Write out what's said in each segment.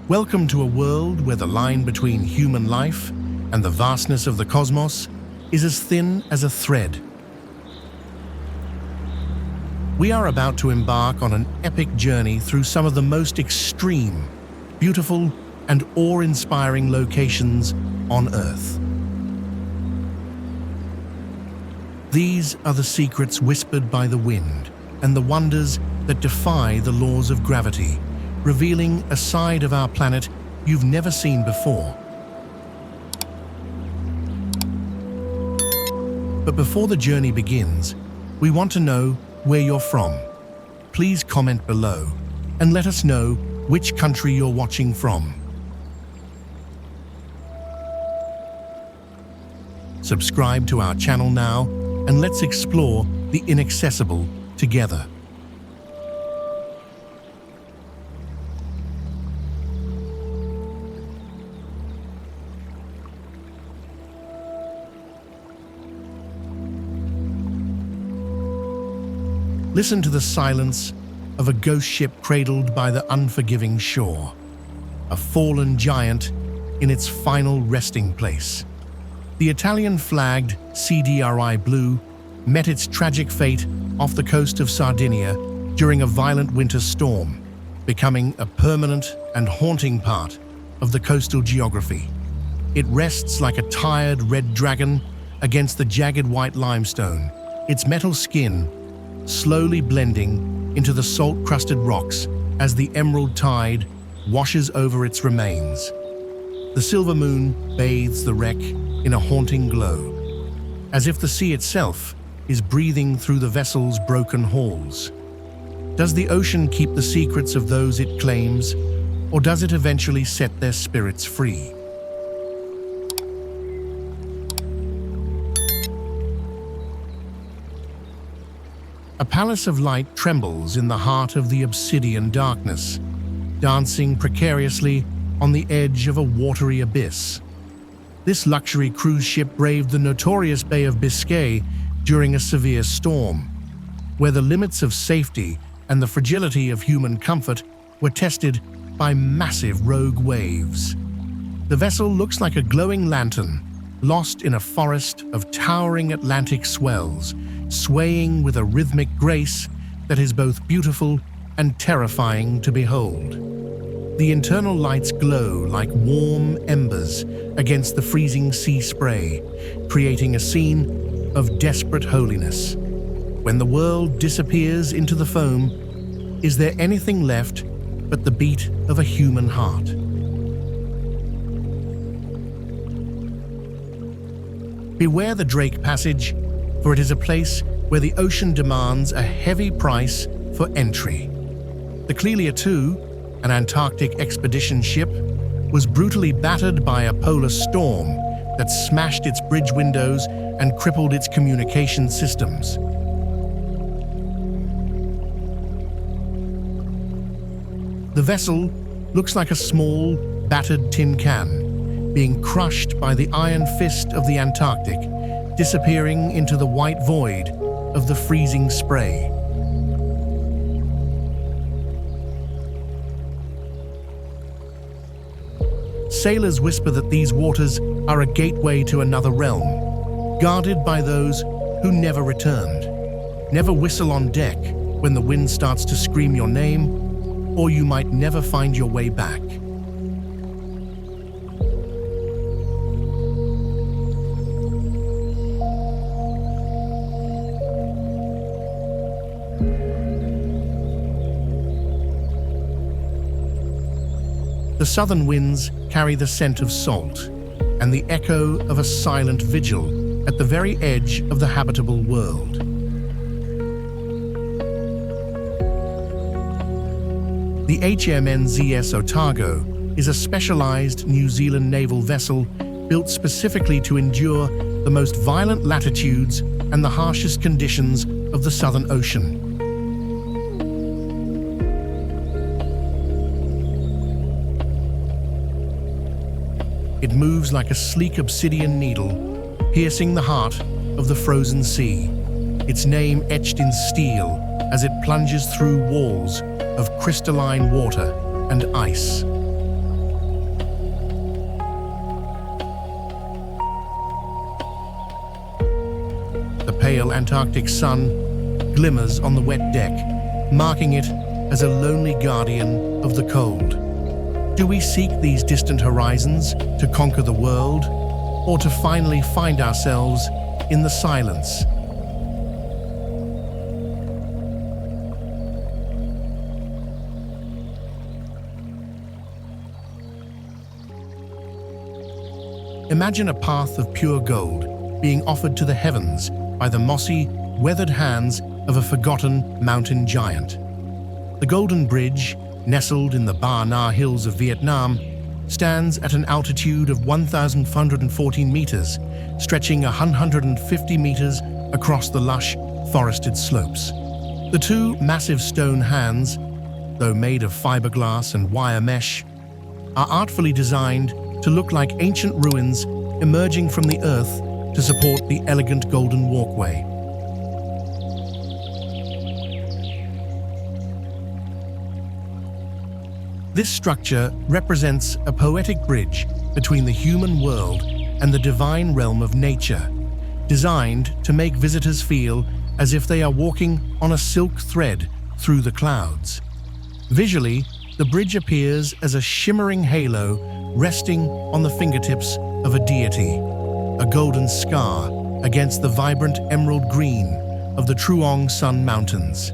Welcome to a world where the line between human life and the vastness of the cosmos is as thin as a thread. We are about to embark on an epic journey through some of the most extreme, beautiful, and awe-inspiring locations on Earth. These are the secrets whispered by the wind and the wonders that defy the laws of gravity, revealing a side of our planet you've never seen before. But before the journey begins, we want to know where you're from. Please comment below and let us know which country you're watching from. Subscribe to our channel now and let's explore the inaccessible together. Listen to the silence of a ghost ship cradled by the unforgiving shore, a fallen giant in its final resting place. The Italian-flagged CDRI Blue met its tragic fate off the coast of Sardinia during a violent winter storm, becoming a permanent and haunting part of the coastal geography. It rests like a tired red dragon against the jagged white limestone, its metal skin slowly blending into the salt-crusted rocks as the emerald tide washes over its remains. The silver moon bathes the wreck in a haunting glow, as if the sea itself is breathing through the vessel's broken halls. Does the ocean keep the secrets of those it claims, or does it eventually set their spirits free? A palace of light trembles in the heart of the obsidian darkness, dancing precariously on the edge of a watery abyss. This luxury cruise ship braved the notorious Bay of Biscay during a severe storm, where the limits of safety and the fragility of human comfort were tested by massive rogue waves. The vessel looks like a glowing lantern, lost in a forest of towering Atlantic swells, swaying with a rhythmic grace that is both beautiful and terrifying to behold. The internal lights glow like warm embers against the freezing sea spray, creating a scene of desperate holiness. When the world disappears into the foam, is there anything left but the beat of a human heart? Beware the Drake Passage, for it is a place where the ocean demands a heavy price for entry. The Clelia II, an Antarctic expedition ship, was brutally battered by a polar storm that smashed its bridge windows and crippled its communication systems. The vessel looks like a small, battered tin can, being crushed by the iron fist of the Antarctic, disappearing into the white void of the freezing spray. Sailors whisper that these waters are a gateway to another realm, guarded by those who never returned. Never whistle on deck when the wind starts to scream your name, or you might never find your way back. The southern winds carry the scent of salt and the echo of a silent vigil at the very edge of the habitable world. The HMNZS Otago is a specialized New Zealand naval vessel built specifically to endure the most violent latitudes and the harshest conditions of the Southern Ocean. It moves like a sleek obsidian needle, piercing the heart of the frozen sea, its name etched in steel as it plunges through walls of crystalline water and ice. pale Antarctic sun glimmers on the wet deck, marking it as a lonely guardian of the cold. Do we seek these distant horizons to conquer the world, or to finally find ourselves in the silence? Imagine a path of pure gold being offered to the heavens by the mossy, weathered hands of a forgotten mountain giant. The Golden Bridge, nestled in the Ba Na Hills of Vietnam, stands at an altitude of 1,414 meters, stretching 150 meters across the lush, forested slopes. The two massive stone hands, though made of fiberglass and wire mesh, are artfully designed to look like ancient ruins emerging from the earth to support the elegant golden walkway. This structure represents a poetic bridge between the human world and the divine realm of nature, designed to make visitors feel as if they are walking on a silk thread through the clouds. Visually, the bridge appears as a shimmering halo resting on the fingertips of a deity, a golden scar against the vibrant emerald green of the Truong Sun Mountains.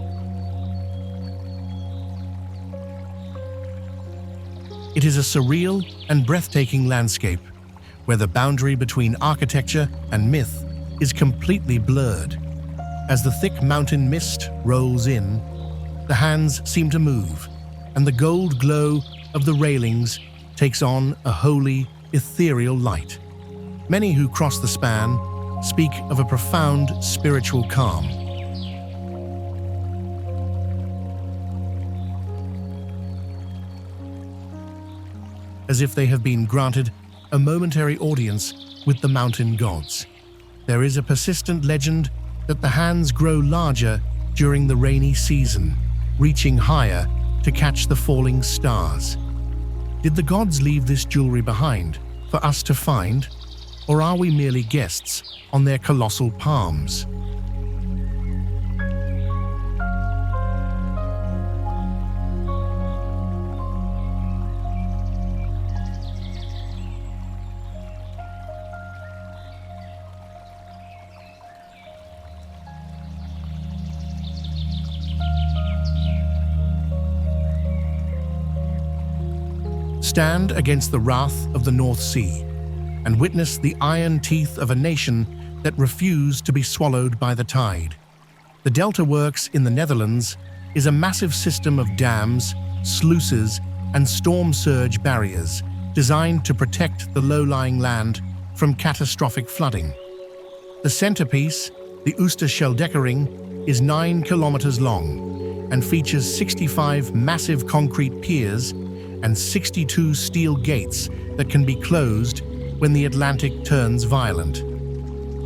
It is a surreal and breathtaking landscape where the boundary between architecture and myth is completely blurred. As the thick mountain mist rolls in, the hands seem to move, and the gold glow of the railings takes on a holy, ethereal light. Many who cross the span speak of a profound spiritual calm. As if they have been granted a momentary audience with the mountain gods. There is a persistent legend that the hands grow larger during the rainy season, reaching higher to catch the falling stars. Did the gods leave this jewelry behind for us to find, or are we merely guests on their colossal palms? Stand against the wrath of the North Sea and witness the iron teeth of a nation that refused to be swallowed by the tide. The Delta Works in the Netherlands is a massive system of dams, sluices, and storm surge barriers designed to protect the low-lying land from catastrophic flooding. The centerpiece, the Oosterscheldekering, is 9 kilometers long and features 65 massive concrete piers and 62 steel gates that can be closed when the Atlantic turns violent.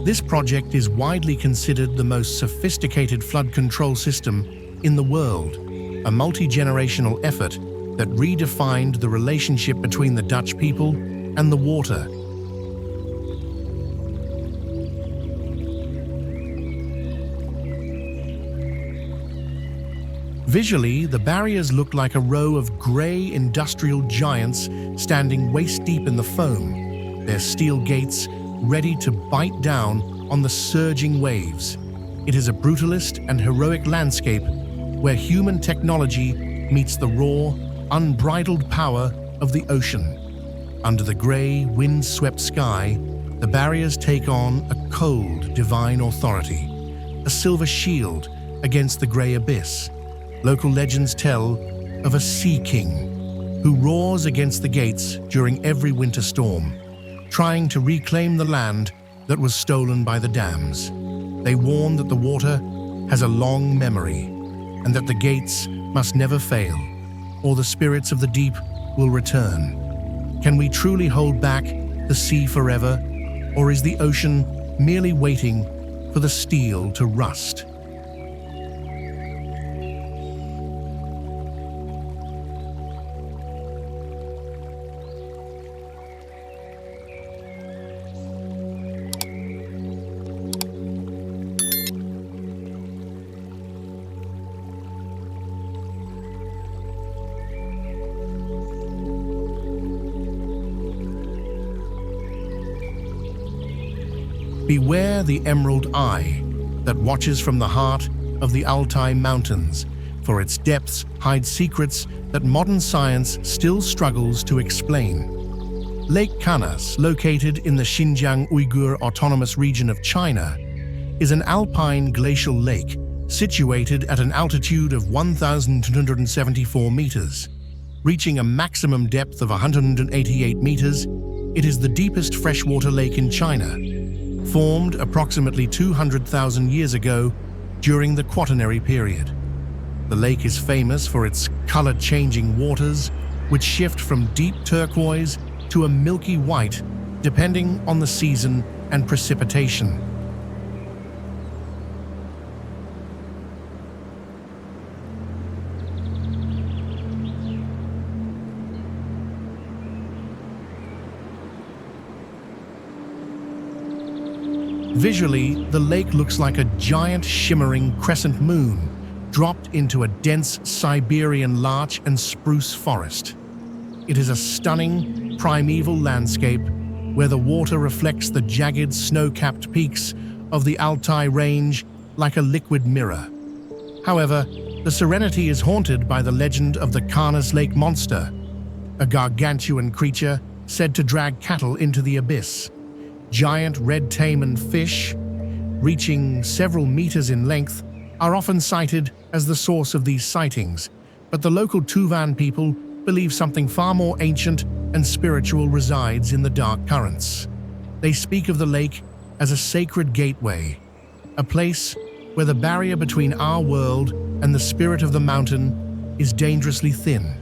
This project is widely considered the most sophisticated flood control system in the world, a multi-generational effort that redefined the relationship between the Dutch people and the water. Visually, the barriers look like a row of grey industrial giants standing waist-deep in the foam, their steel gates ready to bite down on the surging waves. It is a brutalist and heroic landscape where human technology meets the raw, unbridled power of the ocean. Under the grey, wind-swept sky, the barriers take on a cold, divine authority, a silver shield against the grey abyss. Local legends tell of a sea king who roars against the gates during every winter storm, trying to reclaim the land that was stolen by the dams. They warn that the water has a long memory and that the gates must never fail, or the spirits of the deep will return. Can we truly hold back the sea forever, or is the ocean merely waiting for the steel to rust? Beware the emerald eye that watches from the heart of the Altai Mountains, for its depths hide secrets that modern science still struggles to explain. Lake Kanas, located in the Xinjiang Uyghur Autonomous Region of China, is an alpine glacial lake situated at an altitude of 1,274 meters. Reaching a maximum depth of 188 meters, it is the deepest freshwater lake in China, formed approximately 200,000 years ago during the Quaternary period. The lake is famous for its color-changing waters, which shift from deep turquoise to a milky white, depending on the season and precipitation. Visually, the lake looks like a giant shimmering crescent moon dropped into a dense Siberian larch and spruce forest. It is a stunning, primeval landscape where the water reflects the jagged, snow-capped peaks of the Altai Range like a liquid mirror. However, the serenity is haunted by the legend of the Kanas Lake Monster, a gargantuan creature said to drag cattle into the abyss. Giant red taimen fish, reaching several meters in length, are often cited as the source of these sightings, but the local Tuvan people believe something far more ancient and spiritual resides in the dark currents. They speak of the lake as a sacred gateway, a place where the barrier between our world and the spirit of the mountain is dangerously thin.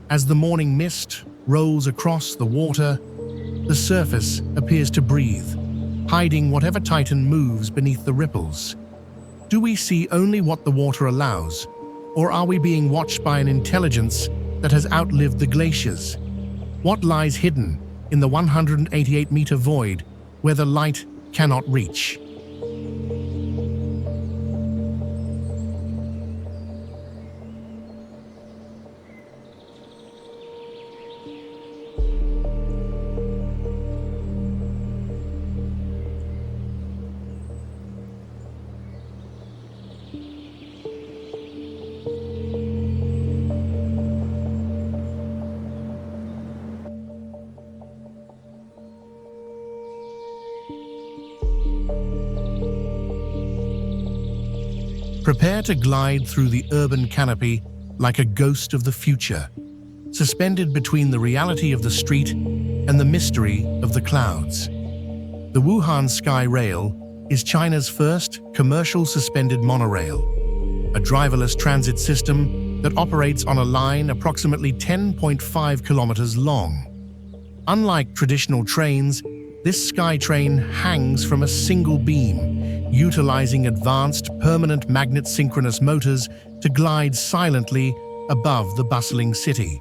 As the morning mist rolls across the water, the surface appears to breathe, hiding whatever titan moves beneath the ripples. Do we see only what the water allows, or are we being watched by an intelligence that has outlived the glaciers? What lies hidden in the 188-meter void where the light cannot reach? Prepare to glide through the urban canopy like a ghost of the future, suspended between the reality of the street and the mystery of the clouds. The Wuhan Sky Rail is China's first commercial suspended monorail, a driverless transit system that operates on a line approximately 10.5 kilometers long. Unlike traditional trains, this SkyTrain hangs from a single beam, utilizing advanced permanent magnet synchronous motors to glide silently above the bustling city.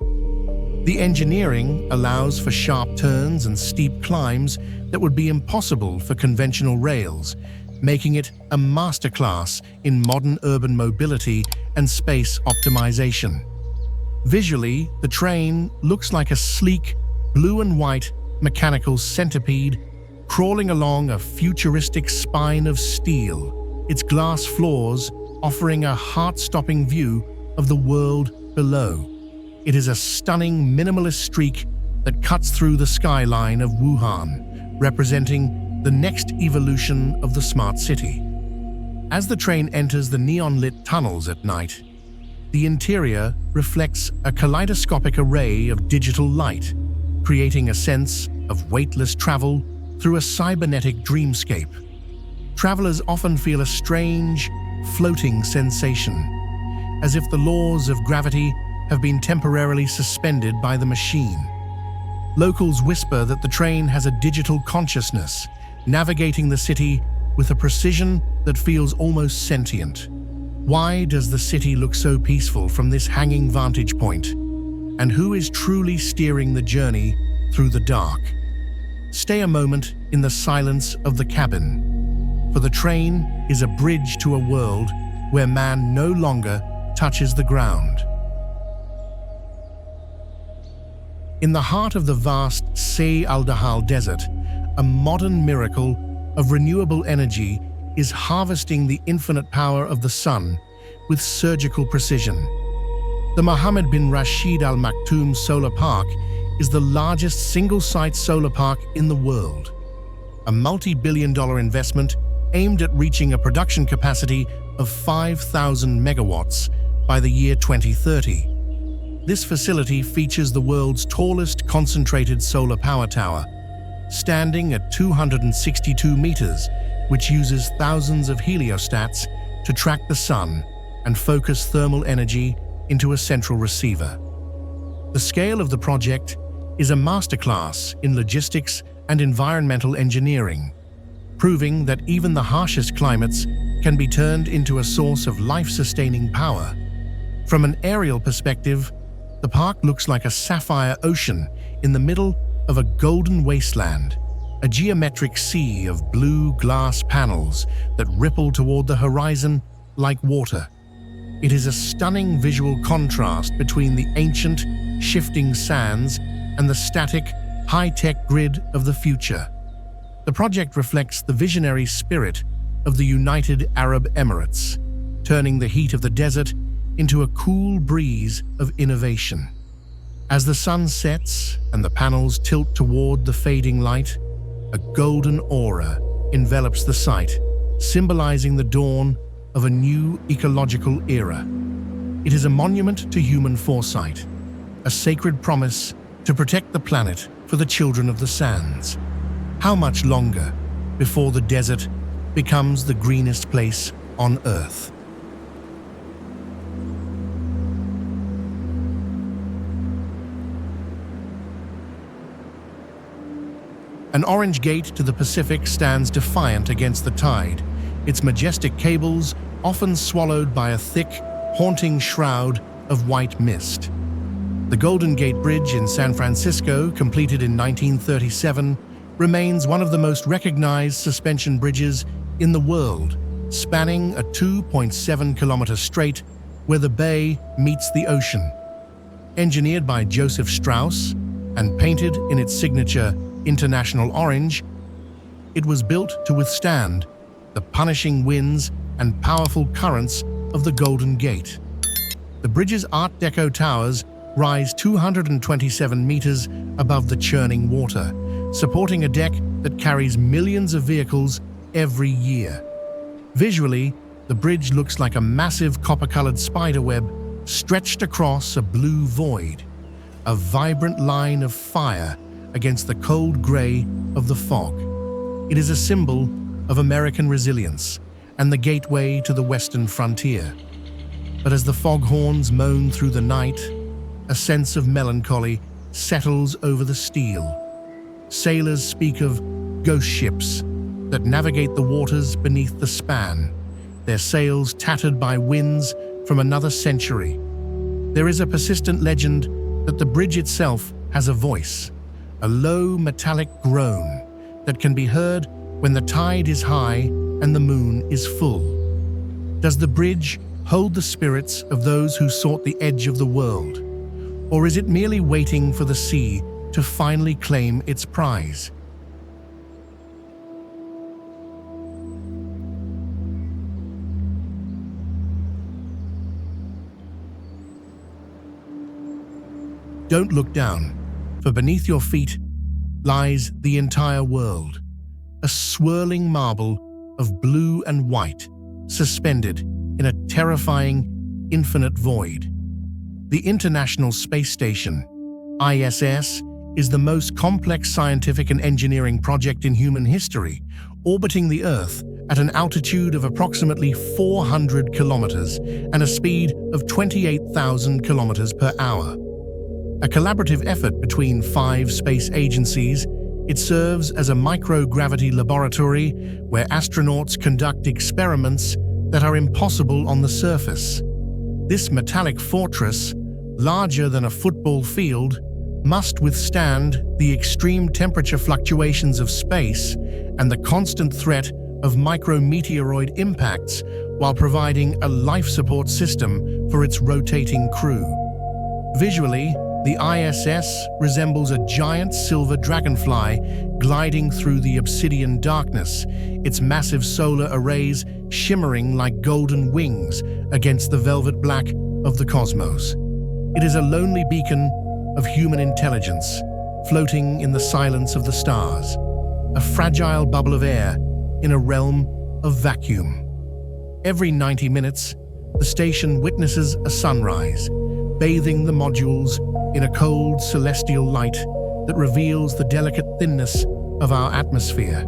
The engineering allows for sharp turns and steep climbs that would be impossible for conventional rails, making it a masterclass in modern urban mobility and space optimization. Visually, the train looks like a sleek, blue and white mechanical centipede crawling along a futuristic spine of steel, its glass floors offering a heart-stopping view of the world below. It is a stunning minimalist streak that cuts through the skyline of Wuhan, representing the next evolution of the smart city. As the train enters the neon-lit tunnels at night, the interior reflects a kaleidoscopic array of digital light, creating a sense of weightless travel through a cybernetic dreamscape. Travelers often feel a strange, floating sensation, as if the laws of gravity have been temporarily suspended by the machine. Locals whisper that the train has a digital consciousness, navigating the city with a precision that feels almost sentient. Why does the city look so peaceful from this hanging vantage point? And who is truly steering the journey through the dark? Stay a moment in the silence of the cabin, for the train is a bridge to a world where man no longer touches the ground. In the heart of the vast Say al-Dahal Desert, a modern miracle of renewable energy is harvesting the infinite power of the sun with surgical precision. The Mohammed bin Rashid Al Maktoum Solar Park is the largest single-site solar park in the world. A multi-billion-dollar investment aimed at reaching a production capacity of 5,000 megawatts by the year 2030. This facility features the world's tallest concentrated solar power tower, standing at 262 meters, which uses thousands of heliostats to track the sun and focus thermal energy into a central receiver. The scale of the project is a masterclass in logistics and environmental engineering, proving that even the harshest climates can be turned into a source of life-sustaining power. From an aerial perspective, the park looks like a sapphire ocean in the middle of a golden wasteland, a geometric sea of blue glass panels that ripple toward the horizon like water. It is a stunning visual contrast between the ancient, shifting sands and the static, high-tech grid of the future. The project reflects the visionary spirit of the United Arab Emirates, turning the heat of the desert into a cool breeze of innovation. As the sun sets and the panels tilt toward the fading light, a golden aura envelops the site, symbolizing the dawn of a new ecological era. It is a monument to human foresight, a sacred promise to protect the planet for the children of the sands. How much longer before the desert becomes the greenest place on Earth? An orange gate to the Pacific stands defiant against the tide, its majestic cables often swallowed by a thick, haunting shroud of white mist. The Golden Gate Bridge in San Francisco, completed in 1937, remains one of the most recognized suspension bridges in the world, spanning a 2.7-kilometer strait where the bay meets the ocean. Engineered by Joseph Strauss and painted in its signature international orange, it was built to withstand the punishing winds and powerful currents of the Golden Gate. The bridge's Art Deco towers rise 227 meters above the churning water, supporting a deck that carries millions of vehicles every year. Visually, the bridge looks like a massive copper-colored spiderweb stretched across a blue void, a vibrant line of fire against the cold gray of the fog. It is a symbol of American resilience and the gateway to the western frontier. But as the foghorns moan through the night, a sense of melancholy settles over the steel. Sailors speak of ghost ships that navigate the waters beneath the span, their sails tattered by winds from another century. There is a persistent legend that the bridge itself has a voice, a low metallic groan that can be heard when the tide is high and the moon is full. Does the bridge hold the spirits of those who sought the edge of the world? Or is it merely waiting for the sea to finally claim its prize? Don't look down, for beneath your feet lies the entire world, a swirling marble of blue and white, suspended in a terrifying, infinite void. The International Space Station, ISS, is the most complex scientific and engineering project in human history, orbiting the Earth at an altitude of approximately 400 kilometers and a speed of 28,000 kilometers per hour. A collaborative effort between 5 space agencies, it serves as a microgravity laboratory where astronauts conduct experiments that are impossible on the surface. This metallic fortress, larger than a football field, must withstand the extreme temperature fluctuations of space and the constant threat of micrometeoroid impacts while providing a life support system for its rotating crew. Visually, the ISS resembles a giant silver dragonfly gliding through the obsidian darkness, its massive solar arrays shimmering like golden wings against the velvet black of the cosmos. It is a lonely beacon of human intelligence, floating in the silence of the stars, a fragile bubble of air in a realm of vacuum. Every 90 minutes, the station witnesses a sunrise, bathing the modules in a cold celestial light that reveals the delicate thinness of our atmosphere.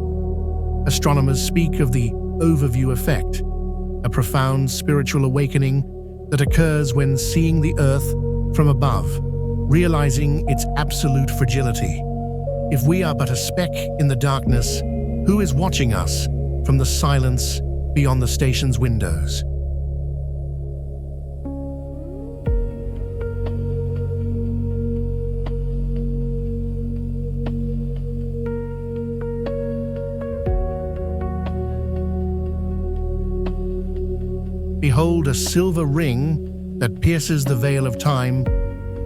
Astronomers speak of the overview effect, a profound spiritual awakening that occurs when seeing the Earth from above, realizing its absolute fragility. If we are but a speck in the darkness, who is watching us from the silence beyond the station's windows? Behold a silver ring that pierces the veil of time,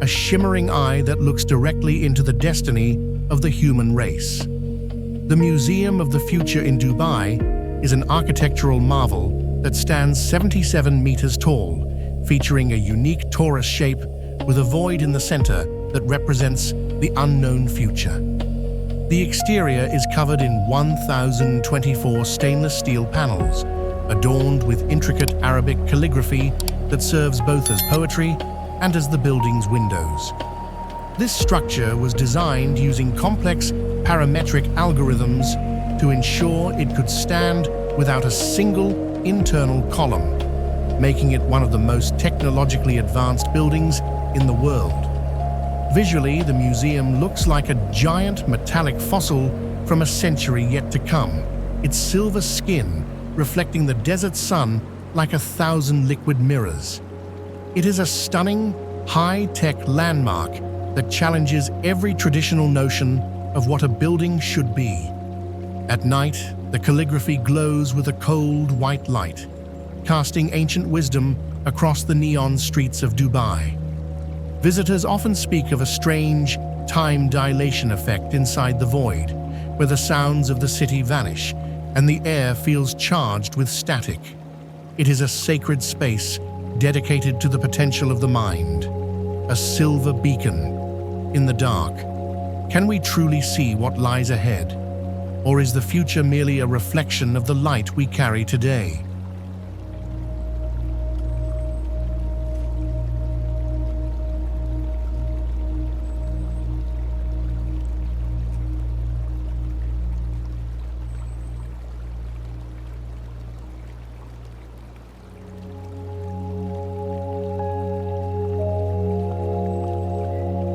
a shimmering eye that looks directly into the destiny of the human race. The Museum of the Future in Dubai is an architectural marvel that stands 77 meters tall, featuring a unique torus shape with a void in the center that represents the unknown future. The exterior is covered in 1,024 stainless steel panels, adorned with intricate Arabic calligraphy that serves both as poetry and as the building's windows. This structure was designed using complex parametric algorithms to ensure it could stand without a single internal column, making it one of the most technologically advanced buildings in the world. Visually, the museum looks like a giant metallic fossil from a century yet to come, its silver skin reflecting the desert sun like 1,000 liquid mirrors. It is a stunning, high-tech landmark that challenges every traditional notion of what a building should be. At night, the calligraphy glows with a cold, white light, casting ancient wisdom across the neon streets of Dubai. Visitors often speak of a strange, time dilation effect inside the void, where the sounds of the city vanish and the air feels charged with static. It is a sacred space dedicated to the potential of the mind, a silver beacon in the dark. Can we truly see what lies ahead? Or is the future merely a reflection of the light we carry today?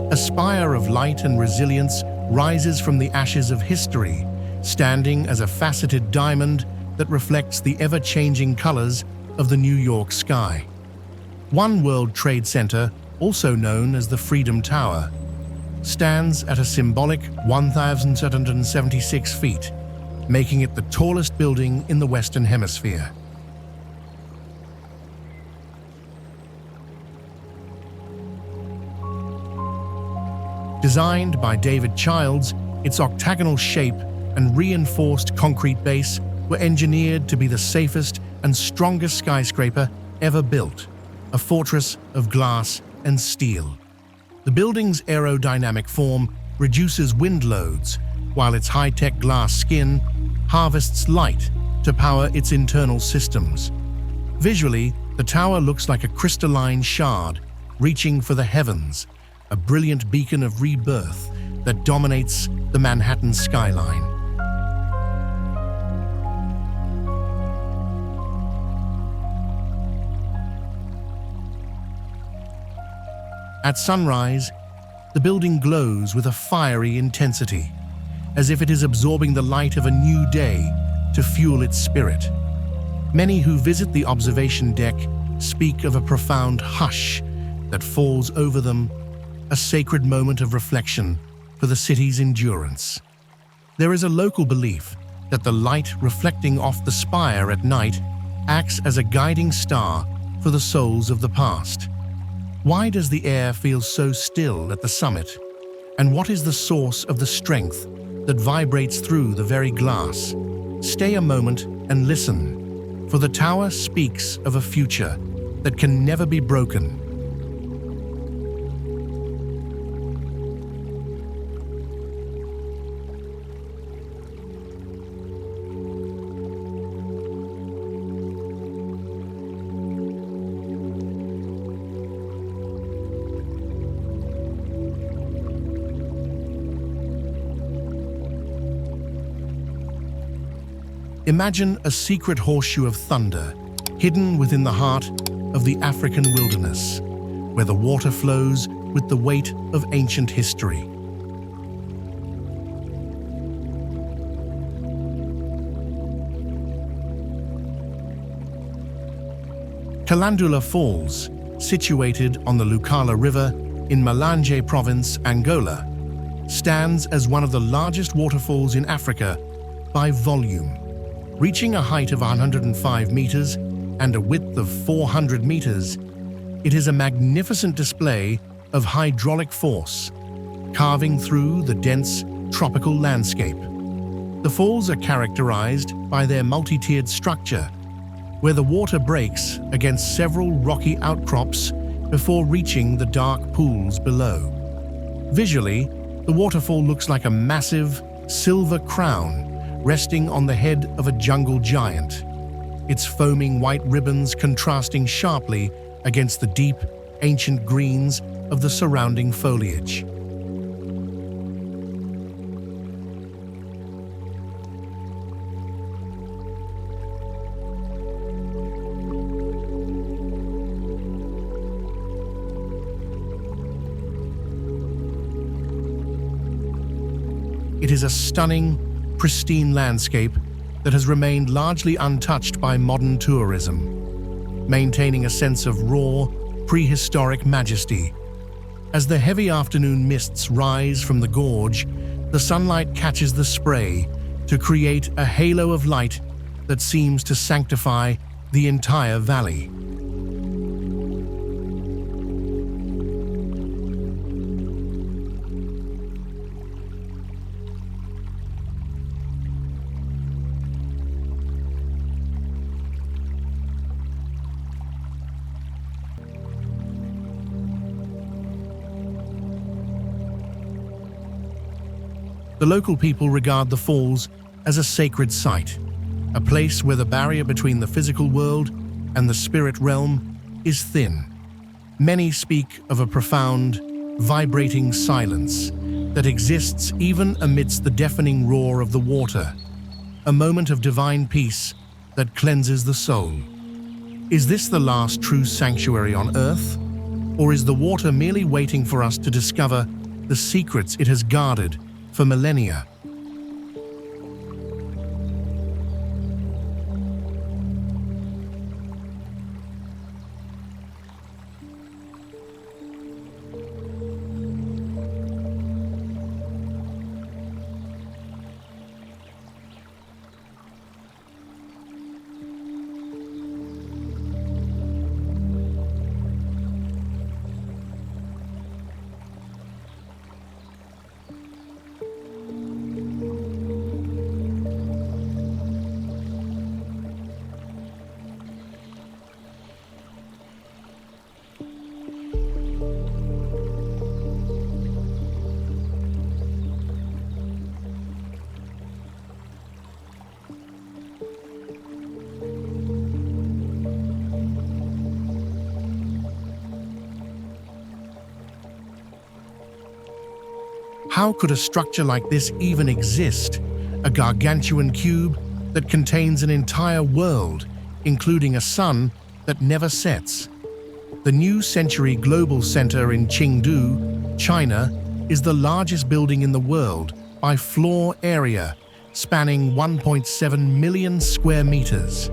A spire of light and resilience rises from the ashes of history, standing as a faceted diamond that reflects the ever-changing colors of the New York sky. One World Trade Center, also known as the Freedom Tower, stands at a symbolic 1,776 feet, making it the tallest building in the Western Hemisphere. Designed by David Childs, its octagonal shape and reinforced concrete base were engineered to be the safest and strongest skyscraper ever built, a fortress of glass and steel. The building's aerodynamic form reduces wind loads, while its high-tech glass skin harvests light to power its internal systems. Visually, the tower looks like a crystalline shard reaching for the heavens, a brilliant beacon of rebirth that dominates the Manhattan skyline. At sunrise, the building glows with a fiery intensity, as if it is absorbing the light of a new day to fuel its spirit. Many who visit the observation deck speak of a profound hush that falls over them, a sacred moment of reflection for the city's endurance. There is a local belief that the light reflecting off the spire at night acts as a guiding star for the souls of the past. Why does the air feel so still at the summit? And what is the source of the strength that vibrates through the very glass? Stay a moment and listen, for the tower speaks of a future that can never be broken. Imagine a secret horseshoe of thunder, hidden within the heart of the African wilderness, where the water flows with the weight of ancient history. Kandula Falls, situated on the Lukala River in Malanje Province, Angola, stands as one of the largest waterfalls in Africa by volume. Reaching a height of 105 meters and a width of 400 meters, it is a magnificent display of hydraulic force, carving through the dense tropical landscape. The falls are characterized by their multi-tiered structure, where the water breaks against several rocky outcrops before reaching the dark pools below. Visually, the waterfall looks like a massive silver crown resting on the head of a jungle giant, its foaming white ribbons contrasting sharply against the deep, ancient greens of the surrounding foliage. It is a stunning, pristine landscape that has remained largely untouched by modern tourism, maintaining a sense of raw, prehistoric majesty. As the heavy afternoon mists rise from the gorge, the sunlight catches the spray to create a halo of light that seems to sanctify the entire valley. The local people regard the falls as a sacred site, a place where the barrier between the physical world and the spirit realm is thin. Many speak of a profound, vibrating silence that exists even amidst the deafening roar of the water, a moment of divine peace that cleanses the soul. Is this the last true sanctuary on Earth? Or is the water merely waiting for us to discover the secrets it has guarded for millennia? How could a structure like this even exist? A gargantuan cube that contains an entire world, including a sun that never sets. The New Century Global Center in Chengdu, China, is the largest building in the world by floor area, spanning 1.7 million square meters.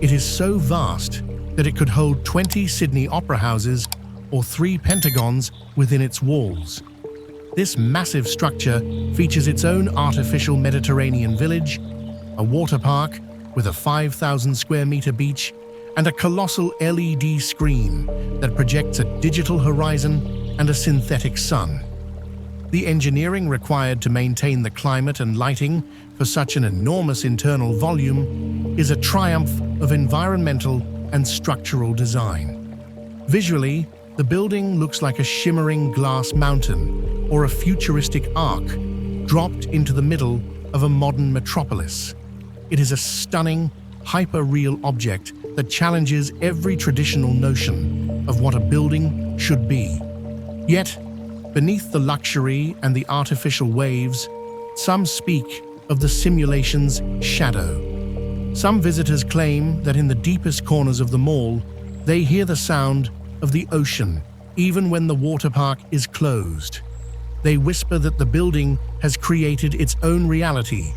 It is so vast that it could hold 20 Sydney Opera Houses or 3 Pentagons within its walls. This massive structure features its own artificial Mediterranean village, a water park with a 5,000 square meter beach, and a colossal LED screen that projects a digital horizon and a synthetic sun. The engineering required to maintain the climate and lighting for such an enormous internal volume is a triumph of environmental and structural design. Visually, the building looks like a shimmering glass mountain or a futuristic arc dropped into the middle of a modern metropolis. It is a stunning, hyper-real object that challenges every traditional notion of what a building should be. Yet, beneath the luxury and the artificial waves, some speak of the simulation's shadow. Some visitors claim that in the deepest corners of the mall, they hear the sound of the ocean, even when the water park is closed. They whisper that the building has created its own reality,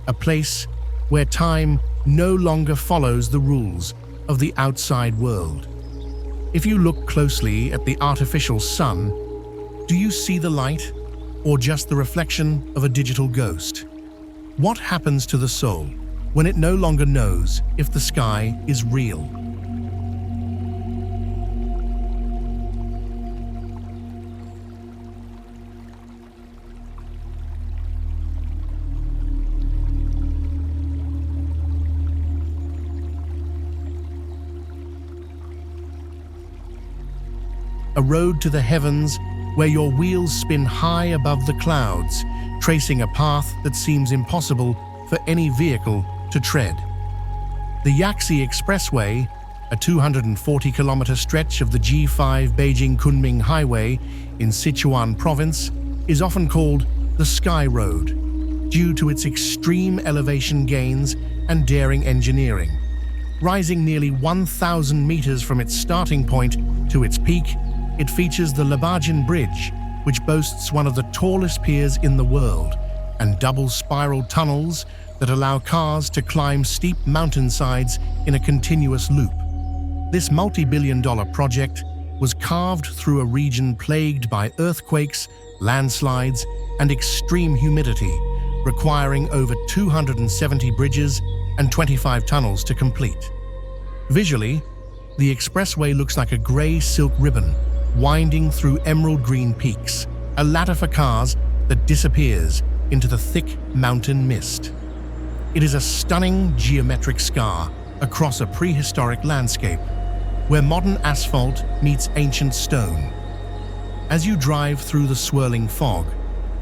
a place where time no longer follows the rules of the outside world. If you look closely at the artificial sun, do you see the light, or just the reflection of a digital ghost? What happens to the soul when it no longer knows if the sky is real? A road to the heavens where your wheels spin high above the clouds, tracing a path that seems impossible for any vehicle to tread. The Yaki Expressway, a 240-kilometer stretch of the G5 Beijing-Kunming Highway in Sichuan Province, is often called the Sky Road due to its extreme elevation gains and daring engineering. Rising nearly 1,000 meters from its starting point to its peak, it features the Beipanjiang Bridge, which boasts one of the tallest piers in the world, and double spiral tunnels that allow cars to climb steep mountainsides in a continuous loop. This multi-billion-dollar project was carved through a region plagued by earthquakes, landslides, and extreme humidity, requiring over 270 bridges and 25 tunnels to complete. Visually, the expressway looks like a gray silk ribbon winding through emerald green peaks, a ladder for cars that disappears into the thick mountain mist. It is a stunning geometric scar across a prehistoric landscape, where modern asphalt meets ancient stone. As you drive through the swirling fog,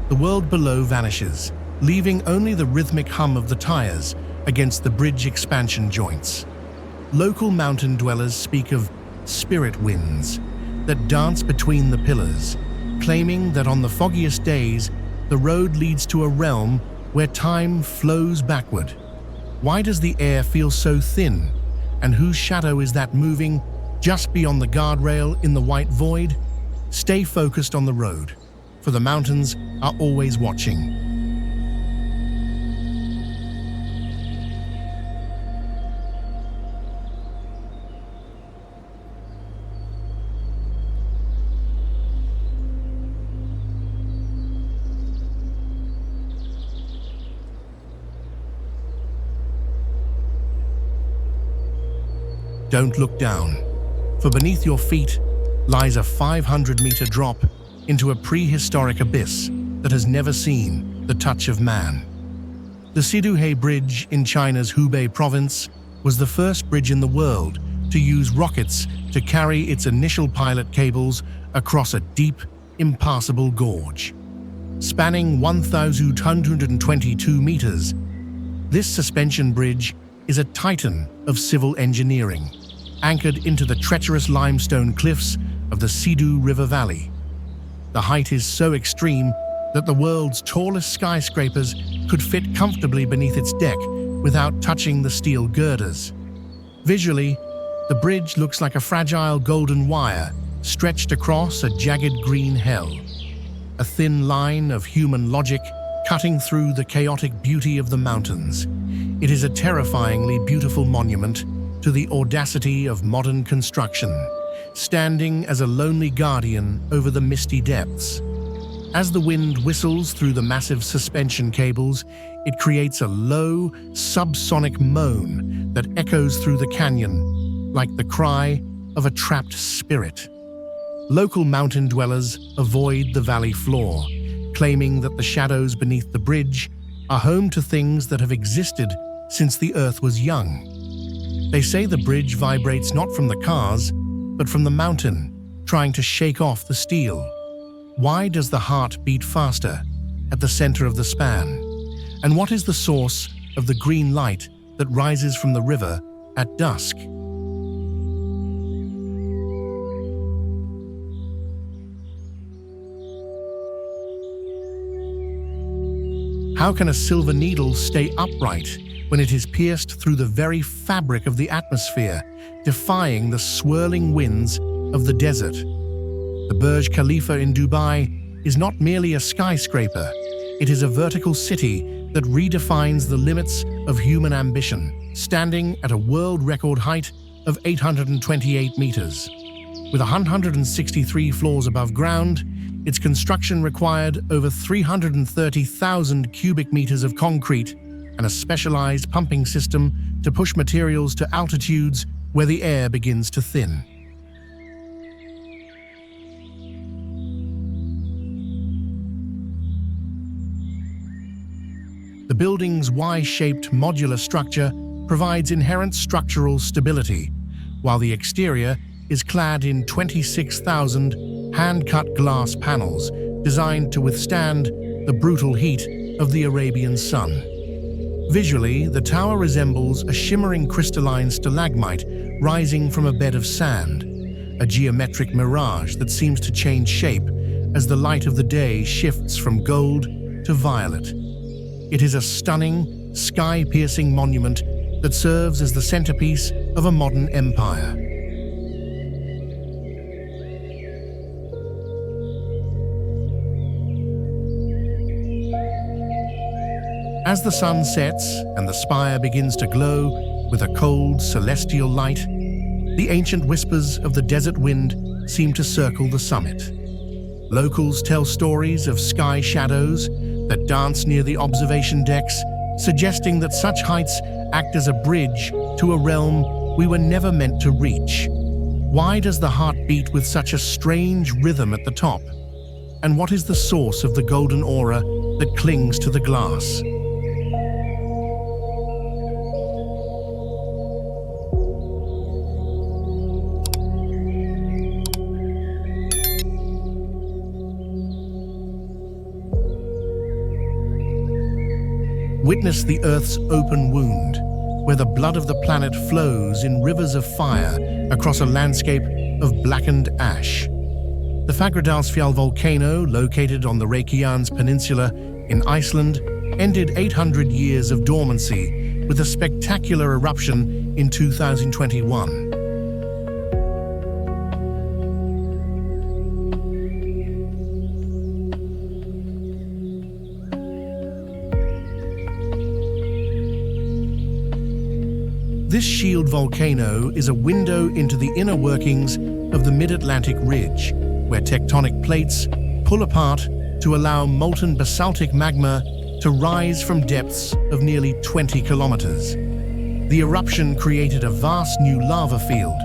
the world below vanishes, leaving only the rhythmic hum of the tires against the bridge expansion joints. Local mountain dwellers speak of spirit winds that dance between the pillars, claiming that on the foggiest days, the road leads to a realm where time flows backward. Why does the air feel so thin? And whose shadow is that moving just beyond the guardrail in the white void? Stay focused on the road, for the mountains are always watching. Don't look down, for beneath your feet lies a 500-meter drop into a prehistoric abyss that has never seen the touch of man. The Siduhe Bridge in China's Hubei province was the first bridge in the world to use rockets to carry its initial pilot cables across a deep, impassable gorge. Spanning 1,222 meters, this suspension bridge is a titan of civil engineering, anchored into the treacherous limestone cliffs of the Sidu River Valley. The height is so extreme that the world's tallest skyscrapers could fit comfortably beneath its deck without touching the steel girders. Visually, the bridge looks like a fragile golden wire stretched across a jagged green hell. A thin line of human logic cutting through the chaotic beauty of the mountains. It is a terrifyingly beautiful monument to the audacity of modern construction, standing as a lonely guardian over the misty depths. As the wind whistles through the massive suspension cables, it creates a low, subsonic moan that echoes through the canyon, like the cry of a trapped spirit. Local mountain dwellers avoid the valley floor, claiming that the shadows beneath the bridge are home to things that have existed since the Earth was young. They say the bridge vibrates not from the cars, but from the mountain, trying to shake off the steel. Why does the heart beat faster at the center of the span? And what is the source of the green light that rises from the river at dusk? How can a silver needle stay upright when it is pierced through the very fabric of the atmosphere, defying the swirling winds of the desert? The Burj Khalifa in Dubai is not merely a skyscraper, it is a vertical city that redefines the limits of human ambition, standing at a world record height of 828 meters. With 163 floors above ground, its construction required over 330,000 cubic meters of concrete and a specialized pumping system to push materials to altitudes where the air begins to thin. The building's Y-shaped modular structure provides inherent structural stability, while the exterior is clad in 26,000 hand-cut glass panels designed to withstand the brutal heat of the Arabian sun. Visually, the tower resembles a shimmering crystalline stalagmite rising from a bed of sand, a geometric mirage that seems to change shape as the light of the day shifts from gold to violet. It is a stunning, sky-piercing monument that serves as the centerpiece of a modern empire. As the sun sets and the spire begins to glow with a cold, celestial light, the ancient whispers of the desert wind seem to circle the summit. Locals tell stories of sky shadows that dance near the observation decks, suggesting that such heights act as a bridge to a realm we were never meant to reach. Why does the heart beat with such a strange rhythm at the top? And what is the source of the golden aura that clings to the glass? Witness the Earth's open wound, where the blood of the planet flows in rivers of fire across a landscape of blackened ash. The Fagradalsfjall volcano, located on the Reykjanes Peninsula in Iceland, ended 800 years of dormancy with a spectacular eruption in 2021. This shield volcano is a window into the inner workings of the Mid-Atlantic Ridge, where tectonic plates pull apart to allow molten basaltic magma to rise from depths of nearly 20 kilometers. The eruption created a vast new lava field,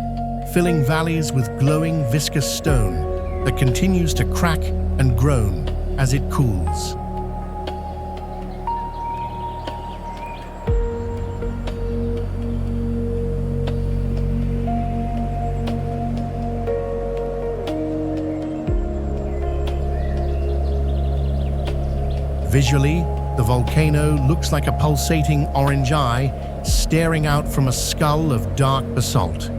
filling valleys with glowing viscous stone that continues to crack and groan as it cools. Visually, the volcano looks like a pulsating orange eye staring out from a skull of dark basalt,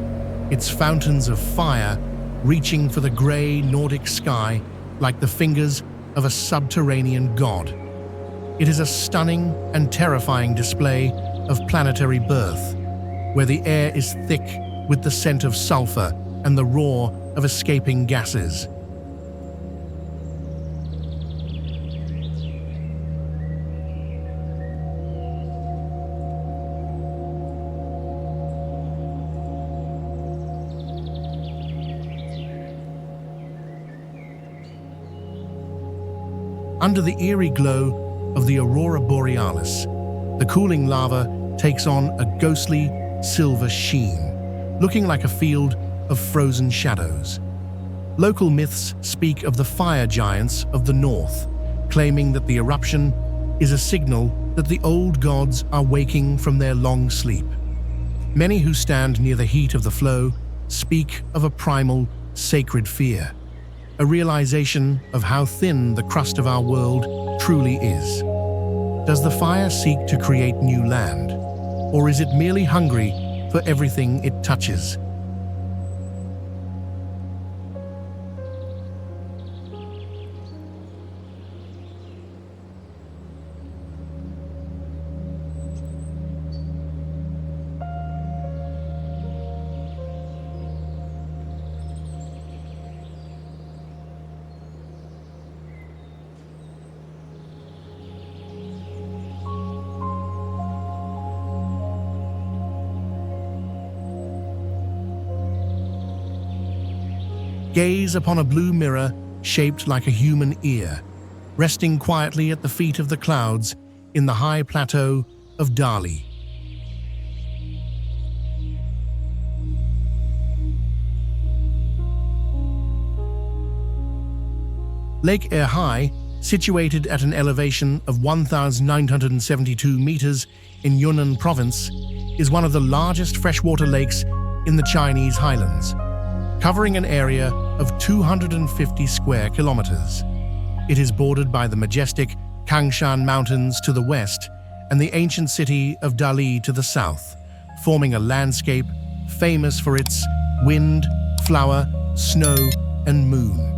its fountains of fire reaching for the grey Nordic sky like the fingers of a subterranean god. It is a stunning and terrifying display of planetary birth, where the air is thick with the scent of sulfur and the roar of escaping gases. Under the eerie glow of the aurora borealis, the cooling lava takes on a ghostly silver sheen, looking like a field of frozen shadows. Local myths speak of the fire giants of the north, claiming that the eruption is a signal that the old gods are waking from their long sleep. Many who stand near the heat of the flow speak of a primal, sacred fear, a realization of how thin the crust of our world truly is. Does the fire seek to create new land, or is it merely hungry for everything it touches? Gaze upon a blue mirror shaped like a human ear, resting quietly at the feet of the clouds in the high plateau of Dali. Lake Erhai, situated at an elevation of 1,972 meters in Yunnan province, is one of the largest freshwater lakes in the Chinese highlands, covering an area of 250 square kilometers. It is bordered by the majestic Kangshan Mountains to the west and the ancient city of Dali to the south, forming a landscape famous for its wind, flower, snow, and moon.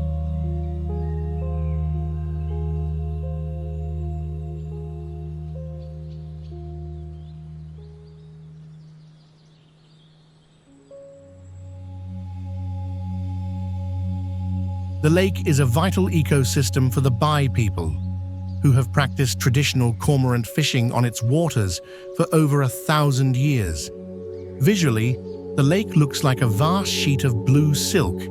The lake is a vital ecosystem for the Bai people, who have practiced traditional cormorant fishing on its waters for over 1,000 years. Visually, the lake looks like a vast sheet of blue silk,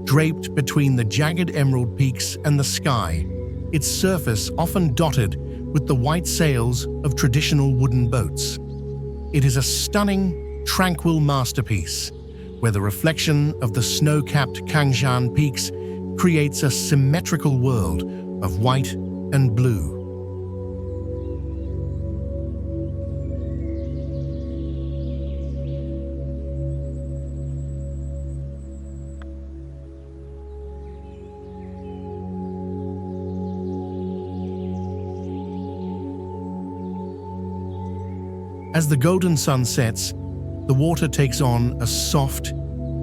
draped between the jagged emerald peaks and the sky, its surface often dotted with the white sails of traditional wooden boats. It is a stunning, tranquil masterpiece, where the reflection of the snow-capped Kangshan peaks creates a symmetrical world of white and blue. As the golden sun sets, the water takes on a soft,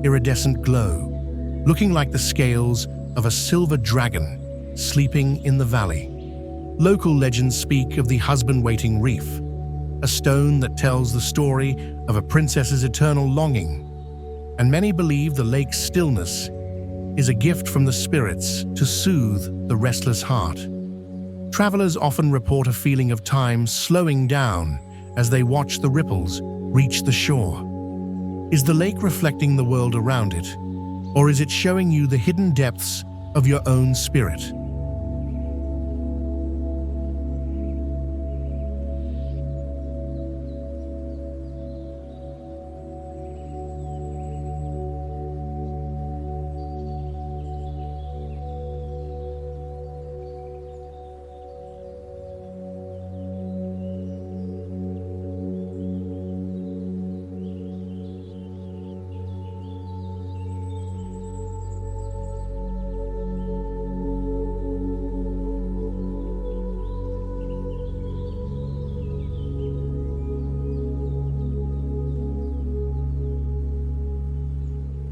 iridescent glow, looking like the scales of a silver dragon sleeping in the valley. Local legends speak of the husband-waiting reef, a stone that tells the story of a princess's eternal longing, and many believe the lake's stillness is a gift from the spirits to soothe the restless heart. Travelers often report a feeling of time slowing down as they watch the ripples reach the shore. Is the lake reflecting the world around it, or is it showing you the hidden depths of your own spirit?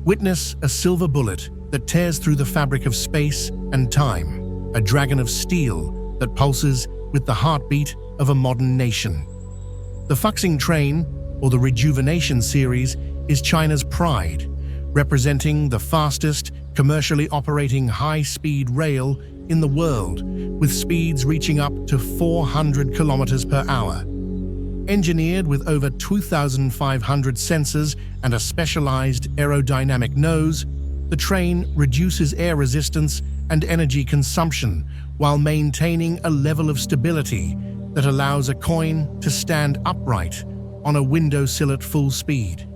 Witness a silver bullet that tears through the fabric of space and time, a dragon of steel that pulses with the heartbeat of a modern nation. The Fuxing Train, or the Rejuvenation Series, is China's pride, representing the fastest commercially operating high-speed rail in the world, with speeds reaching up to 400 kilometers per hour. Engineered with over 2,500 sensors and a specialized aerodynamic nose, the train reduces air resistance and energy consumption while maintaining a level of stability that allows a coin to stand upright on a windowsill at full speed.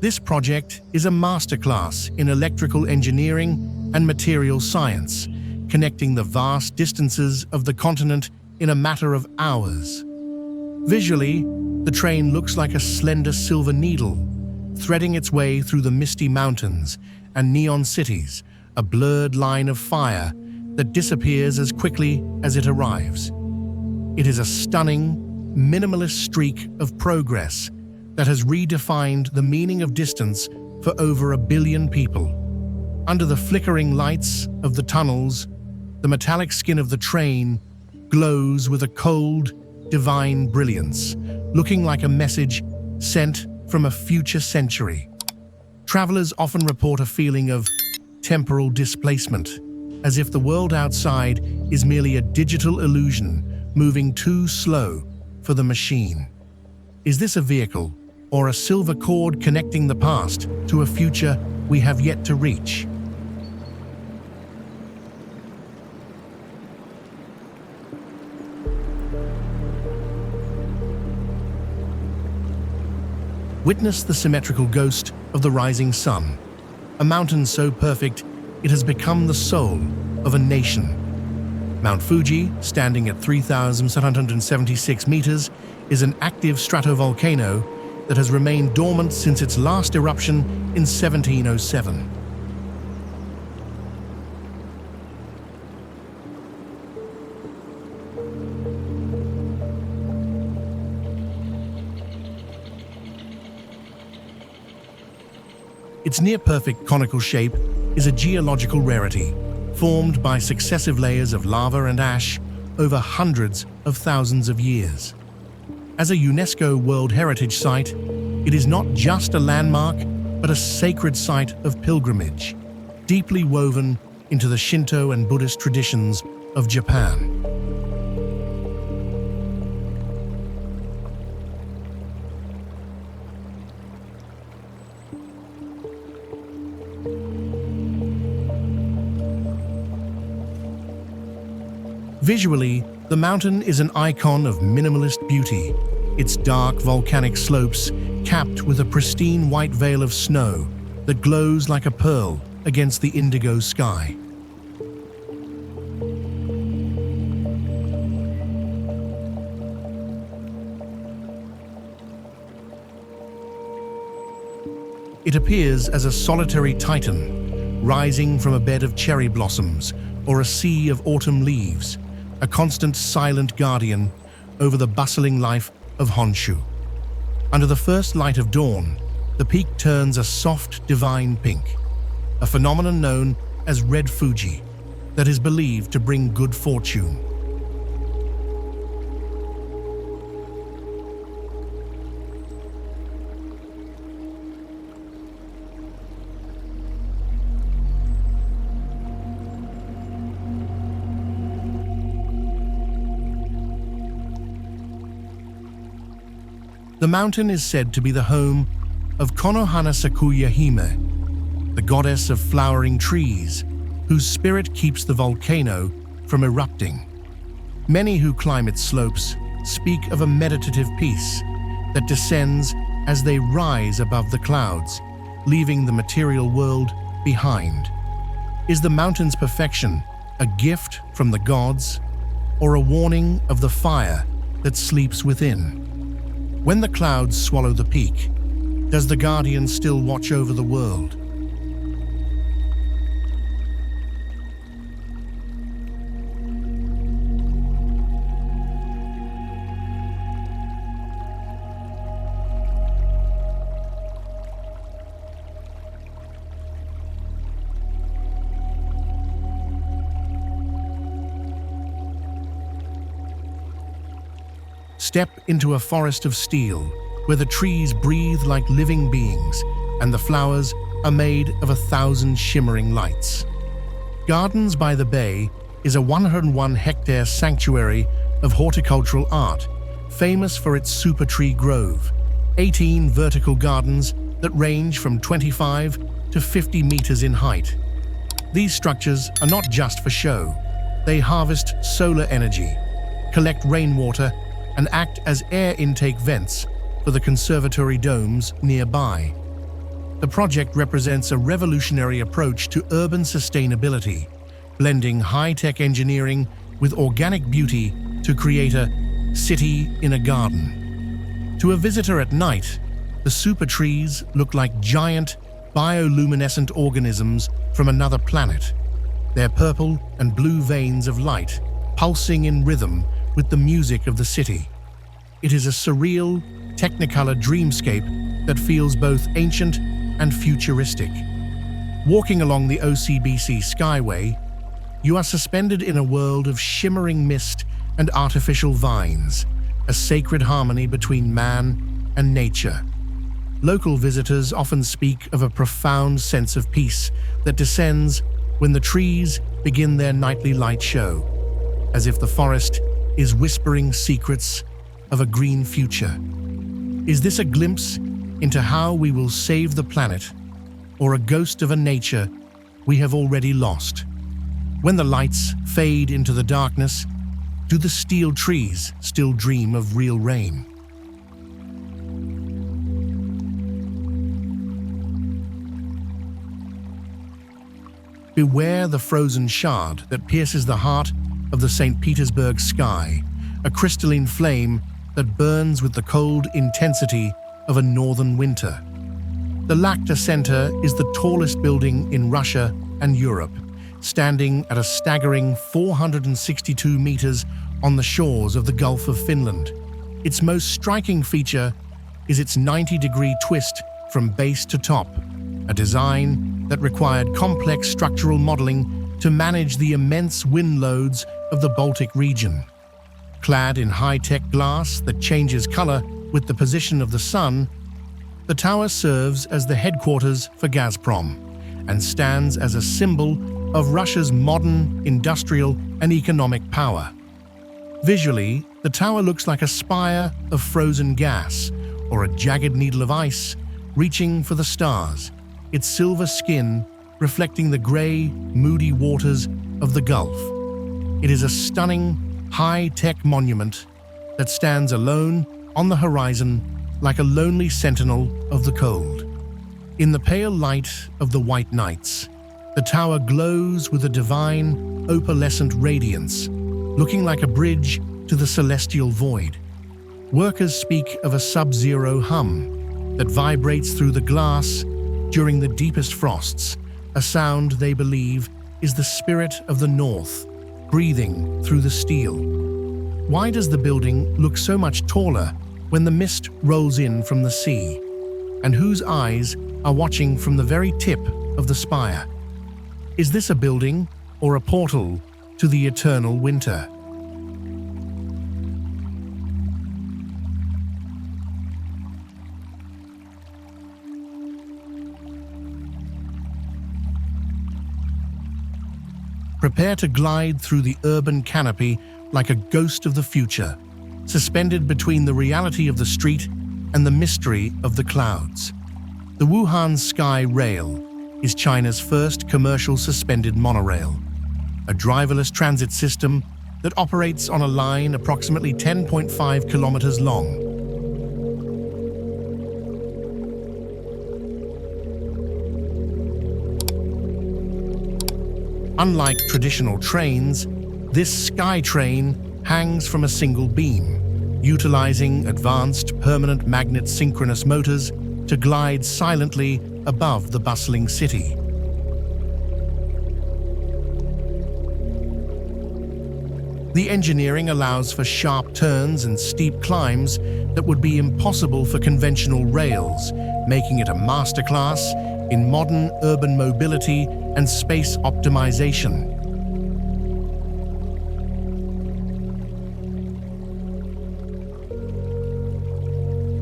This project is a masterclass in electrical engineering and material science, connecting the vast distances of the continent in a matter of hours. Visually, the train looks like a slender silver needle, threading its way through the misty mountains and neon cities, a blurred line of fire that disappears as quickly as it arrives. It is a stunning, minimalist streak of progress that has redefined the meaning of distance for over 1 billion people. Under the flickering lights of the tunnels, the metallic skin of the train glows with a cold, divine brilliance, looking like a message sent from a future century. Travelers often report a feeling of temporal displacement, as if the world outside is merely a digital illusion moving too slow for the machine. Is this a vehicle or a silver cord connecting the past to a future we have yet to reach? Witness the symmetrical ghost of the rising sun, a mountain so perfect it has become the soul of a nation. Mount Fuji, standing at 3,776 meters, is an active stratovolcano that has remained dormant since its last eruption in 1707. Its near-perfect conical shape is a geological rarity, formed by successive layers of lava and ash over hundreds of thousands of years. As a UNESCO World Heritage Site, it is not just a landmark, but a sacred site of pilgrimage, deeply woven into the Shinto and Buddhist traditions of Japan. Visually, the mountain is an icon of minimalist beauty, its dark volcanic slopes capped with a pristine white veil of snow that glows like a pearl against the indigo sky. It appears as a solitary titan, rising from a bed of cherry blossoms or a sea of autumn leaves, a constant silent guardian over the bustling life of Honshu. Under the first light of dawn, the peak turns a soft, divine pink, a phenomenon known as Red Fuji that is believed to bring good fortune. The mountain is said to be the home of Konohana Sakuya Hime, the goddess of flowering trees, whose spirit keeps the volcano from erupting. Many who climb its slopes speak of a meditative peace that descends as they rise above the clouds, leaving the material world behind. Is the mountain's perfection a gift from the gods, or a warning of the fire that sleeps within? When the clouds swallow the peak, does the guardian still watch over the world? Step into a forest of steel, where the trees breathe like living beings and the flowers are made of 1,000 shimmering lights. Gardens by the Bay is a 101-hectare sanctuary of horticultural art, famous for its super tree grove, 18 vertical gardens that range from 25 to 50 meters in height. These structures are not just for show. They harvest solar energy, collect rainwater, and act as air intake vents for the conservatory domes nearby. The project represents a revolutionary approach to urban sustainability, blending high-tech engineering with organic beauty to create a city in a garden. To a visitor at night, the super trees look like giant, bioluminescent organisms from another planet, their purple and blue veins of light pulsing in rhythm with the music of the city. It is a surreal, technicolor dreamscape that feels both ancient and futuristic. Walking along the OCBC Skyway, you are suspended in a world of shimmering mist and artificial vines, a sacred harmony between man and nature. Local visitors often speak of a profound sense of peace that descends when the trees begin their nightly light show, as if the forest is whispering secrets of a green future. Is this a glimpse into how we will save the planet, or a ghost of a nature we have already lost? When the lights fade into the darkness, do the steel trees still dream of real rain? Beware the frozen shard that pierces the heart of the St. Petersburg sky, a crystalline flame that burns with the cold intensity of a northern winter. The Lakhta Center is the tallest building in Russia and Europe, standing at a staggering 462 meters on the shores of the Gulf of Finland. Its most striking feature is its 90-degree twist from base to top, a design that required complex structural modeling to manage the immense wind loads of the Baltic region. Clad in high-tech glass that changes color with the position of the sun, the tower serves as the headquarters for Gazprom and stands as a symbol of Russia's modern industrial and economic power. Visually, the tower looks like a spire of frozen gas or a jagged needle of ice reaching for the stars, its silver skin reflecting the gray, moody waters of the Gulf. It is a stunning, high-tech monument that stands alone on the horizon like a lonely sentinel of the cold. In the pale light of the white nights, the tower glows with a divine, opalescent radiance, looking like a bridge to the celestial void. Workers speak of a sub-zero hum that vibrates through the glass during the deepest frosts, a sound they believe is the spirit of the north, breathing through the steel. Why does the building look so much taller when the mist rolls in from the sea? And whose eyes are watching from the very tip of the spire? Is this a building or a portal to the eternal winter? Prepare to glide through the urban canopy like a ghost of the future, suspended between the reality of the street and the mystery of the clouds. The Wuhan Sky Rail is China's first commercial suspended monorail, a driverless transit system that operates on a line approximately 10.5 kilometers long. Unlike traditional trains, this sky train hangs from a single beam, utilizing advanced permanent magnet synchronous motors to glide silently above the bustling city. The engineering allows for sharp turns and steep climbs that would be impossible for conventional rails, making it a masterclass in modern urban mobility and space optimization.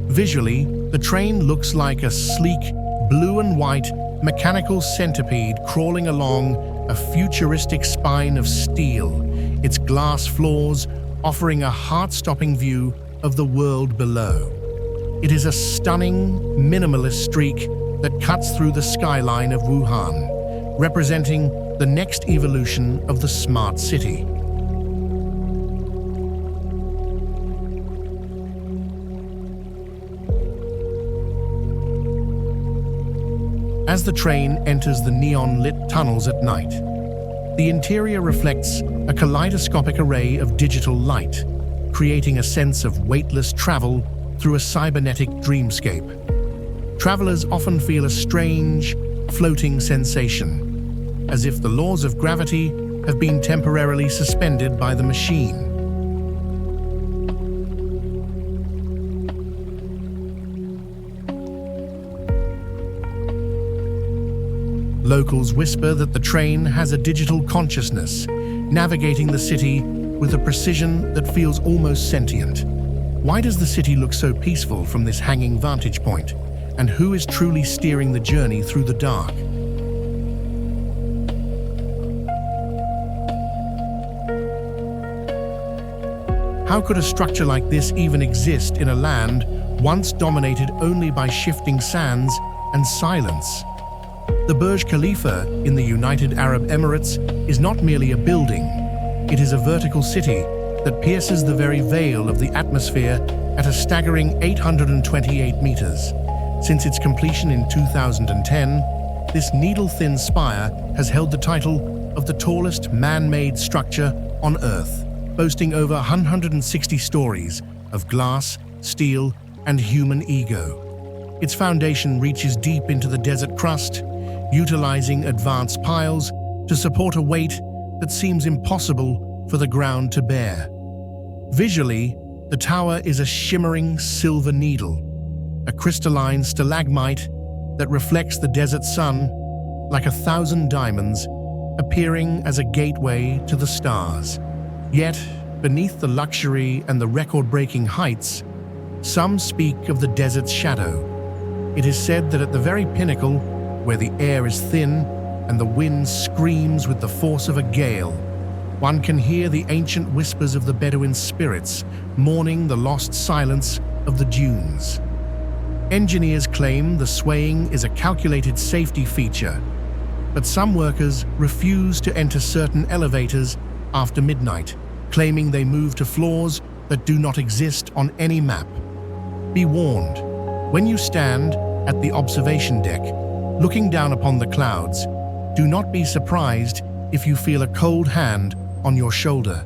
Visually, the train looks like a sleek, blue and white mechanical centipede crawling along a futuristic spine of steel, its glass floors offering a heart-stopping view of the world below. It is a stunning, minimalist streak that cuts through the skyline of Wuhan, representing the next evolution of the smart city. As the train enters the neon-lit tunnels at night, the interior reflects a kaleidoscopic array of digital light, creating a sense of weightless travel through a cybernetic dreamscape. Travelers often feel a strange, floating sensation, as if the laws of gravity have been temporarily suspended by the machine. Locals whisper that the train has a digital consciousness, navigating the city with a precision that feels almost sentient. Why does the city look so peaceful from this hanging vantage point? And who is truly steering the journey through the dark? How could a structure like this even exist in a land once dominated only by shifting sands and silence? The Burj Khalifa in the United Arab Emirates is not merely a building. It is a vertical city that pierces the very veil of the atmosphere at a staggering 828 meters. Since its completion in 2010, this needle-thin spire has held the title of the tallest man-made structure on Earth, boasting over 160 stories of glass, steel, and human ego. Its foundation reaches deep into the desert crust, utilizing advanced piles to support a weight that seems impossible for the ground to bear. Visually, the tower is a shimmering silver needle, a crystalline stalagmite that reflects the desert sun like 1,000 diamonds, appearing as a gateway to the stars. Yet, beneath the luxury and the record-breaking heights, some speak of the desert's shadow. It is said that at the very pinnacle, where the air is thin and the wind screams with the force of a gale, one can hear the ancient whispers of the Bedouin spirits mourning the lost silence of the dunes. Engineers claim the swaying is a calculated safety feature, but some workers refuse to enter certain elevators after midnight, claiming they move to floors that do not exist on any map. Be warned, when you stand at the observation deck, looking down upon the clouds, do not be surprised if you feel a cold hand on your shoulder.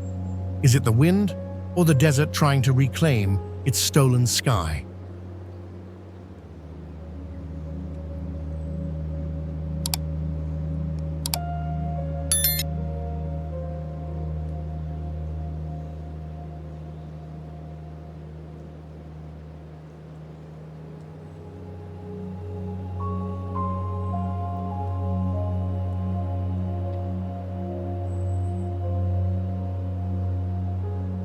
Is it the wind or the desert trying to reclaim its stolen sky?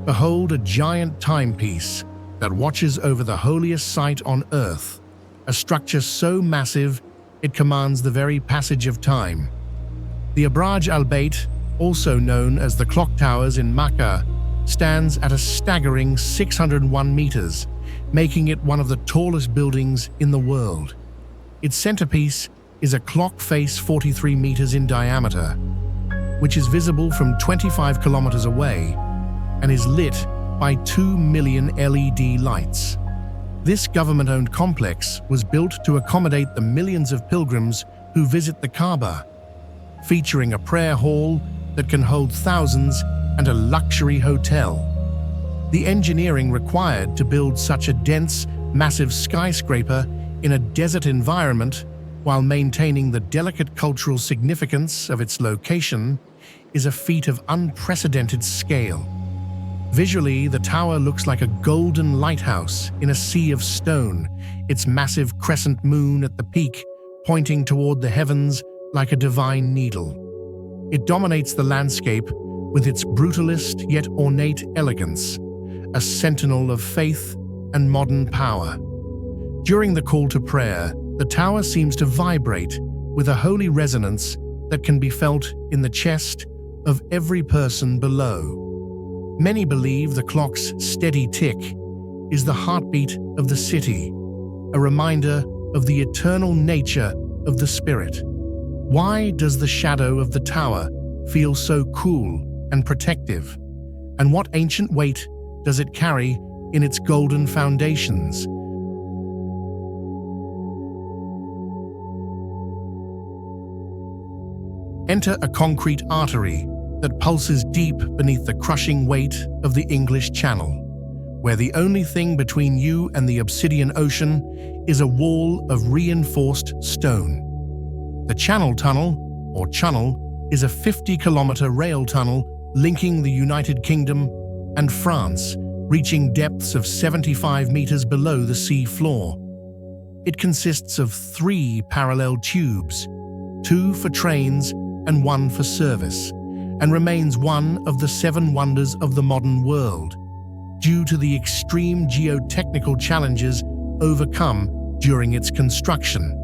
Behold a giant timepiece that watches over the holiest site on Earth, a structure so massive it commands the very passage of time. The Abraj Al Bait, also known as the Clock Towers in Mecca, stands at a staggering 601 meters, making it one of the tallest buildings in the world. Its centerpiece is a clock face 43 meters in diameter, which is visible from 25 kilometers away and is lit by 2 million LED lights. This government-owned complex was built to accommodate the millions of pilgrims who visit the Kaaba, featuring a prayer hall that can hold thousands and a luxury hotel. The engineering required to build such a dense, massive skyscraper in a desert environment while maintaining the delicate cultural significance of its location is a feat of unprecedented scale. Visually, the tower looks like a golden lighthouse in a sea of stone, its massive crescent moon at the peak pointing toward the heavens like a divine needle. It dominates the landscape with its brutalist yet ornate elegance, a sentinel of faith and modern power. During the call to prayer, the tower seems to vibrate with a holy resonance that can be felt in the chest of every person below. Many believe the clock's steady tick is the heartbeat of the city, a reminder of the eternal nature of the spirit. Why does the shadow of the tower feel so cool and protective? And what ancient weight does it carry in its golden foundations? Enter a concrete artery that pulses deep beneath the crushing weight of the English Channel, where the only thing between you and the obsidian ocean is a wall of reinforced stone. The Channel Tunnel, or Channel, is a 50-kilometer rail tunnel linking the United Kingdom and France, reaching depths of 75 meters below the sea floor. It consists of 3 parallel tubes, 2 for trains and 1 for service, and remains one of the 7 wonders of the modern world, due to the extreme geotechnical challenges overcome during its construction.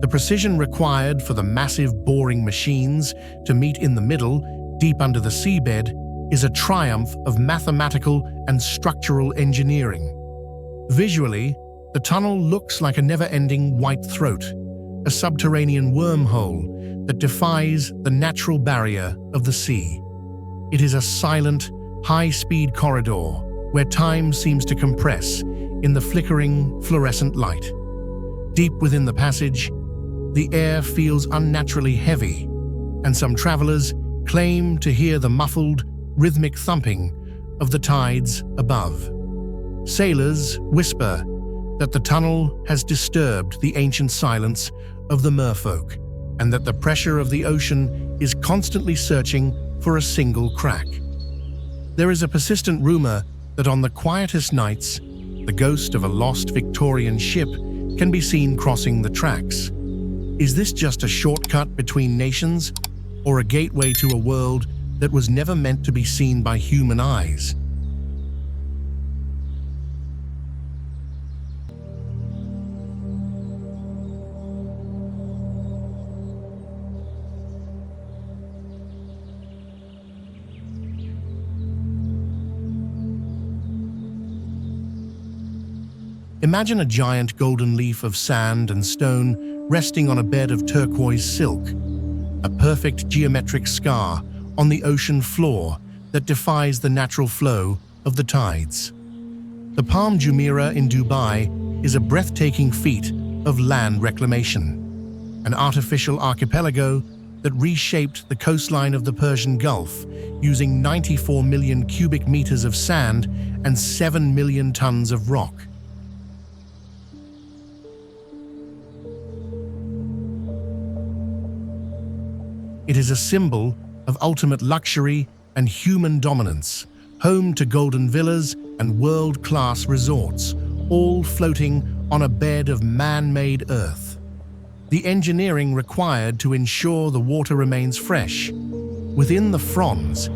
The precision required for the massive boring machines to meet in the middle, deep under the seabed, is a triumph of mathematical and structural engineering. Visually, the tunnel looks like a never-ending white throat, a subterranean wormhole that defies the natural barrier of the sea. It is a silent, high-speed corridor where time seems to compress in the flickering, fluorescent light. Deep within the passage, the air feels unnaturally heavy, and some travelers claim to hear the muffled, rhythmic thumping of the tides above. Sailors whisper that the tunnel has disturbed the ancient silence of the merfolk, and that the pressure of the ocean is constantly searching for a single crack. There is a persistent rumor that on the quietest nights, the ghost of a lost Victorian ship can be seen crossing the tracks. Is this just a shortcut between nations, or a gateway to a world that was never meant to be seen by human eyes? Imagine a giant golden leaf of sand and stone resting on a bed of turquoise silk, a perfect geometric scar on the ocean floor that defies the natural flow of the tides. The Palm Jumeirah in Dubai is a breathtaking feat of land reclamation, an artificial archipelago that reshaped the coastline of the Persian Gulf using 94 million cubic meters of sand and 7 million tons of rock. It is a symbol of ultimate luxury and human dominance, home to golden villas and world-class resorts, all floating on a bed of man-made earth. The engineering required to ensure the water remains fresh within the fronds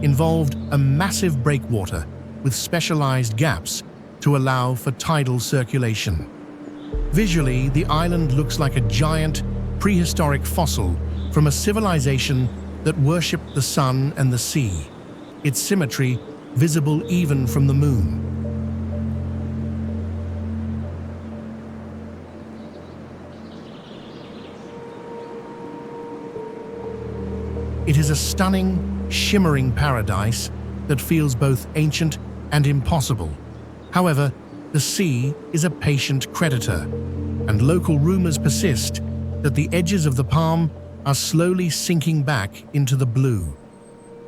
involved a massive breakwater with specialized gaps to allow for tidal circulation. Visually, the island looks like a giant, prehistoric fossil from a civilization that worshipped the sun and the sea, its symmetry visible even from the moon. It is a stunning, shimmering paradise that feels both ancient and impossible. However, the sea is a patient creditor, and local rumors persist that the edges of the palm are slowly sinking back into the blue.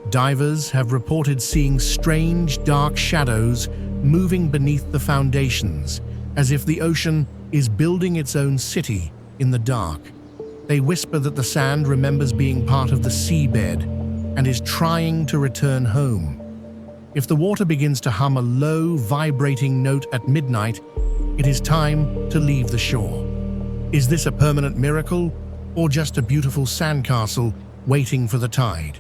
Divers have reported seeing strange, dark shadows moving beneath the foundations, as if the ocean is building its own city in the dark. They whisper that the sand remembers being part of the seabed and is trying to return home. If the water begins to hum a low, vibrating note at midnight, it is time to leave the shore. Is this a permanent miracle, or just a beautiful sandcastle waiting for the tide?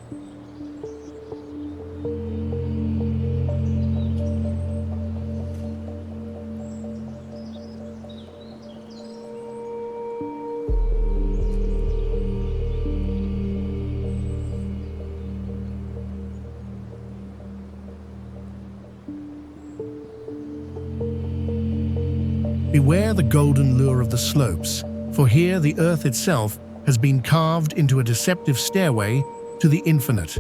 Beware the golden lure of the slopes, for here the earth itself has been carved into a deceptive stairway to the infinite.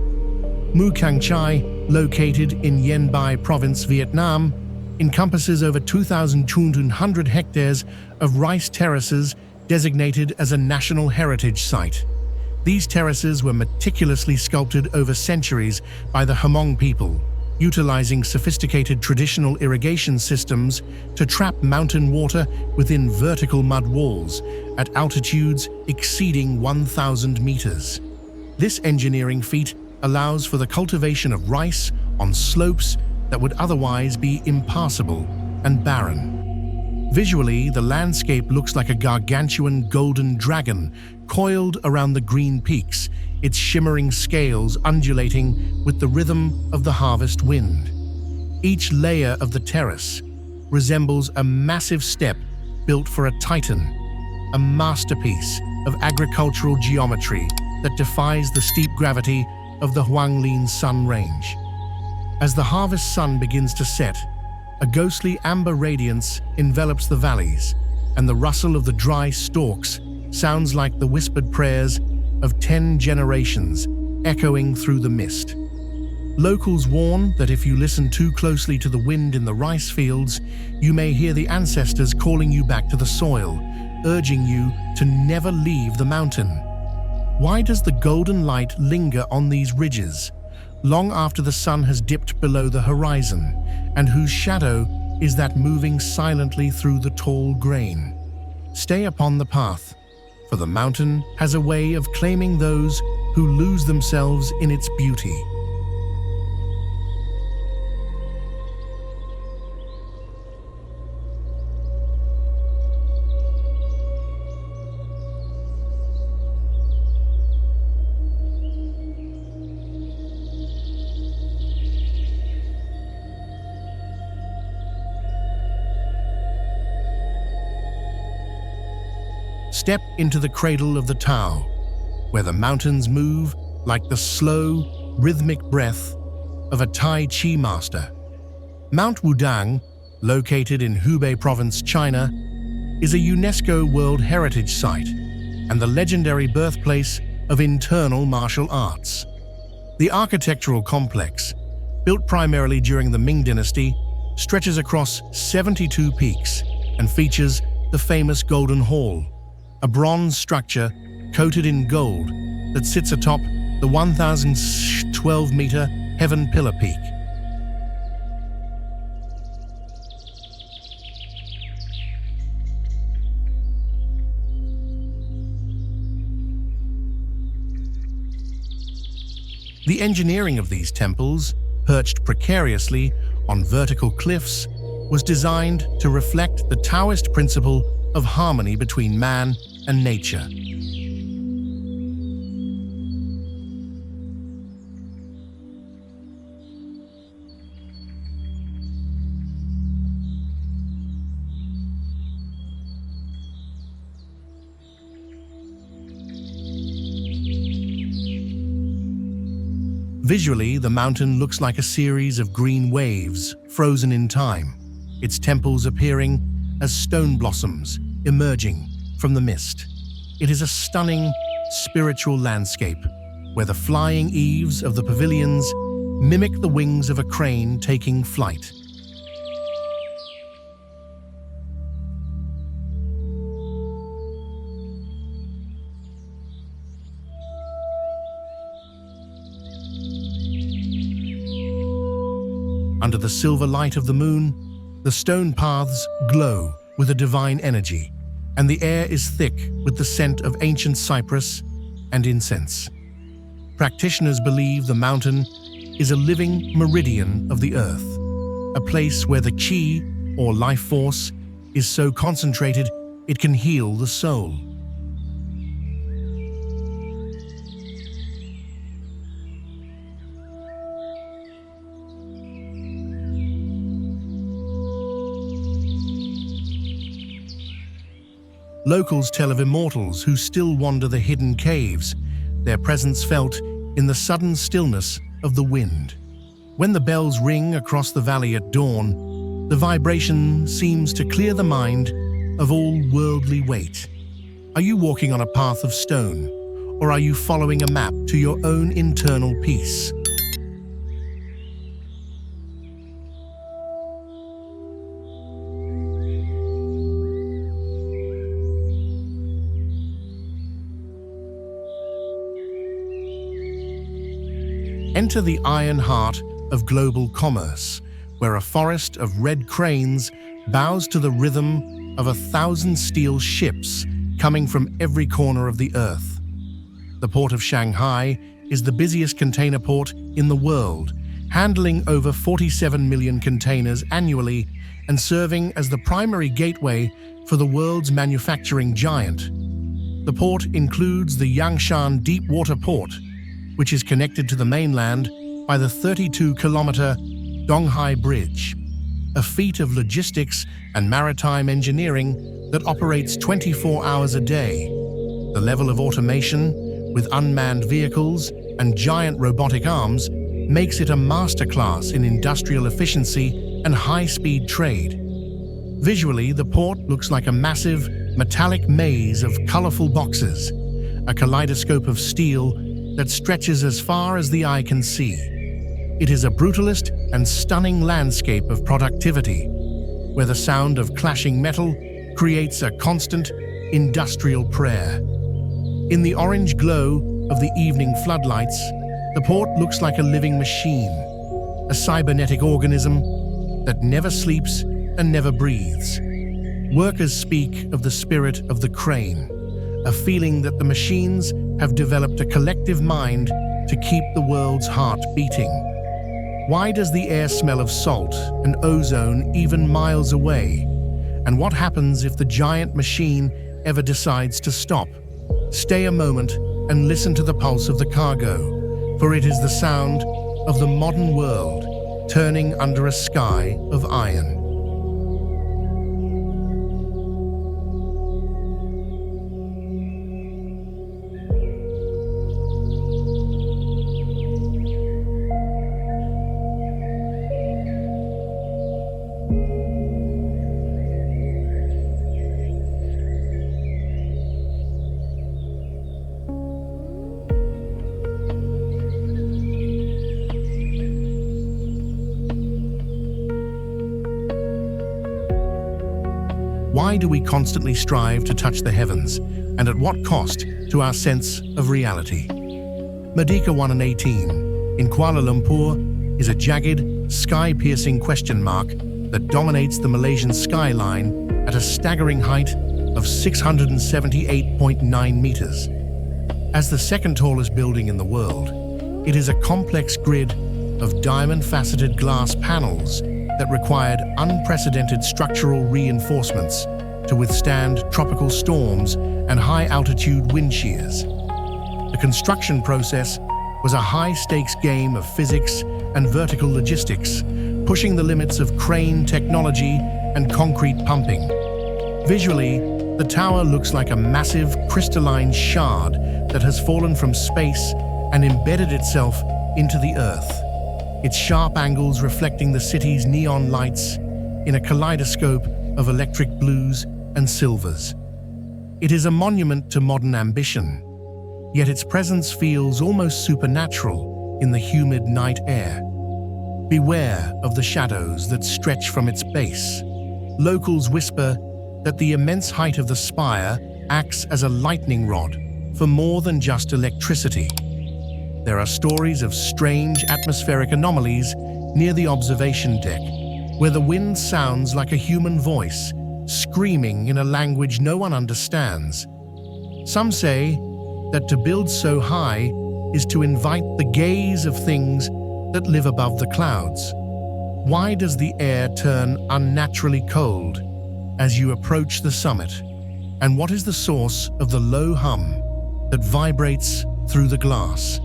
Cang Chai, located in Yen Bai Province, Vietnam, encompasses over 2,200 hectares of rice terraces designated as a National Heritage Site. These terraces were meticulously sculpted over centuries by the Hmong people, utilizing sophisticated traditional irrigation systems to trap mountain water within vertical mud walls at altitudes exceeding 1,000 meters. This engineering feat allows for the cultivation of rice on slopes that would otherwise be impassable and barren. Visually, the landscape looks like a gargantuan golden dragon coiled around the green peaks, its shimmering scales undulating with the rhythm of the harvest wind. Each layer of the terrace resembles a massive step built for a titan, a masterpiece of agricultural geometry that defies the steep gravity of the Huanglin Sun Range. As the harvest sun begins to set, a ghostly amber radiance envelops the valleys, and the rustle of the dry stalks sounds like the whispered prayers of 10 generations echoing through the mist. Locals warn that if you listen too closely to the wind in the rice fields, you may hear the ancestors calling you back to the soil, urging you to never leave the mountain. Why does the golden light linger on these ridges, long after the sun has dipped below the horizon, and whose shadow is that moving silently through the tall grain? Stay upon the path, for the mountain has a way of claiming those who lose themselves in its beauty. Step into the cradle of the Tao, where the mountains move like the slow, rhythmic breath of a Tai Chi master. Mount Wudang, located in Hubei Province, China, is a UNESCO World Heritage Site and the legendary birthplace of internal martial arts. The architectural complex, built primarily during the Ming Dynasty, stretches across 72 peaks and features the famous Golden Hall, a bronze structure coated in gold that sits atop the 1,012-meter Heaven Pillar Peak. The engineering of these temples, perched precariously on vertical cliffs, was designed to reflect the Taoist principle of harmony between man and nature. Visually, the mountain looks like a series of green waves frozen in time, its temples appearing as stone blossoms emerging from the mist. It is a stunning, spiritual landscape where the flying eaves of the pavilions mimic the wings of a crane taking flight. Under the silver light of the moon, the stone paths glow with a divine energy, and the air is thick with the scent of ancient cypress and incense. Practitioners believe the mountain is a living meridian of the earth, a place where the qi, or life force, is so concentrated it can heal the soul. Locals tell of immortals who still wander the hidden caves, their presence felt in the sudden stillness of the wind. When the bells ring across the valley at dawn, the vibration seems to clear the mind of all worldly weight. Are you walking on a path of stone, or are you following a map to your own internal peace? Enter the iron heart of global commerce, where a forest of red cranes bows to the rhythm of 1,000 steel ships coming from every corner of the earth. The port of Shanghai is the busiest container port in the world, handling over 47 million containers annually and serving as the primary gateway for the world's manufacturing giant. The port includes the Yangshan Deep Water Port, which is connected to the mainland by the 32-kilometer Dongjiang Bridge, a feat of logistics and maritime engineering that operates 24 hours a day. The level of automation, with unmanned vehicles and giant robotic arms, makes it a masterclass in industrial efficiency and high-speed trade. Visually, the port looks like a massive, metallic maze of colorful boxes, a kaleidoscope of steel that stretches as far as the eye can see. It is a brutalist and stunning landscape of productivity, where the sound of clashing metal creates a constant industrial prayer. In the orange glow of the evening floodlights, the port looks like a living machine, a cybernetic organism that never sleeps and never breathes. Workers speak of the spirit of the crane, a feeling that the machines have developed a collective mind to keep the world's heart beating. Why does the air smell of salt and ozone even miles away? And what happens if the giant machine ever decides to stop? Stay a moment and listen to the pulse of the cargo, for it is the sound of the modern world turning under a sky of iron. Why do we constantly strive to touch the heavens, and at what cost to our sense of reality? Merdeka 118 in Kuala Lumpur is a jagged, sky-piercing question mark that dominates the Malaysian skyline at a staggering height of 678.9 meters. As the second tallest building in the world, it is a complex grid of diamond-faceted glass panels that required unprecedented structural reinforcements to withstand tropical storms and high-altitude wind shears. The construction process was a high-stakes game of physics and vertical logistics, pushing the limits of crane technology and concrete pumping. Visually, the tower looks like a massive crystalline shard that has fallen from space and embedded itself into the earth, its sharp angles reflecting the city's neon lights in a kaleidoscope of electric blues and silvers. It is a monument to modern ambition, yet its presence feels almost supernatural in the humid night air. Beware of the shadows that stretch from its base. Locals whisper that the immense height of the spire acts as a lightning rod for more than just electricity. There are stories of strange atmospheric anomalies near the observation deck, where the wind sounds like a human voice, screaming in a language no one understands. Some say that to build so high is to invite the gaze of things that live above the clouds. Why does the air turn unnaturally cold as you approach the summit? And what is the source of the low hum that vibrates through the glass?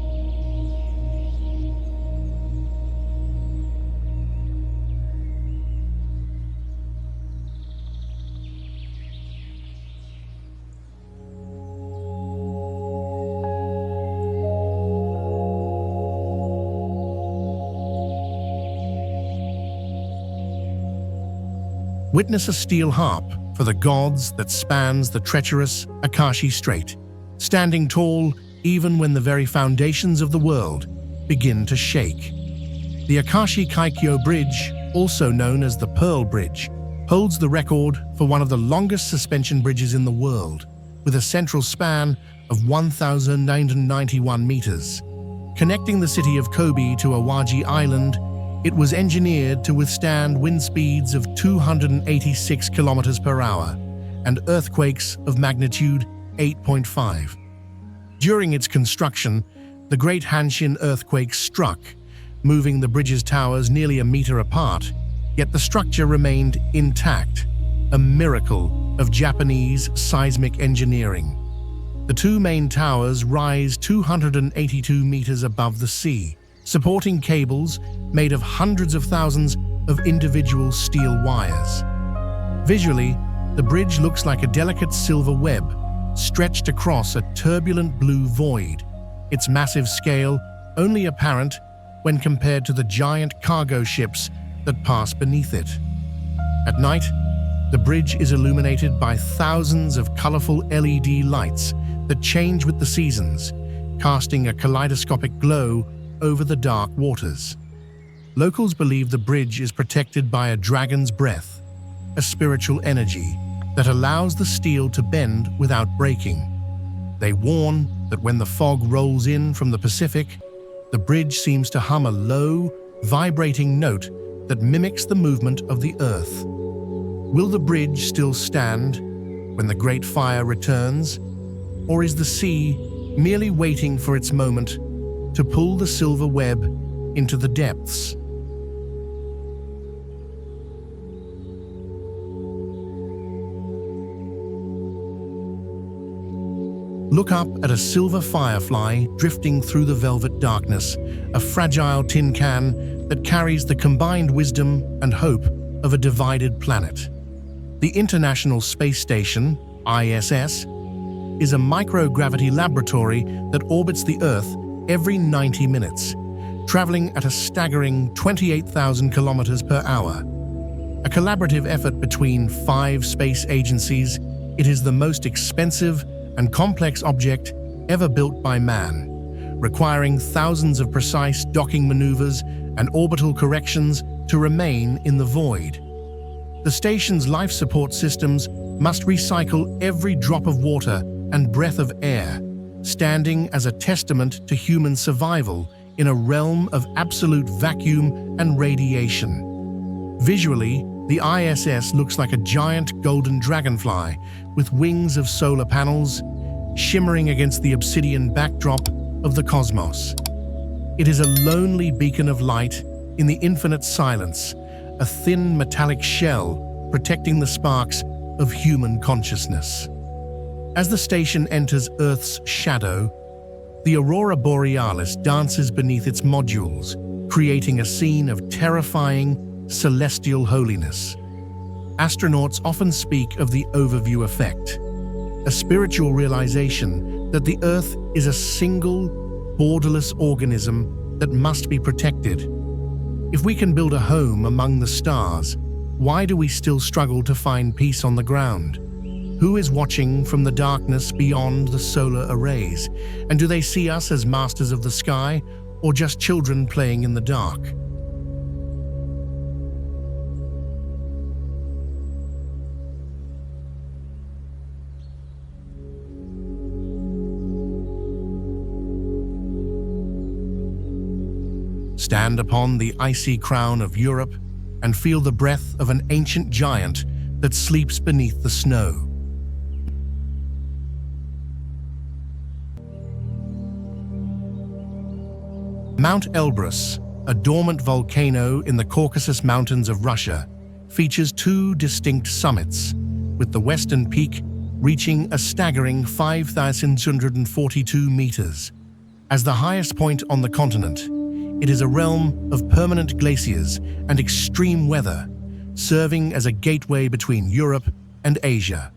Witness a steel harp for the gods that spans the treacherous Akashi Strait, standing tall even when the very foundations of the world begin to shake. The Akashi Kaikyo Bridge, also known as the Pearl Bridge, holds the record for one of the longest suspension bridges in the world, with a central span of 1,991 meters. Connecting the city of Kobe to Awaji Island, it was engineered to withstand wind speeds of 286 kilometers per hour and earthquakes of magnitude 8.5. During its construction, the Great Hanshin earthquake struck, moving the bridge's towers nearly a meter apart, yet the structure remained intact, a miracle of Japanese seismic engineering. The two main towers rise 282 meters above the sea, supporting cables made of hundreds of thousands of individual steel wires. Visually, the bridge looks like a delicate silver web stretched across a turbulent blue void, its massive scale only apparent when compared to the giant cargo ships that pass beneath it. At night, the bridge is illuminated by thousands of colorful LED lights that change with the seasons, casting a kaleidoscopic glow over the dark waters. Locals believe the bridge is protected by a dragon's breath, a spiritual energy that allows the steel to bend without breaking. They warn that when the fog rolls in from the Pacific, the bridge seems to hum a low, vibrating note that mimics the movement of the earth. Will the bridge still stand when the Great Fire returns, or is the sea merely waiting for its moment to pull the silver web into the depths? Look up at a silver firefly drifting through the velvet darkness, a fragile tin can that carries the combined wisdom and hope of a divided planet. The International Space Station, ISS, is a microgravity laboratory that orbits the Earth every 90 minutes, traveling at a staggering 28,000 kilometers per hour. A collaborative effort between 5 space agencies, it is the most expensive and complex object ever built by man, requiring thousands of precise docking maneuvers and orbital corrections to remain in the void. The station's life support systems must recycle every drop of water and breath of air, standing as a testament to human survival in a realm of absolute vacuum and radiation. Visually, the ISS looks like a giant golden dragonfly with wings of solar panels, shimmering against the obsidian backdrop of the cosmos. It is a lonely beacon of light in the infinite silence, a thin metallic shell protecting the sparks of human consciousness. As the station enters Earth's shadow, the aurora borealis dances beneath its modules, creating a scene of terrifying, celestial holiness. Astronauts often speak of the overview effect, a spiritual realization that the Earth is a single, borderless organism that must be protected. If we can build a home among the stars, why do we still struggle to find peace on the ground? Who is watching from the darkness beyond the solar arrays? And do they see us as masters of the sky, or just children playing in the dark? Stand upon the icy crown of Europe and feel the breath of an ancient giant that sleeps beneath the snow. Mount Elbrus, a dormant volcano in the Caucasus Mountains of Russia, features 2 distinct summits, with the western peak reaching a staggering 5,242 meters. As the highest point on the continent, it is a realm of permanent glaciers and extreme weather, serving as a gateway between Europe and Asia.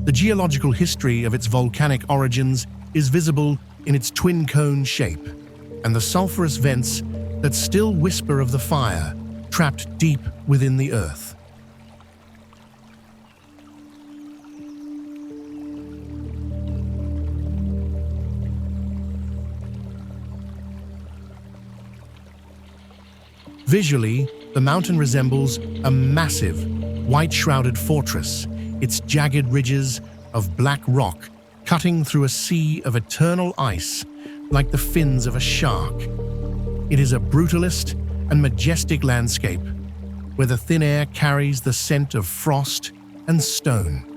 The geological history of its volcanic origins is visible in its twin cone shape and the sulfurous vents that still whisper of the fire trapped deep within the earth. Visually, the mountain resembles a massive, white-shrouded fortress, its jagged ridges of black rock cutting through a sea of eternal ice like the fins of a shark. It is a brutalist and majestic landscape where the thin air carries the scent of frost and stone.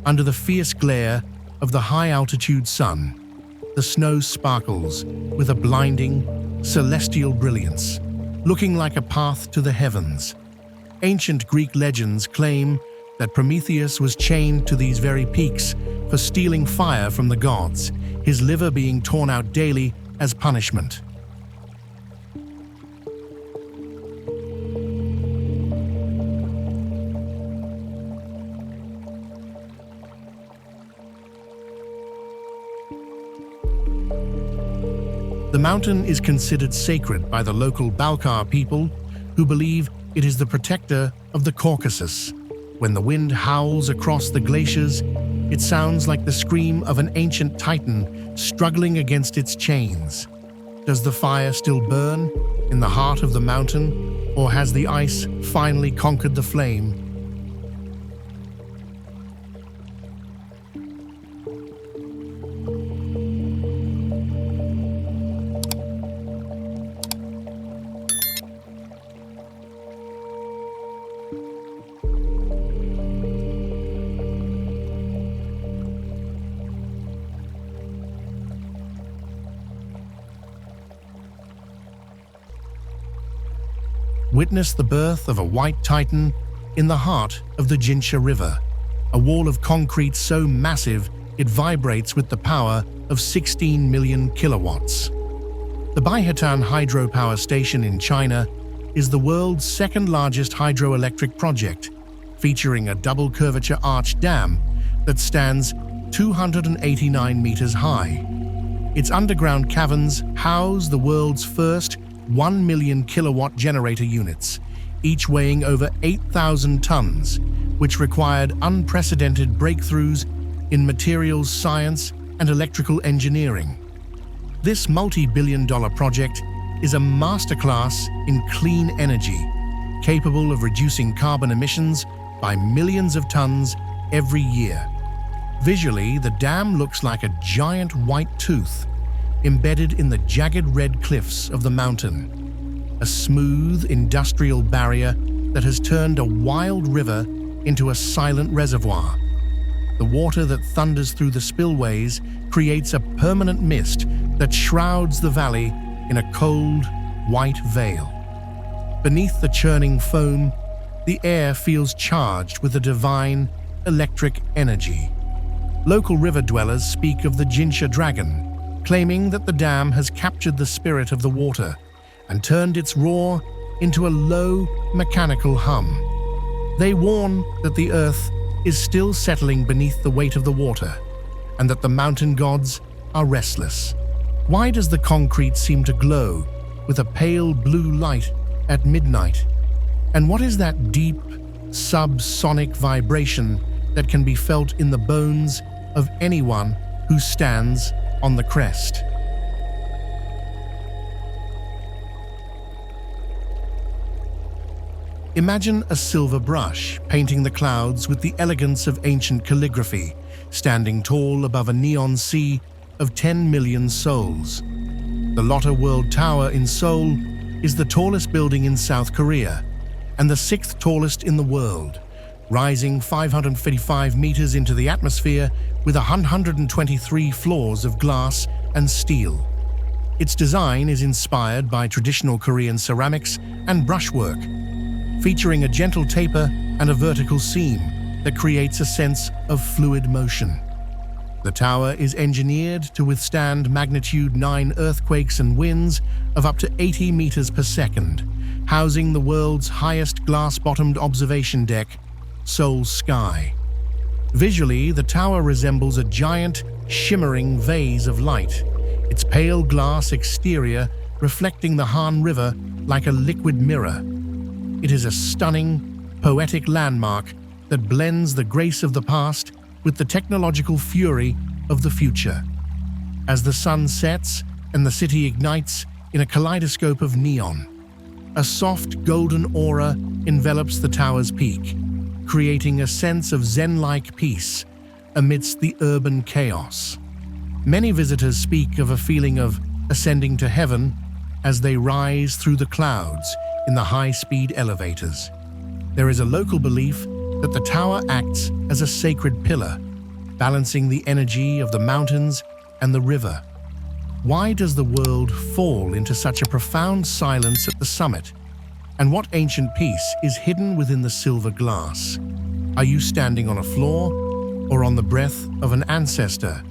Under the fierce glare of the high-altitude sun, the snow sparkles with a blinding, celestial brilliance, looking like a path to the heavens. Ancient Greek legends claim that Prometheus was chained to these very peaks for stealing fire from the gods, his liver being torn out daily as punishment. The mountain is considered sacred by the local Balkar people, who believe it is the protector of the Caucasus. When the wind howls across the glaciers, it sounds like the scream of an ancient titan struggling against its chains. Does the fire still burn in the heart of the mountain, or has the ice finally conquered the flame? Witness the birth of a white titan in the heart of the Jinsha River, a wall of concrete so massive it vibrates with the power of 16 million kilowatts. The Baihetan hydropower station in China is the world's second-largest hydroelectric project, featuring a double-curvature arch dam that stands 289 meters high. Its underground caverns house the world's first 1 million kilowatt generator units, each weighing over 8,000 tons, which required unprecedented breakthroughs in materials science and electrical engineering. This multi-billion-dollar project is a masterclass in clean energy, capable of reducing carbon emissions by millions of tons every year. Visually, the dam looks like a giant white tooth embedded in the jagged red cliffs of the mountain, a smooth industrial barrier that has turned a wild river into a silent reservoir. The water that thunders through the spillways creates a permanent mist that shrouds the valley in a cold, white veil. Beneath the churning foam, the air feels charged with a divine, electric energy. Local river dwellers speak of the Jinsha Dragon, claiming that the dam has captured the spirit of the water and turned its roar into a low, mechanical hum. They warn that the earth is still settling beneath the weight of the water, and that the mountain gods are restless. Why does the concrete seem to glow with a pale blue light at midnight? And what is that deep, subsonic vibration that can be felt in the bones of anyone who stands on the crest? Imagine a silver brush painting the clouds with the elegance of ancient calligraphy, standing tall above a neon sea of 10 million souls. The Lotte World Tower in Seoul is the tallest building in South Korea and the 6th tallest in the world, rising 555 meters into the atmosphere with 123 floors of glass and steel. Its design is inspired by traditional Korean ceramics and brushwork, featuring a gentle taper and a vertical seam that creates a sense of fluid motion. The tower is engineered to withstand magnitude 9 earthquakes and winds of up to 80 meters per second, housing the world's highest glass-bottomed observation deck, Seoul Sky. Visually, the tower resembles a giant, shimmering vase of light, its pale glass exterior reflecting the Han River like a liquid mirror. It is a stunning, poetic landmark that blends the grace of the past with the technological fury of the future. As the sun sets and the city ignites in a kaleidoscope of neon, a soft golden aura envelops the tower's peak, creating a sense of Zen-like peace amidst the urban chaos. Many visitors speak of a feeling of ascending to heaven as they rise through the clouds in the high-speed elevators. There is a local belief that the tower acts as a sacred pillar, balancing the energy of the mountains and the river. Why does the world fall into such a profound silence at the summit? And what ancient peace is hidden within the silver glass? Are you standing on a floor or on the breath of an ancestor?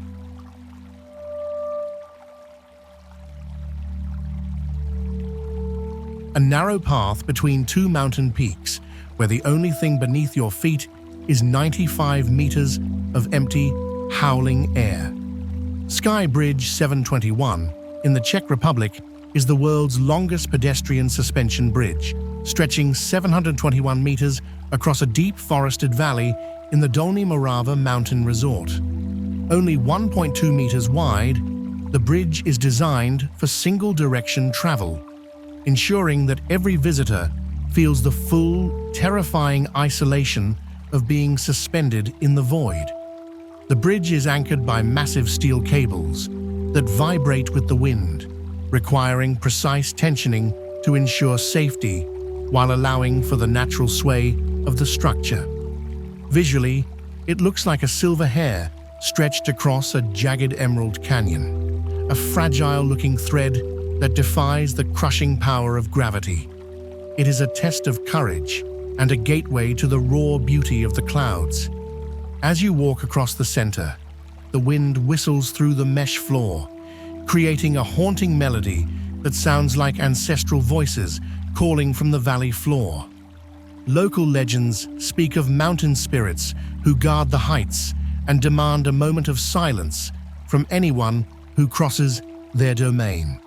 A narrow path between two mountain peaks, where the only thing beneath your feet is 95 meters of empty, howling air. Sky Bridge 721 in the Czech Republic is the world's longest pedestrian suspension bridge, stretching 721 meters across a deep forested valley in the Dolní Morava mountain resort. Only 1.2 meters wide, the bridge is designed for single-direction travel, ensuring that every visitor feels the full, terrifying isolation of being suspended in the void. The bridge is anchored by massive steel cables that vibrate with the wind, requiring precise tensioning to ensure safety while allowing for the natural sway of the structure. Visually, it looks like a silver hair stretched across a jagged emerald canyon, a fragile-looking thread that defies the crushing power of gravity. It is a test of courage and a gateway to the raw beauty of the clouds. As you walk across the center, the wind whistles through the mesh floor, creating a haunting melody that sounds like ancestral voices calling from the valley floor. Local legends speak of mountain spirits who guard the heights and demand a moment of silence from anyone who crosses their domain.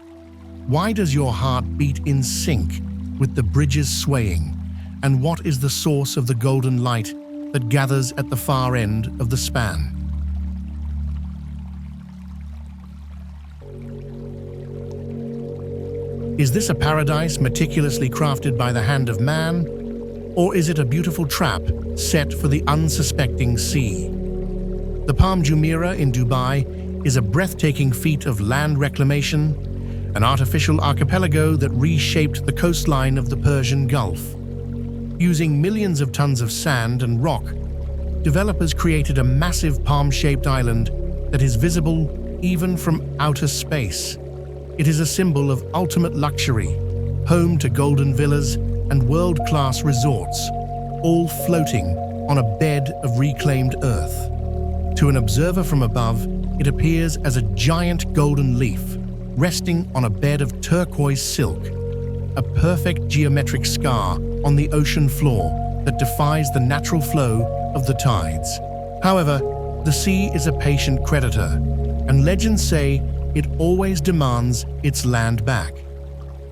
Why does your heart beat in sync with the bridge's swaying? And what is the source of the golden light that gathers at the far end of the span? Is this a paradise meticulously crafted by the hand of man? Or is it a beautiful trap set for the unsuspecting sea? The Palm Jumeirah in Dubai is a breathtaking feat of land reclamation, an artificial archipelago that reshaped the coastline of the Persian Gulf. Using millions of tons of sand and rock, developers created a massive palm-shaped island that is visible even from outer space. It is a symbol of ultimate luxury, home to golden villas and world-class resorts, all floating on a bed of reclaimed earth. To an observer from above, it appears as a giant golden leaf resting on a bed of turquoise silk, a perfect geometric scar on the ocean floor that defies the natural flow of the tides. However, the sea is a patient creditor, and legends say it always demands its land back.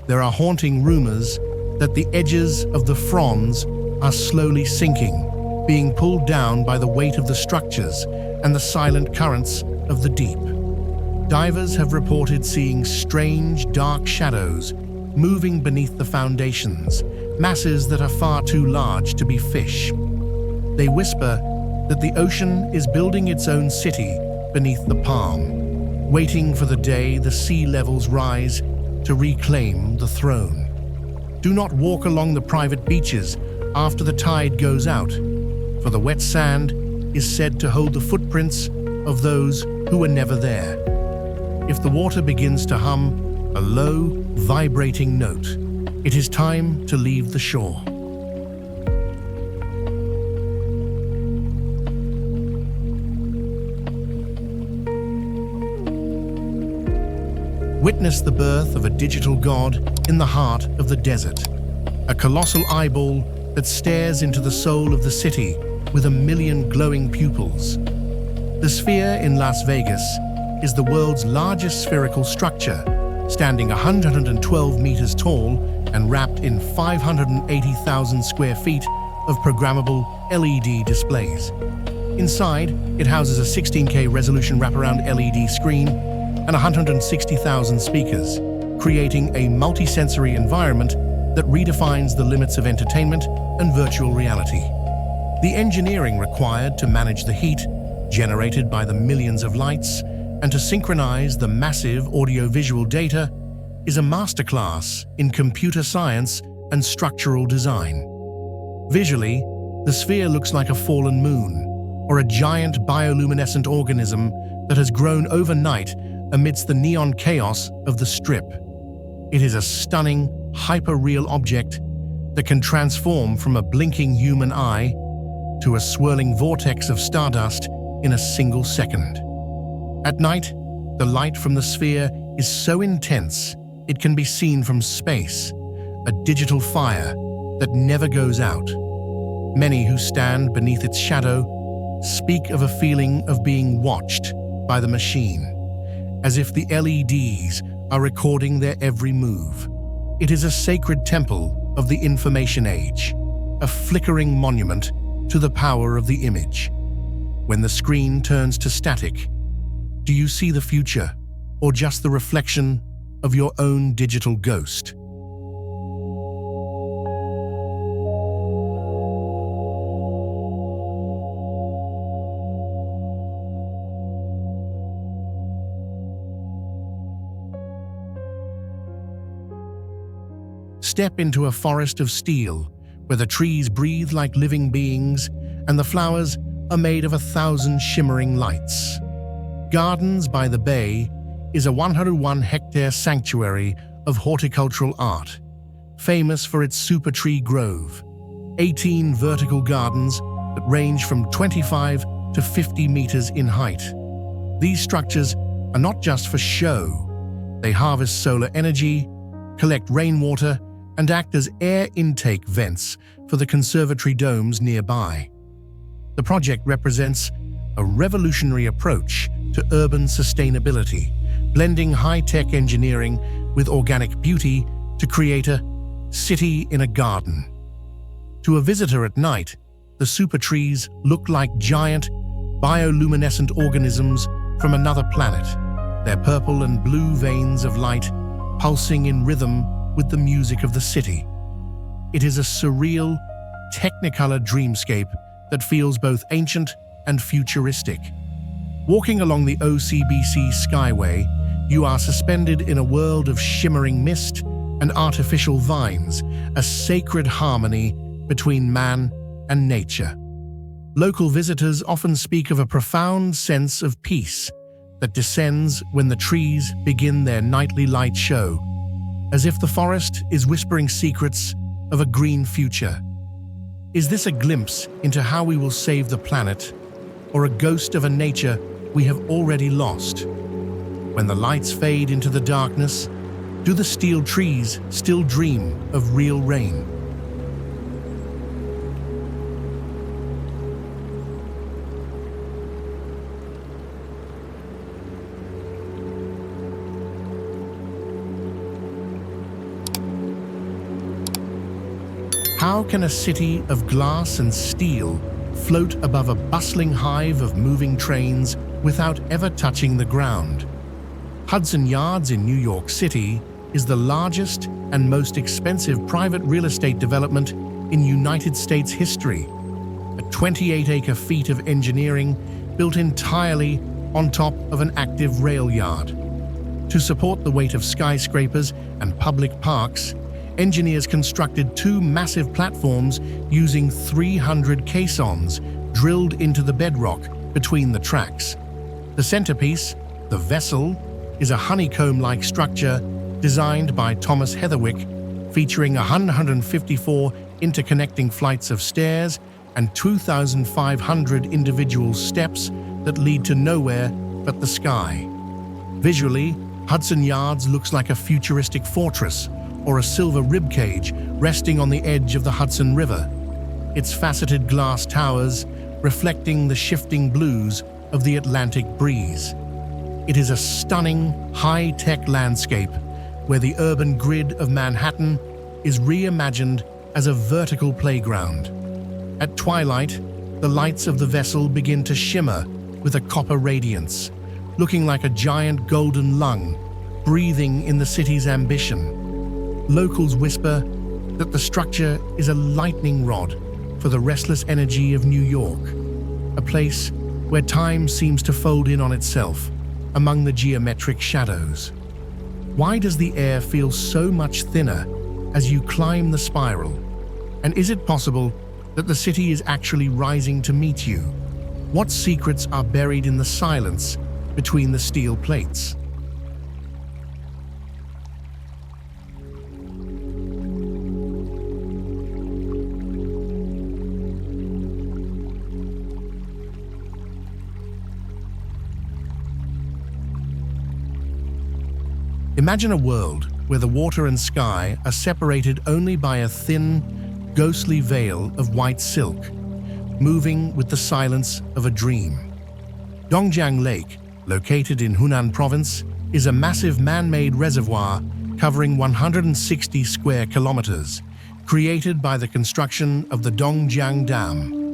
There are haunting rumors that the edges of the fronds are slowly sinking, being pulled down by the weight of the structures and the silent currents of the deep. Divers have reported seeing strange, dark shadows moving beneath the foundations, masses that are far too large to be fish. They whisper that the ocean is building its own city beneath the palm, waiting for the day the sea levels rise to reclaim the throne. Do not walk along the private beaches after the tide goes out, for the wet sand is said to hold the footprints of those who were never there. If the water begins to hum a low, vibrating note, it is time to leave the shore. Witness the birth of a digital god in the heart of the desert, a colossal eyeball that stares into the soul of the city with a million glowing pupils. The Sphere in Las Vegas is the world's largest spherical structure, standing 112 meters tall and wrapped in 580,000 square feet of programmable LED displays. Inside, it houses a 16K resolution wraparound LED screen and 160,000 speakers, creating a multi-sensory environment that redefines the limits of entertainment and virtual reality. The engineering required to manage the heat generated by the millions of lights and to synchronize the massive audio-visual data is a masterclass in computer science and structural design. Visually, the sphere looks like a fallen moon or a giant bioluminescent organism that has grown overnight amidst the neon chaos of the Strip. It is a stunning, hyper-real object that can transform from a blinking human eye to a swirling vortex of stardust in a single second. At night, the light from the sphere is so intense it can be seen from space, a digital fire that never goes out. Many who stand beneath its shadow speak of a feeling of being watched by the machine, as if the LEDs are recording their every move. It is a sacred temple of the information age, a flickering monument to the power of the image. When the screen turns to static, do you see the future or just the reflection of your own digital ghost? Step into a forest of steel, where the trees breathe like living beings and the flowers are made of 1,000 shimmering lights. Gardens by the Bay is a 101-hectare sanctuary of horticultural art, famous for its super tree grove, 18 vertical gardens that range from 25 to 50 meters in height. These structures are not just for show. They harvest solar energy, collect rainwater, and act as air intake vents for the conservatory domes nearby. The project represents a revolutionary approach to urban sustainability, blending high-tech engineering with organic beauty to create a city in a garden. To a visitor at night, the super trees look like giant, bioluminescent organisms from another planet, their purple and blue veins of light pulsing in rhythm with the music of the city. It is a surreal, technicolor dreamscape that feels both ancient and futuristic. Walking along the OCBC Skyway, you are suspended in a world of shimmering mist and artificial vines, a sacred harmony between man and nature. Local visitors often speak of a profound sense of peace that descends when the trees begin their nightly light show, as if the forest is whispering secrets of a green future. Is this a glimpse into how we will save the planet, or a ghost of a nature we have already lost? When the lights fade into the darkness, do the steel trees still dream of real rain? How can a city of glass and steel float above a bustling hive of moving trains without ever touching the ground? Hudson Yards in New York City is the largest and most expensive private real estate development in United States history, a 28-acre feat of engineering built entirely on top of an active rail yard. To support the weight of skyscrapers and public parks, engineers constructed 2 massive platforms using 300 caissons drilled into the bedrock between the tracks. The centerpiece, the vessel, is a honeycomb-like structure designed by Thomas Heatherwick, featuring 154 interconnecting flights of stairs and 2,500 individual steps that lead to nowhere but the sky. Visually, Hudson Yards looks like a futuristic fortress or a silver ribcage resting on the edge of the Hudson River, its faceted glass towers reflecting the shifting blues of the Atlantic breeze. It is a stunning, high-tech landscape where the urban grid of Manhattan is reimagined as a vertical playground. At twilight, the lights of the vessel begin to shimmer with a copper radiance, looking like a giant golden lung breathing in the city's ambition. Locals whisper that the structure is a lightning rod for the restless energy of New York, a place where time seems to fold in on itself among the geometric shadows. Why does the air feel so much thinner as you climb the spiral? And is it possible that the city is actually rising to meet you? What secrets are buried in the silence between the steel plates? Imagine a world where the water and sky are separated only by a thin, ghostly veil of white silk, moving with the silence of a dream. Dongjiang Lake, located in Hunan Province, is a massive man-made reservoir covering 160 square kilometers, created by the construction of the Dongjiang Dam.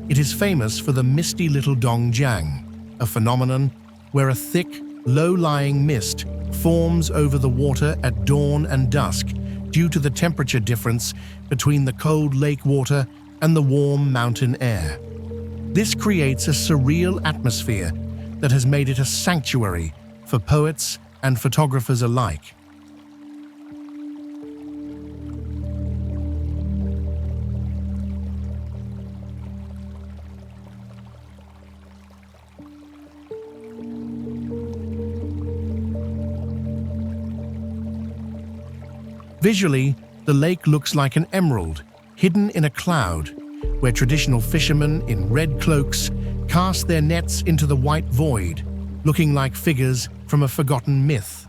It is famous for the misty little Dongjiang, a phenomenon where a thick, low-lying mist forms over the water at dawn and dusk due to the temperature difference between the cold lake water and the warm mountain air. This creates a surreal atmosphere that has made it a sanctuary for poets and photographers alike. Visually, the lake looks like an emerald hidden in a cloud, where traditional fishermen in red cloaks cast their nets into the white void, looking like figures from a forgotten myth.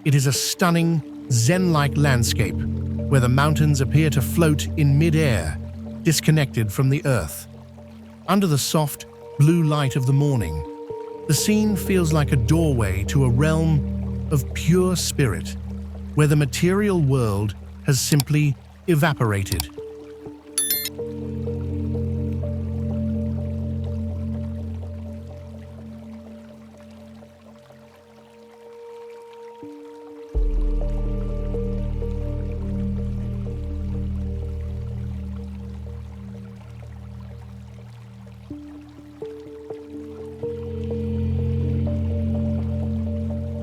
It is a stunning, Zen-like landscape, where the mountains appear to float in mid-air, disconnected from the earth. Under the soft, blue light of the morning, the scene feels like a doorway to a realm of pure spirit, where the material world has simply evaporated.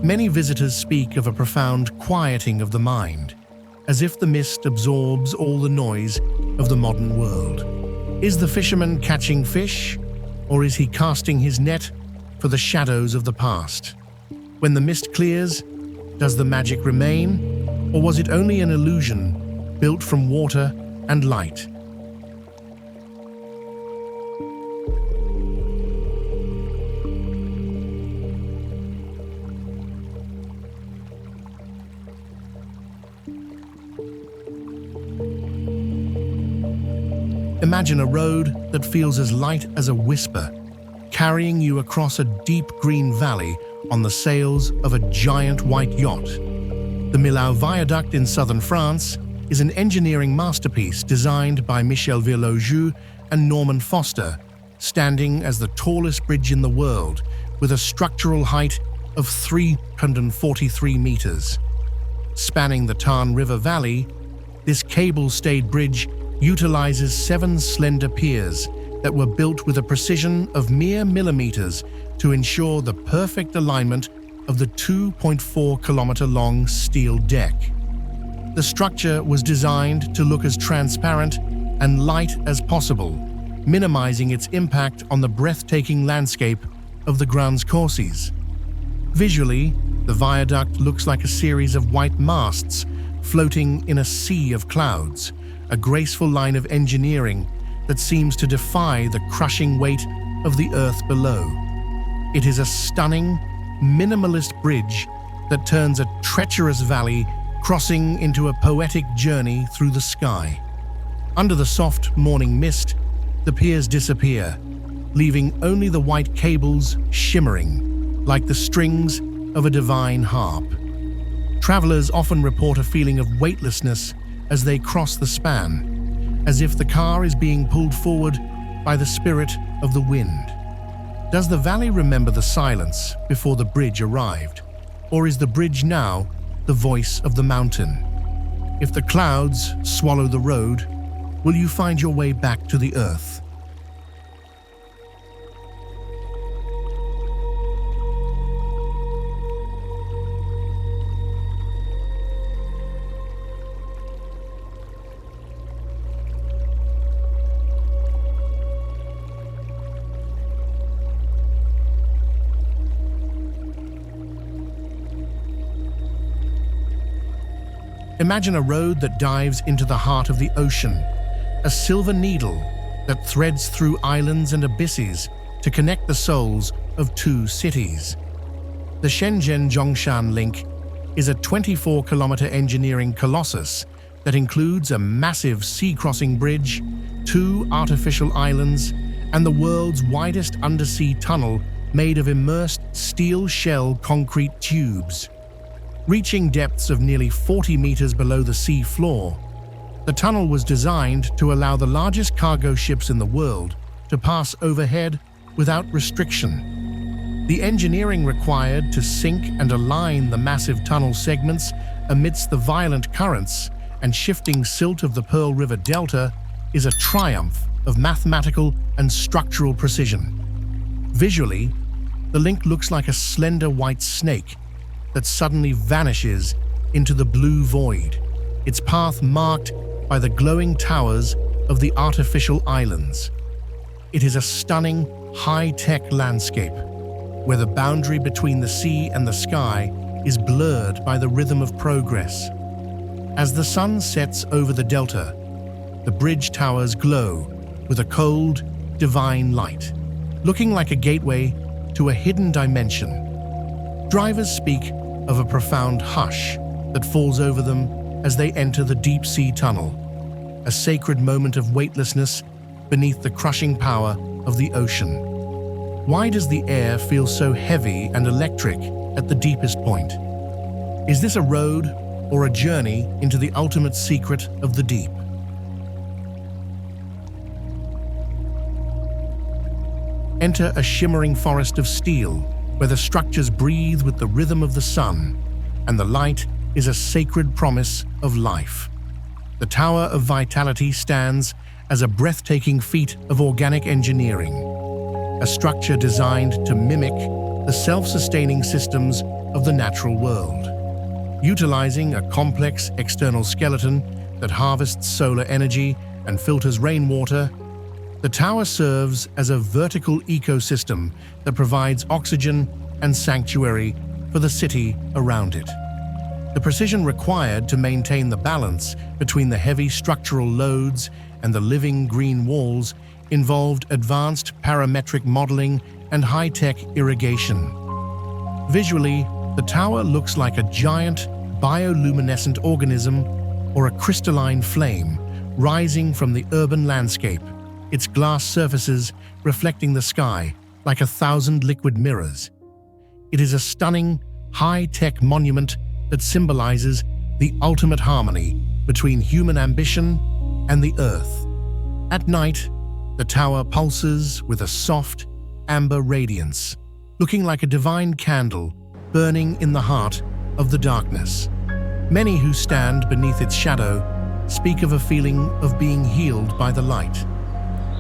Many visitors speak of a profound quieting of the mind, as if the mist absorbs all the noise of the modern world. Is the fisherman catching fish, or is he casting his net for the shadows of the past? When the mist clears, does the magic remain, or was it only an illusion built from water and light? Imagine a road that feels as light as a whisper, carrying you across a deep green valley on the sails of a giant white yacht. The Millau Viaduct in southern France is an engineering masterpiece designed by Michel Villojou and Norman Foster, standing as the tallest bridge in the world with a structural height of 343 meters. Spanning the Tarn River Valley, this cable-stayed bridge utilizes 7 slender piers that were built with a precision of mere millimeters to ensure the perfect alignment of the 2.4-kilometer-long steel deck. The structure was designed to look as transparent and light as possible, minimizing its impact on the breathtaking landscape of the Grands Courses. Visually, The viaduct looks like a series of white masts floating in a sea of clouds, a graceful line of engineering that seems to defy the crushing weight of the earth below. It is a stunning, minimalist bridge that turns a treacherous valley crossing into a poetic journey through the sky. Under the soft morning mist, the piers disappear, leaving only the white cables shimmering like the strings of a divine harp. Travelers often report a feeling of weightlessness as they cross the span, as if the car is being pulled forward by the spirit of the wind. Does the valley remember the silence before the bridge arrived? Or is the bridge now the voice of the mountain? If the clouds swallow the road, will you find your way back to the earth? Imagine a road that dives into the heart of the ocean, a silver needle that threads through islands and abysses to connect the souls of two cities. The Shenzhen-Zhongshan Link is a 24-kilometer engineering colossus that includes a massive sea-crossing bridge, two artificial islands, and the world's widest undersea tunnel made of immersed steel shell concrete tubes. Reaching depths of nearly 40 meters below the sea floor, the tunnel was designed to allow the largest cargo ships in the world to pass overhead without restriction. The engineering required to sink and align the massive tunnel segments amidst the violent currents and shifting silt of the Pearl River Delta is a triumph of mathematical and structural precision. Visually, the link looks like a slender white snake that suddenly vanishes into the blue void, its path marked by the glowing towers of the artificial islands. It is a stunning, high-tech landscape, where the boundary between the sea and the sky is blurred by the rhythm of progress. As the sun sets over the delta, the bridge towers glow with a cold, divine light, looking like a gateway to a hidden dimension. Drivers speak of a profound hush that falls over them as they enter the deep-sea tunnel, a sacred moment of weightlessness beneath the crushing power of the ocean. Why does the air feel so heavy and electric at the deepest point? Is this a road or a journey into the ultimate secret of the deep? Enter a shimmering forest of steel, where the structures breathe with the rhythm of the sun, and the light is a sacred promise of life. The Tower of Vitality stands as a breathtaking feat of organic engineering, a structure designed to mimic the self-sustaining systems of the natural world. Utilizing a complex external skeleton that harvests solar energy and filters rainwater, the tower serves as a vertical ecosystem that provides oxygen and sanctuary for the city around it. The precision required to maintain the balance between the heavy structural loads and the living green walls involved advanced parametric modeling and high-tech irrigation. Visually, the tower looks like a giant bioluminescent organism or a crystalline flame rising from the urban landscape, its glass surfaces reflecting the sky like 1,000 liquid mirrors. It is a stunning, high-tech monument that symbolizes the ultimate harmony between human ambition and the earth. At night, the tower pulses with a soft, amber radiance, looking like a divine candle burning in the heart of the darkness. Many who stand beneath its shadow speak of a feeling of being healed by the light,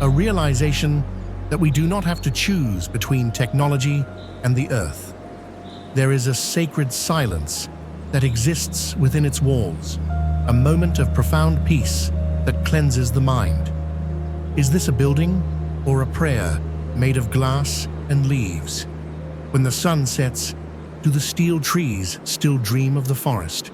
a realization that we do not have to choose between technology and the earth. There is a sacred silence that exists within its walls, a moment of profound peace that cleanses the mind. Is this a building or a prayer made of glass and leaves? When the sun sets, do the steel trees still dream of the forest?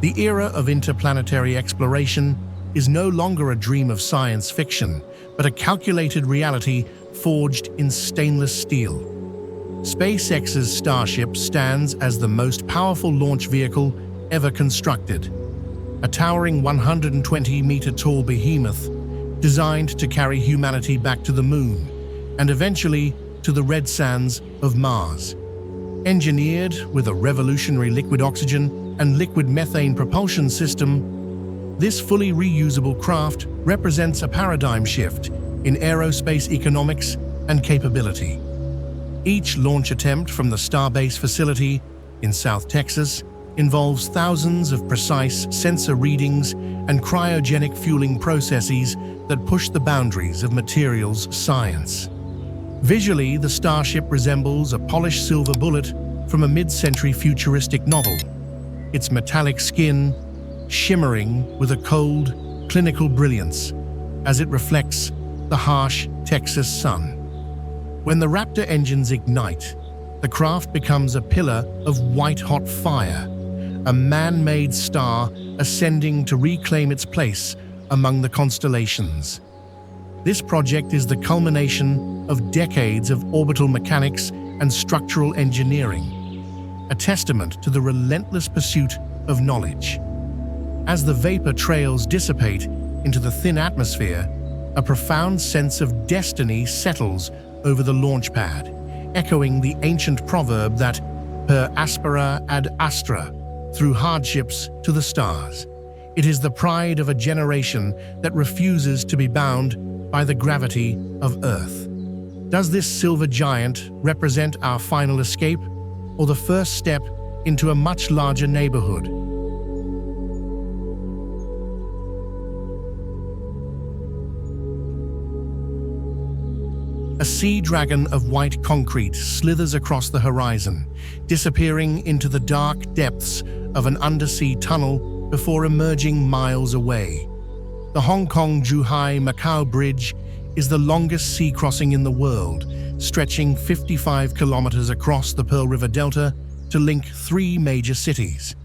The era of interplanetary exploration is no longer a dream of science fiction, but a calculated reality forged in stainless steel. SpaceX's Starship stands as the most powerful launch vehicle ever constructed, a towering 120-meter-tall behemoth designed to carry humanity back to the moon and eventually to the red sands of Mars. Engineered with a revolutionary liquid oxygen and liquid methane propulsion system, this fully reusable craft represents a paradigm shift in aerospace economics and capability. Each launch attempt from the Starbase facility in South Texas involves thousands of precise sensor readings and cryogenic fueling processes that push the boundaries of materials science. Visually, the Starship resembles a polished silver bullet from a mid-century futuristic novel, its metallic skin shimmering with a cold, clinical brilliance as it reflects the harsh Texas sun. When the Raptor engines ignite, the craft becomes a pillar of white-hot fire, a man-made star ascending to reclaim its place among the constellations. This project is the culmination of decades of orbital mechanics and structural engineering, a testament to the relentless pursuit of knowledge. As the vapor trails dissipate into the thin atmosphere, a profound sense of destiny settles over the launch pad, echoing the ancient proverb that per aspera ad astra, through hardships to the stars. It is the pride of a generation that refuses to be bound by the gravity of Earth. Does this silver giant represent our final escape, or the first step into a much larger neighborhood? A sea dragon of white concrete slithers across the horizon, disappearing into the dark depths of an undersea tunnel before emerging miles away. The Hong Kong-Zhuhai-Macau Bridge is the longest sea crossing in the world, stretching 55 kilometers across the Pearl River Delta to link 3 major cities.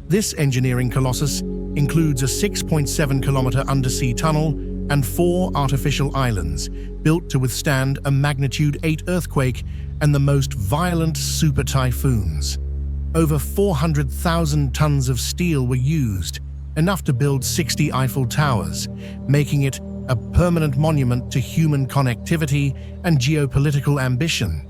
This engineering colossus includes a 6.7-kilometer undersea tunnel and 4 artificial islands, built to withstand a magnitude 8 earthquake and the most violent super typhoons. Over 400,000 tons of steel were used, enough to build 60 Eiffel Towers, making it a permanent monument to human connectivity and geopolitical ambition.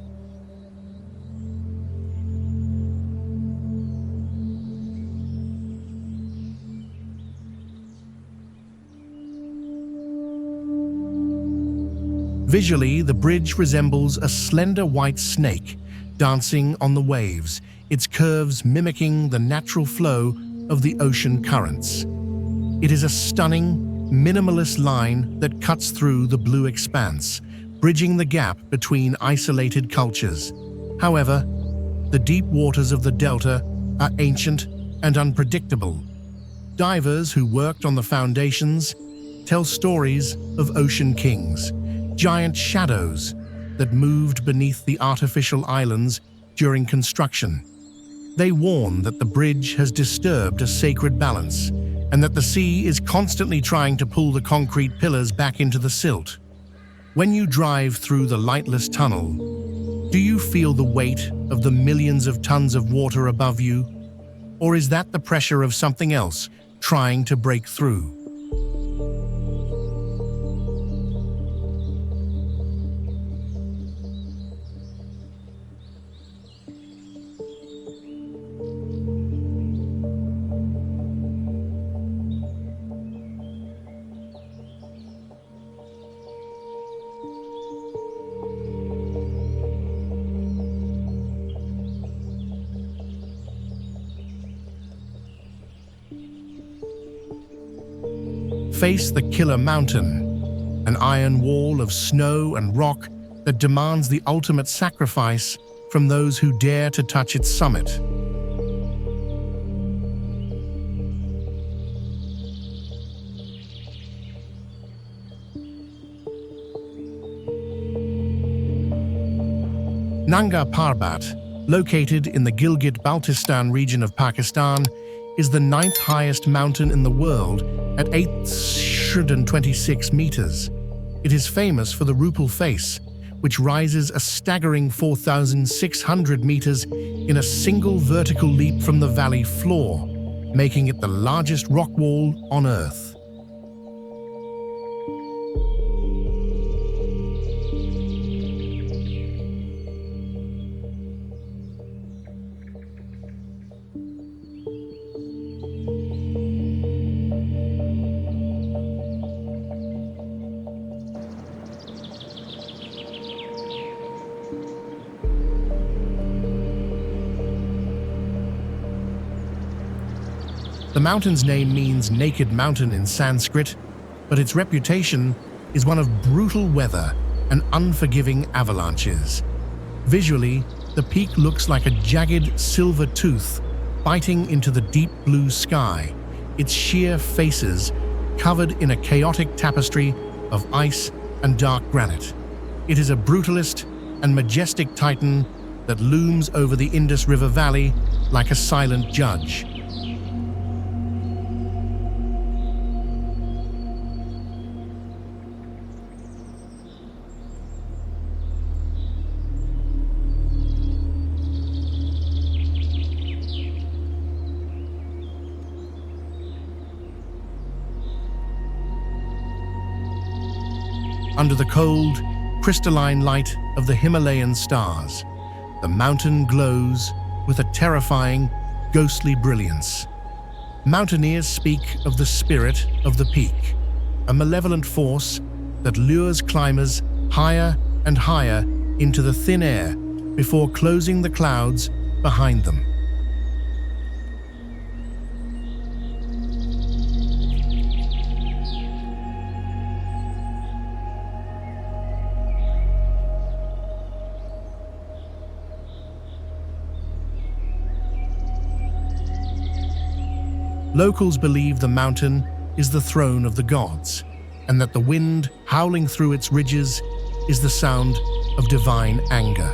Visually, the bridge resembles a slender white snake dancing on the waves, its curves mimicking the natural flow of the ocean currents. It is a stunning, minimalist line that cuts through the blue expanse, bridging the gap between isolated cultures. However, the deep waters of the delta are ancient and unpredictable. Divers who worked on the foundations tell stories of ocean kings, giant shadows that moved beneath the artificial islands during construction. They warn that the bridge has disturbed a sacred balance and that the sea is constantly trying to pull the concrete pillars back into the silt. When you drive through the lightless tunnel, do you feel the weight of the millions of tons of water above you? Or is that the pressure of something else trying to break through? Face the Killer Mountain, an iron wall of snow and rock that demands the ultimate sacrifice from those who dare to touch its summit. Nanga Parbat, located in the Gilgit-Baltistan region of Pakistan, is the ninth highest mountain in the world at 826 meters. It is famous for the Rupal face, which rises a staggering 4,600 meters in a single vertical leap from the valley floor, making it the largest rock wall on Earth. The mountain's name means naked mountain in Sanskrit, but its reputation is one of brutal weather and unforgiving avalanches. Visually, the peak looks like a jagged silver tooth biting into the deep blue sky, its sheer faces covered in a chaotic tapestry of ice and dark granite. It is a brutalist and majestic titan that looms over the Indus River Valley like a silent judge. Under the cold, crystalline light of the Himalayan stars, the mountain glows with a terrifying, ghostly brilliance. Mountaineers speak of the spirit of the peak, a malevolent force that lures climbers higher and higher into the thin air before closing the clouds behind them. Locals believe the mountain is the throne of the gods, and that the wind howling through its ridges is the sound of divine anger.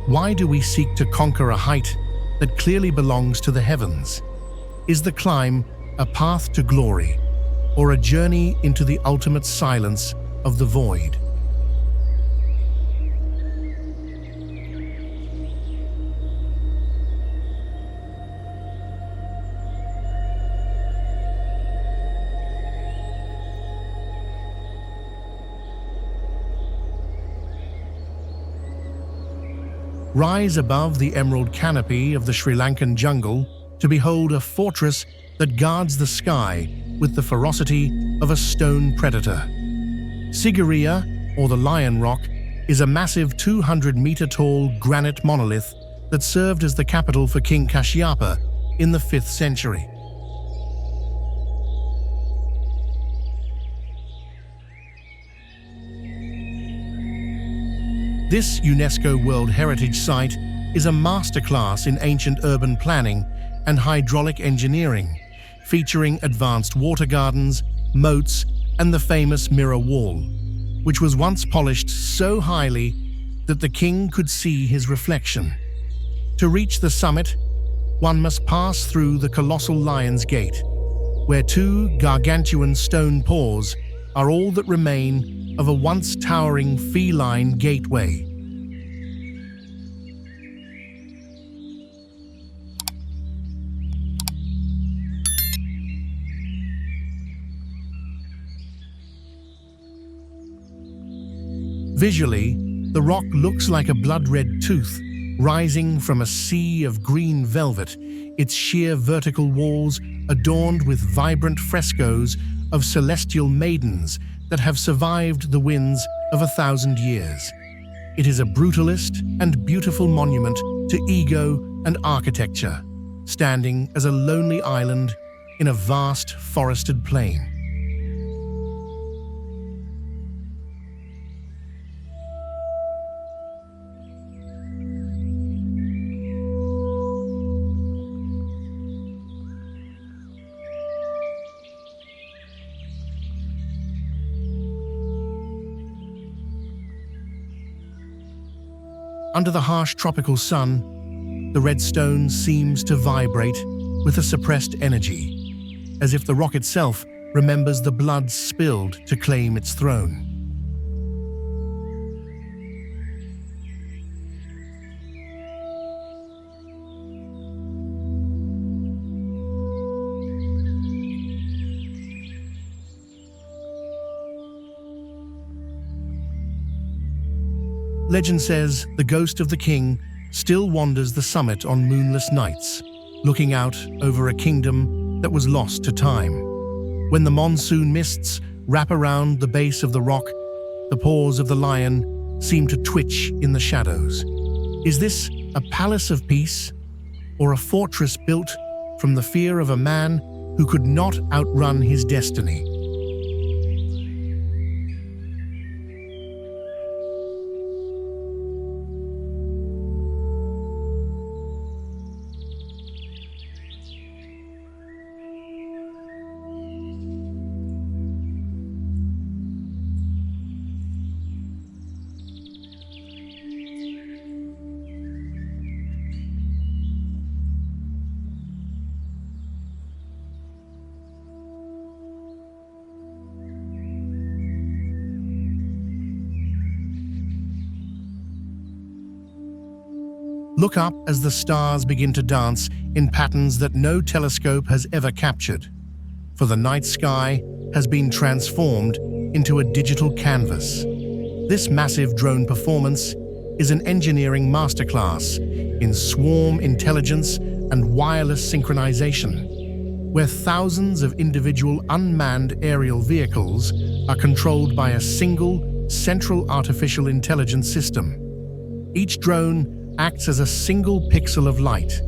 Why do we seek to conquer a height that clearly belongs to the heavens? Is the climb a path to glory, or a journey into the ultimate silence of the void? Rise above the emerald canopy of the Sri Lankan jungle to behold a fortress that guards the sky with the ferocity of a stone predator. Sigiriya, or the Lion Rock, is a massive 200-meter-tall granite monolith that served as the capital for King Kashyapa in the 5th century. This UNESCO World Heritage Site is a masterclass in ancient urban planning and hydraulic engineering, featuring advanced water gardens, moats, and the famous mirror wall, which was once polished so highly that the king could see his reflection. To reach the summit, one must pass through the colossal Lion's Gate, where two gargantuan stone paws are all that remain of a once towering feline gateway. Visually, the rock looks like a blood-red tooth rising from a sea of green velvet, its sheer vertical walls adorned with vibrant frescoes of celestial maidens that have survived the winds of 1,000 years. It is a brutalist and beautiful monument to ego and architecture, standing as a lonely island in a vast forested plain. Under the harsh tropical sun, the red stone seems to vibrate with a suppressed energy, as if the rock itself remembers the blood spilled to claim its throne. Legend says the ghost of the king still wanders the summit on moonless nights, looking out over a kingdom that was lost to time. When the monsoon mists wrap around the base of the rock, the paws of the lion seem to twitch in the shadows. Is this a palace of peace, or a fortress built from the fear of a man who could not outrun his destiny? Look up as the stars begin to dance in patterns that no telescope has ever captured, for the night sky has been transformed into a digital canvas. This massive drone performance is an engineering masterclass in swarm intelligence and wireless synchronization, where thousands of individual unmanned aerial vehicles are controlled by a single, central artificial intelligence system. Each drone acts as a single pixel of light,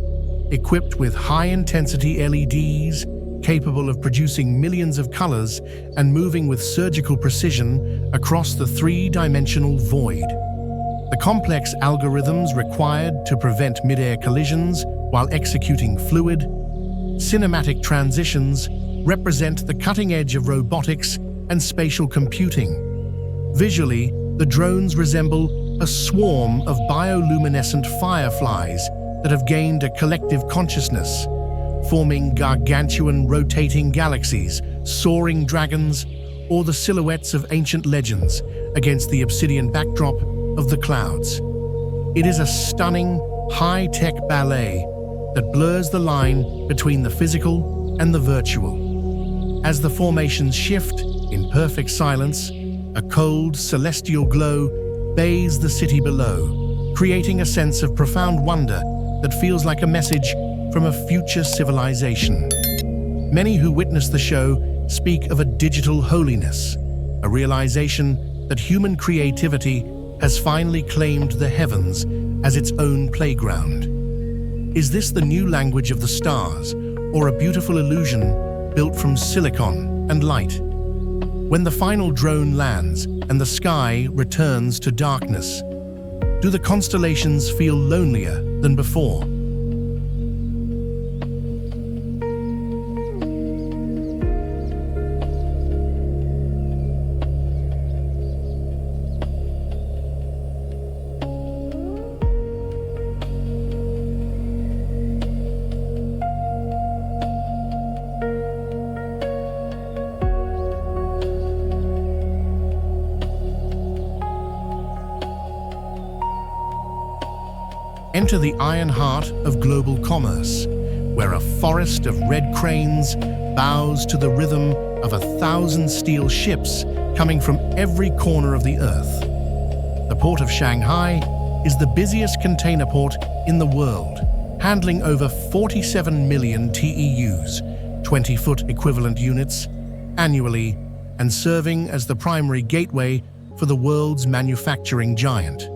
equipped with high-intensity LEDs capable of producing millions of colors and moving with surgical precision across the three-dimensional void. The complex algorithms required to prevent mid-air collisions while executing fluid, cinematic transitions represent the cutting edge of robotics and spatial computing. Visually, the drones resemble a swarm of bioluminescent fireflies that have gained a collective consciousness, forming gargantuan rotating galaxies, soaring dragons, or the silhouettes of ancient legends against the obsidian backdrop of the clouds. It is a stunning, high-tech ballet that blurs the line between the physical and the virtual. As the formations shift in perfect silence, a cold, celestial glow bathes the city below, creating a sense of profound wonder that feels like a message from a future civilization. Many who witness the show speak of a digital holiness, a realization that human creativity has finally claimed the heavens as its own playground. Is this the new language of the stars, or a beautiful illusion built from silicon and light? When the final drone lands and the sky returns to darkness, do the constellations feel lonelier than before? Enter the iron heart of global commerce, where a forest of red cranes bows to the rhythm of 1,000 steel ships coming from every corner of the earth. The port of Shanghai is the busiest container port in the world, handling over 47 million TEUs, 20-foot equivalent units, annually, and serving as the primary gateway for the world's manufacturing giant.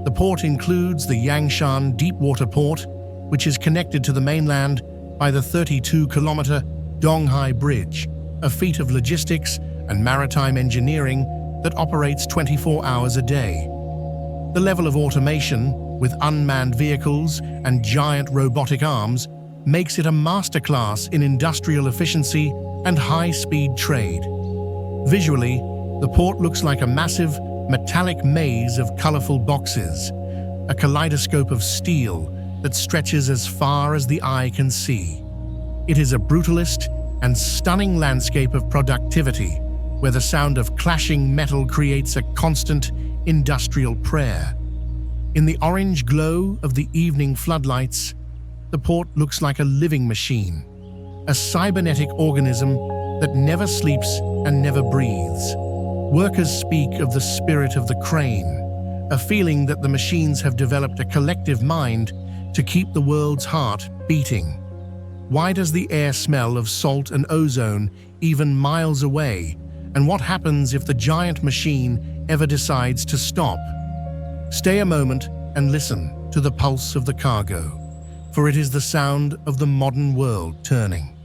The port includes the Yangshan Deepwater Port, which is connected to the mainland by the 32-kilometer Dongjiang Bridge, a feat of logistics and maritime engineering that operates 24 hours a day. The level of automation, with unmanned vehicles and giant robotic arms, makes it a masterclass in industrial efficiency and high-speed trade. Visually, the port looks like a massive, metallic maze of colorful boxes, a kaleidoscope of steel that stretches as far as the eye can see. It is a brutalist and stunning landscape of productivity, where the sound of clashing metal creates a constant industrial prayer. In the orange glow of the evening floodlights, the port looks like a living machine, a cybernetic organism that never sleeps and never breathes. Workers speak of the spirit of the crane, a feeling that the machines have developed a collective mind to keep the world's heart beating. Why does the air smell of salt and ozone even miles away? And what happens if the giant machine ever decides to stop? Stay a moment and listen to the pulse of the cargo, for it is the sound of the modern world turning.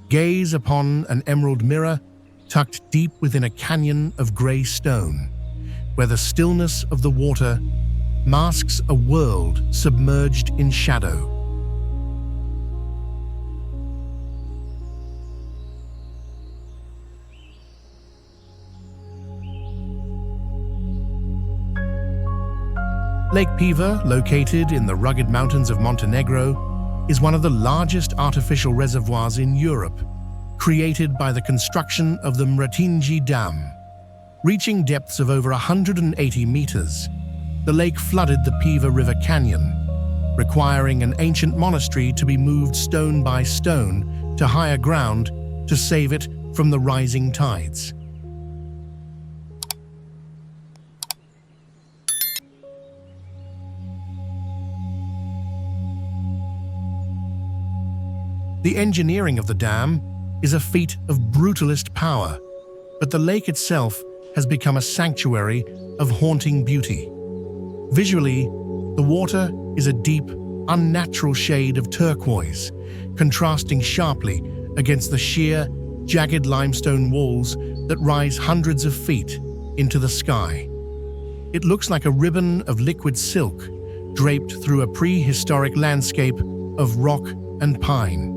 Gaze upon an emerald mirror tucked deep within a canyon of grey stone, where the stillness of the water masks a world submerged in shadow. Lake Piva, located in the rugged mountains of Montenegro, is one of the largest artificial reservoirs in Europe, created by the construction of the Mratinji Dam. Reaching depths of over 180 meters, the lake flooded the Piva River Canyon, requiring an ancient monastery to be moved stone by stone to higher ground to save it from the rising tides. The engineering of the dam is a feat of brutalist power, but the lake itself has become a sanctuary of haunting beauty. Visually, the water is a deep, unnatural shade of turquoise, contrasting sharply against the sheer, jagged limestone walls that rise hundreds of feet into the sky. It looks like a ribbon of liquid silk draped through a prehistoric landscape of rock and pine.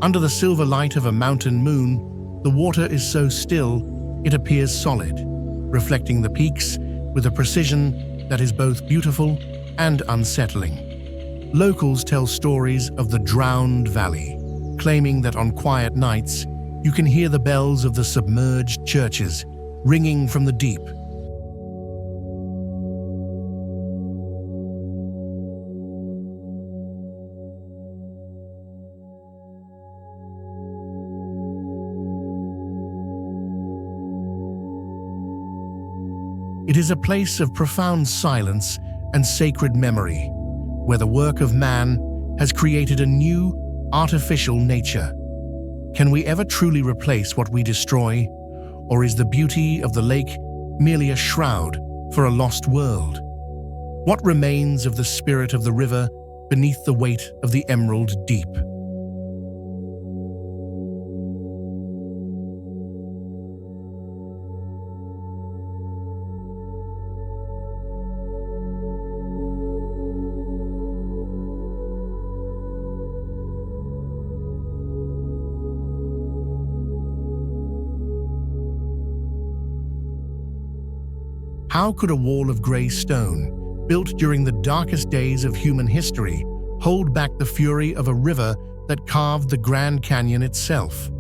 Under the silver light of a mountain moon, the water is so still it appears solid, reflecting the peaks with a precision that is both beautiful and unsettling. Locals tell stories of the drowned valley, claiming that on quiet nights you can hear the bells of the submerged churches ringing from the deep. It is a place of profound silence and sacred memory, where the work of man has created a new, artificial nature. Can we ever truly replace what we destroy, or is the beauty of the lake merely a shroud for a lost world? What remains of the spirit of the river beneath the weight of the emerald deep? How could a wall of grey stone, built during the darkest days of human history, hold back the fury of a river that carved the Grand Canyon itself?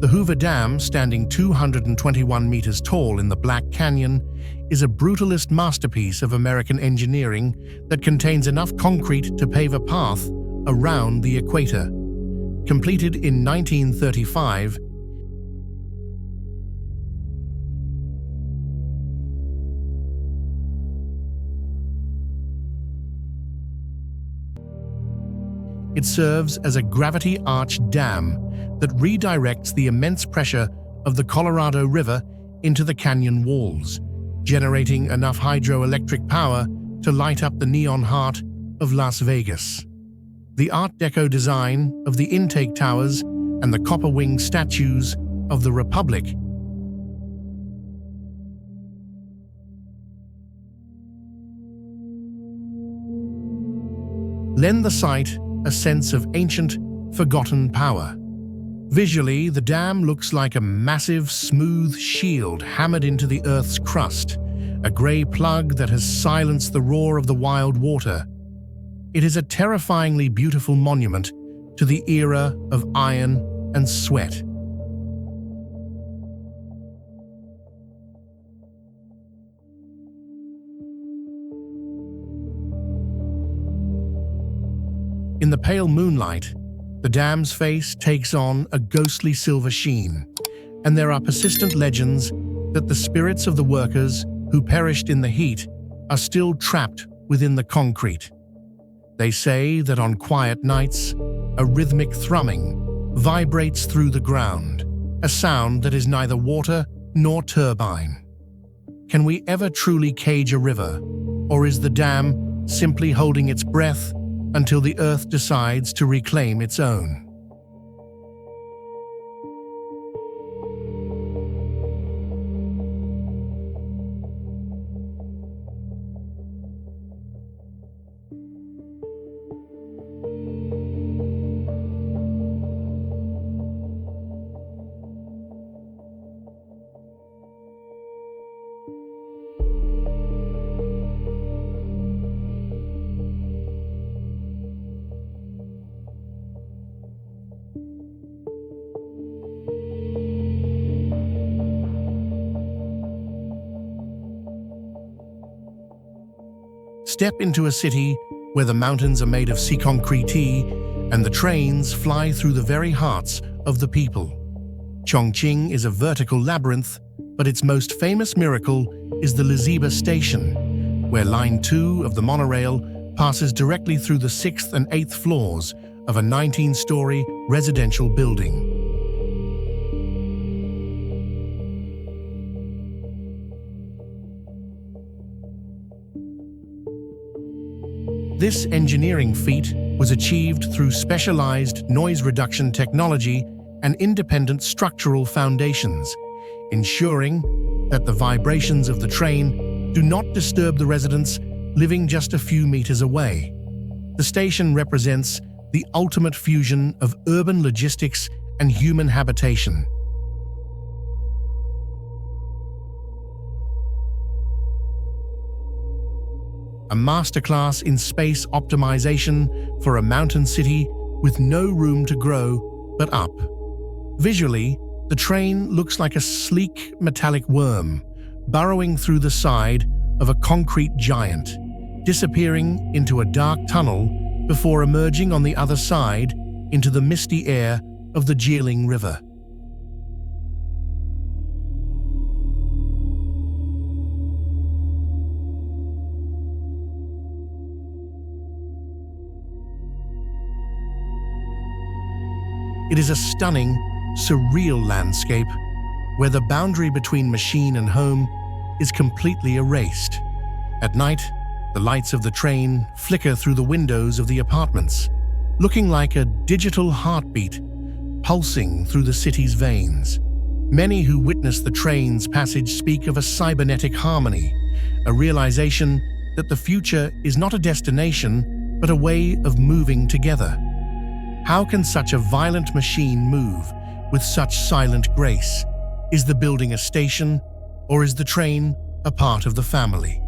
The Hoover Dam, standing 221 meters tall in the Black Canyon, is a brutalist masterpiece of American engineering that contains enough concrete to pave a path around the equator. Completed in 1935, it serves as a gravity-arched dam that redirects the immense pressure of the Colorado River into the canyon walls, generating enough hydroelectric power to light up the neon heart of Las Vegas. The Art Deco design of the intake towers and the copper-winged statues of the Republic lend the site a sense of ancient, forgotten power. Visually, the dam looks like a massive, smooth shield hammered into the Earth's crust, a grey plug that has silenced the roar of the wild water. It is a terrifyingly beautiful monument to the era of iron and sweat. In the pale moonlight, the dam's face takes on a ghostly silver sheen, and there are persistent legends that the spirits of the workers who perished in the heat are still trapped within the concrete. They say that on quiet nights, a rhythmic thrumming vibrates through the ground, a sound that is neither water nor turbine. Can we ever truly cage a river, or is the dam simply holding its breath until the Earth decides to reclaim its own? Step into a city where the mountains are made of sea concrete and the trains fly through the very hearts of the people. Chongqing is a vertical labyrinth, but its most famous miracle is the Liziba station, where Line 2 of the monorail passes directly through the 6th and 8th floors of a 19-story residential building. This engineering feat was achieved through specialized noise reduction technology and independent structural foundations, ensuring that the vibrations of the train do not disturb the residents living just a few meters away. The station represents the ultimate fusion of urban logistics and human habitation. A masterclass in space optimization for a mountain city with no room to grow but up. Visually, the train looks like a sleek metallic worm burrowing through the side of a concrete giant, disappearing into a dark tunnel before emerging on the other side into the misty air of the Jialing River. It is a stunning, surreal landscape where the boundary between machine and home is completely erased. At night, the lights of the train flicker through the windows of the apartments, looking like a digital heartbeat pulsing through the city's veins. Many who witness the train's passage speak of a cybernetic harmony, a realization that the future is not a destination, but a way of moving together. How can such a violent machine move with such silent grace? Is the building a station, or is the train a part of the family?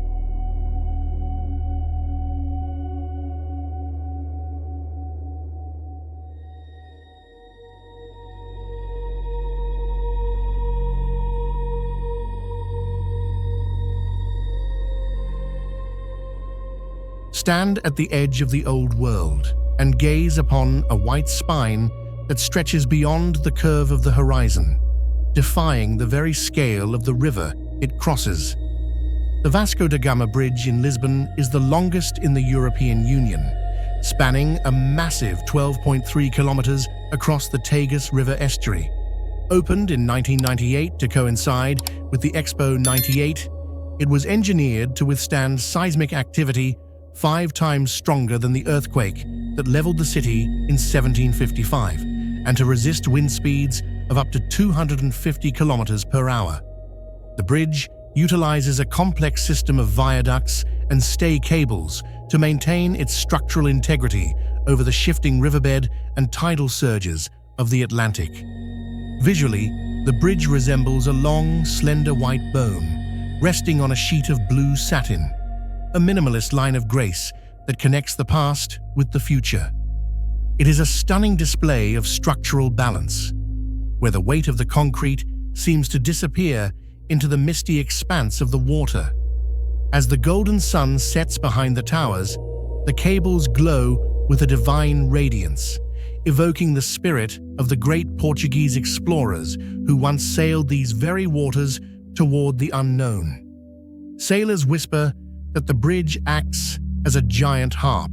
Stand at the edge of the old world and gaze upon a white spine that stretches beyond the curve of the horizon, defying the very scale of the river it crosses. The Vasco da Gama Bridge in Lisbon is the longest in the European Union, spanning a massive 12.3 kilometers across the Tagus River estuary. Opened in 1998 to coincide with the Expo 98, it was engineered to withstand seismic activity 5 times stronger than the earthquake that leveled the city in 1755, and to resist wind speeds of up to 250 kilometers per hour. The bridge utilizes a complex system of viaducts and stay cables to maintain its structural integrity over the shifting riverbed and tidal surges of the Atlantic. Visually, the bridge resembles a long, slender white bone resting on a sheet of blue satin, a minimalist line of grace that connects the past with the future. It is a stunning display of structural balance, where the weight of the concrete seems to disappear into the misty expanse of the water. As the golden sun sets behind the towers, the cables glow with a divine radiance, evoking the spirit of the great Portuguese explorers who once sailed these very waters toward the unknown. Sailors whisper that the bridge acts as a giant harp,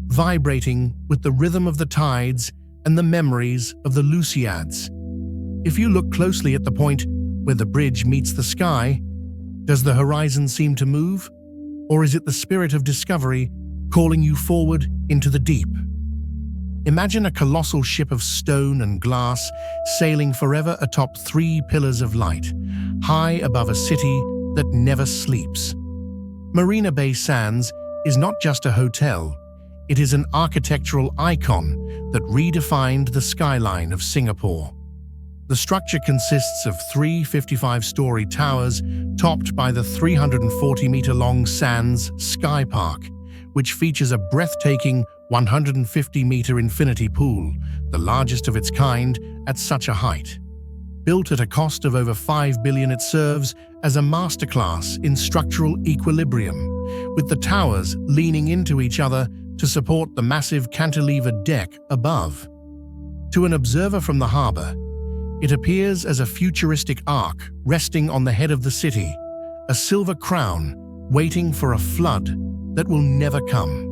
vibrating with the rhythm of the tides and the memories of the Lusiads. If you look closely at the point where the bridge meets the sky, does the horizon seem to move? Or is it the spirit of discovery calling you forward into the deep? Imagine a colossal ship of stone and glass sailing forever atop 3 pillars of light, high above a city that never sleeps. Marina Bay Sands is not just a hotel, it is an architectural icon that redefined the skyline of Singapore. The structure consists of 3 55-story towers topped by the 340-meter-long Sands Sky Park, which features a breathtaking 150-meter infinity pool, the largest of its kind at such a height. Built at a cost of over $5 billion, it serves as a masterclass in structural equilibrium, with the towers leaning into each other to support the massive cantilevered deck above. To an observer from the harbor, it appears as a futuristic arc resting on the head of the city, a silver crown waiting for a flood that will never come.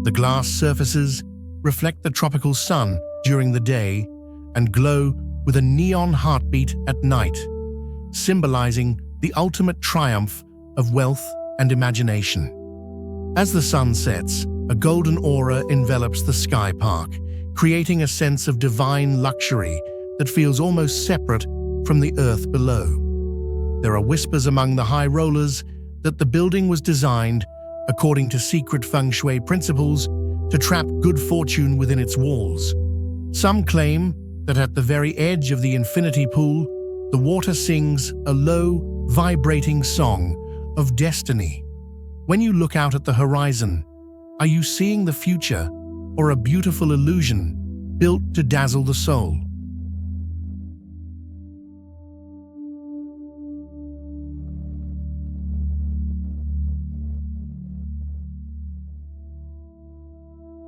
The glass surfaces reflect the tropical sun during the day and glow with a neon heartbeat at night, symbolizing the ultimate triumph of wealth and imagination. As the sun sets, a golden aura envelops the sky park, creating a sense of divine luxury that feels almost separate from the earth below. There are whispers among the high rollers that the building was designed according to secret feng shui principles to trap good fortune within its walls. Some claim that at the very edge of the infinity pool, the water sings a low, vibrating song of destiny. When you look out at the horizon, are you seeing the future or a beautiful illusion built to dazzle the soul?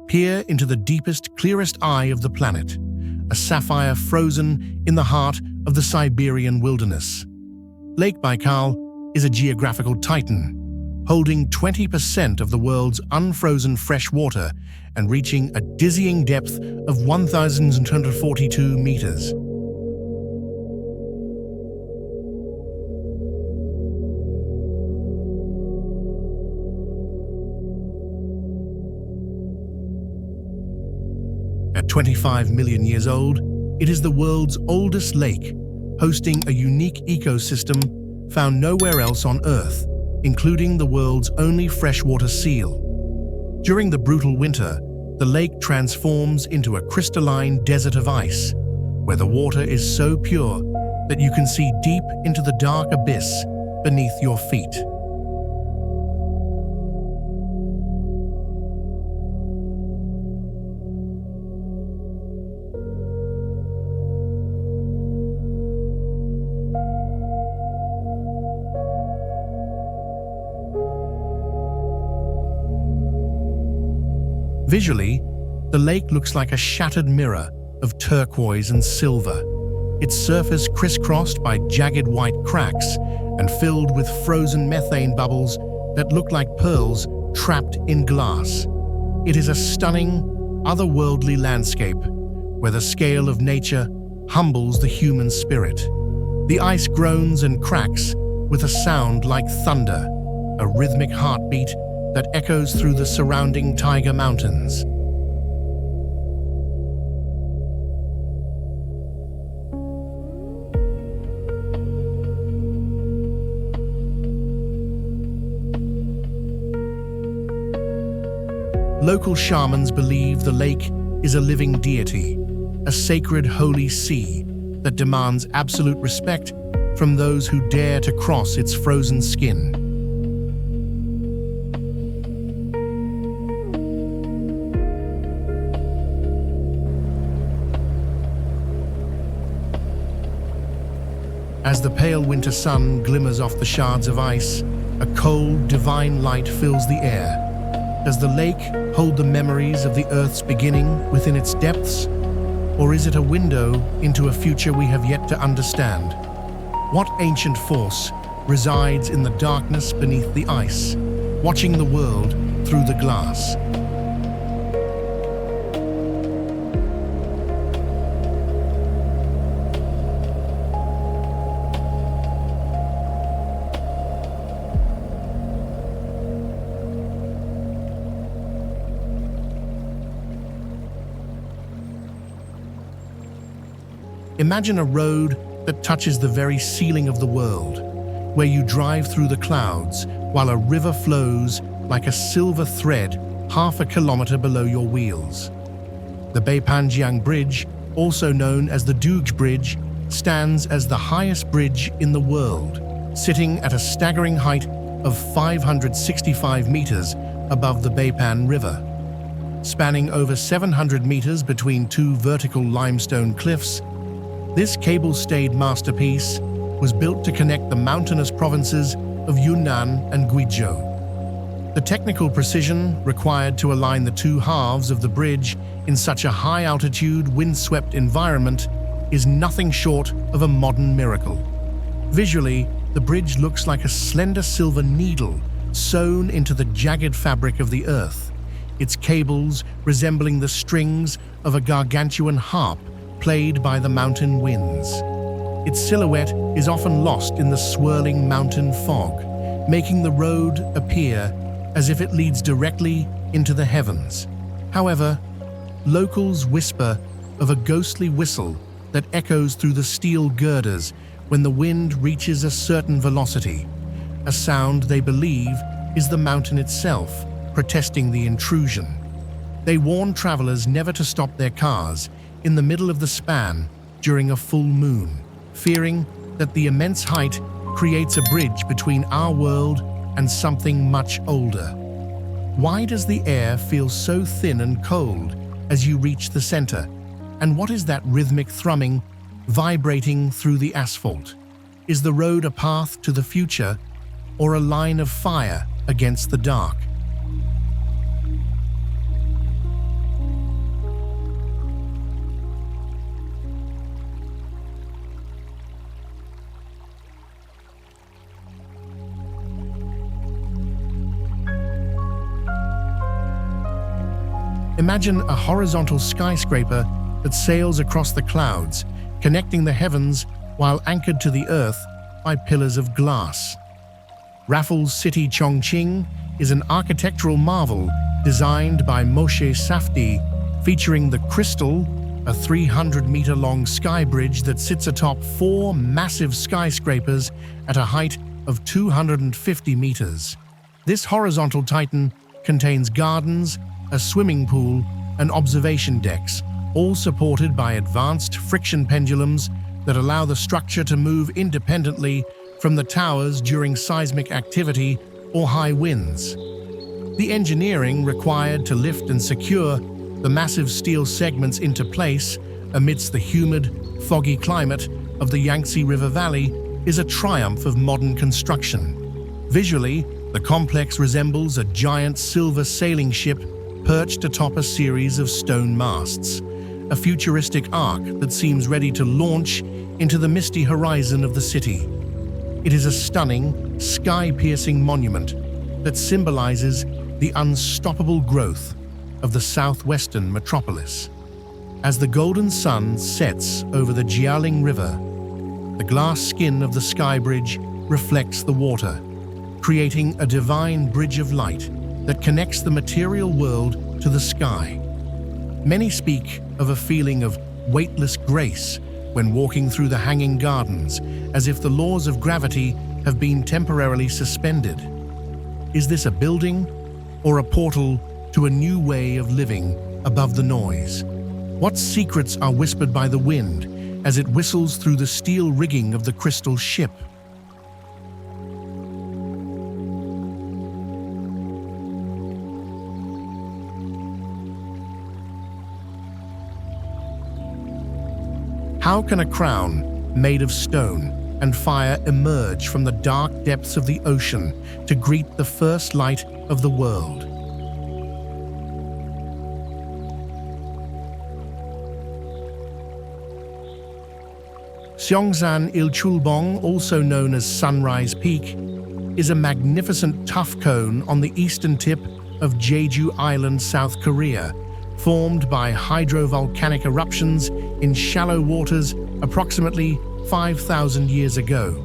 Peer into the deepest, clearest eye of the planet, a sapphire frozen in the heart of the Siberian wilderness. Lake Baikal is a geographical titan, holding 20% of the world's unfrozen fresh water and reaching a dizzying depth of 1,242 meters. At 25 million years old, it is the world's oldest lake, hosting a unique ecosystem found nowhere else on Earth, including the world's only freshwater seal. During the brutal winter, the lake transforms into a crystalline desert of ice, where the water is so pure that you can see deep into the dark abyss beneath your feet. Visually, the lake looks like a shattered mirror of turquoise and silver, its surface crisscrossed by jagged white cracks and filled with frozen methane bubbles that look like pearls trapped in glass. It is a stunning, otherworldly landscape where the scale of nature humbles the human spirit. The ice groans and cracks with a sound like thunder, a rhythmic heartbeat that echoes through the surrounding Tiger Mountains. Local shamans believe the lake is a living deity, a sacred holy sea that demands absolute respect from those who dare to cross its frozen skin. As the pale winter sun glimmers off the shards of ice, a cold, divine light fills the air. Does the lake hold the memories of the Earth's beginning within its depths? Or is it a window into a future we have yet to understand? What ancient force resides in the darkness beneath the ice, watching the world through the glass? Imagine a road that touches the very ceiling of the world, where you drive through the clouds while a river flows like a silver thread half a kilometer below your wheels. The Beipanjiang Bridge, also known as the Dongjiang Bridge, stands as the highest bridge in the world, sitting at a staggering height of 565 meters above the Beipan River. Spanning over 700 meters between two vertical limestone cliffs, this cable-stayed masterpiece was built to connect the mountainous provinces of Yunnan and Guizhou. The technical precision required to align the two halves of the bridge in such a high-altitude, wind-swept environment is nothing short of a modern miracle. Visually, the bridge looks like a slender silver needle sewn into the jagged fabric of the earth, its cables resembling the strings of a gargantuan harp played by the mountain winds. Its silhouette is often lost in the swirling mountain fog, making the road appear as if it leads directly into the heavens. However, locals whisper of a ghostly whistle that echoes through the steel girders when the wind reaches a certain velocity, a sound they believe is the mountain itself protesting the intrusion. They warn travelers never to stop their cars in the middle of the span during a full moon, fearing that the immense height creates a bridge between our world and something much older. Why does the air feel so thin and cold as you reach the center? And what is that rhythmic thrumming vibrating through the asphalt? Is the road a path to the future or a line of fire against the dark? Imagine a horizontal skyscraper that sails across the clouds, connecting the heavens while anchored to the earth by pillars of glass. Raffles City Chongqing is an architectural marvel designed by Moshe Safdie, featuring the Crystal, a 300-meter-long sky bridge that sits atop four massive skyscrapers at a height of 250 meters. This horizontal titan contains gardens, a swimming pool, and observation decks, all supported by advanced friction pendulums that allow the structure to move independently from the towers during seismic activity or high winds. The engineering required to lift and secure the massive steel segments into place amidst the humid, foggy climate of the Yangtze River Valley is a triumph of modern construction. Visually, the complex resembles a giant silver sailing ship perched atop a series of stone masts, a futuristic arc that seems ready to launch into the misty horizon of the city. It is a stunning, sky-piercing monument that symbolizes the unstoppable growth of the southwestern metropolis. As the golden sun sets over the Jialing River, the glass skin of the Sky Bridge reflects the water, creating a divine bridge of light that connects the material world to the sky. Many speak of a feeling of weightless grace when walking through the hanging gardens, as if the laws of gravity have been temporarily suspended. Is this a building or a portal to a new way of living above the noise? What secrets are whispered by the wind as it whistles through the steel rigging of the crystal ship? How can a crown made of stone and fire emerge from the dark depths of the ocean to greet the first light of the world? Seongsan Ilchulbong, also known as Sunrise Peak, is a magnificent tuff cone on the eastern tip of Jeju Island, South Korea, formed by hydrovolcanic eruptions in shallow waters approximately 5,000 years ago.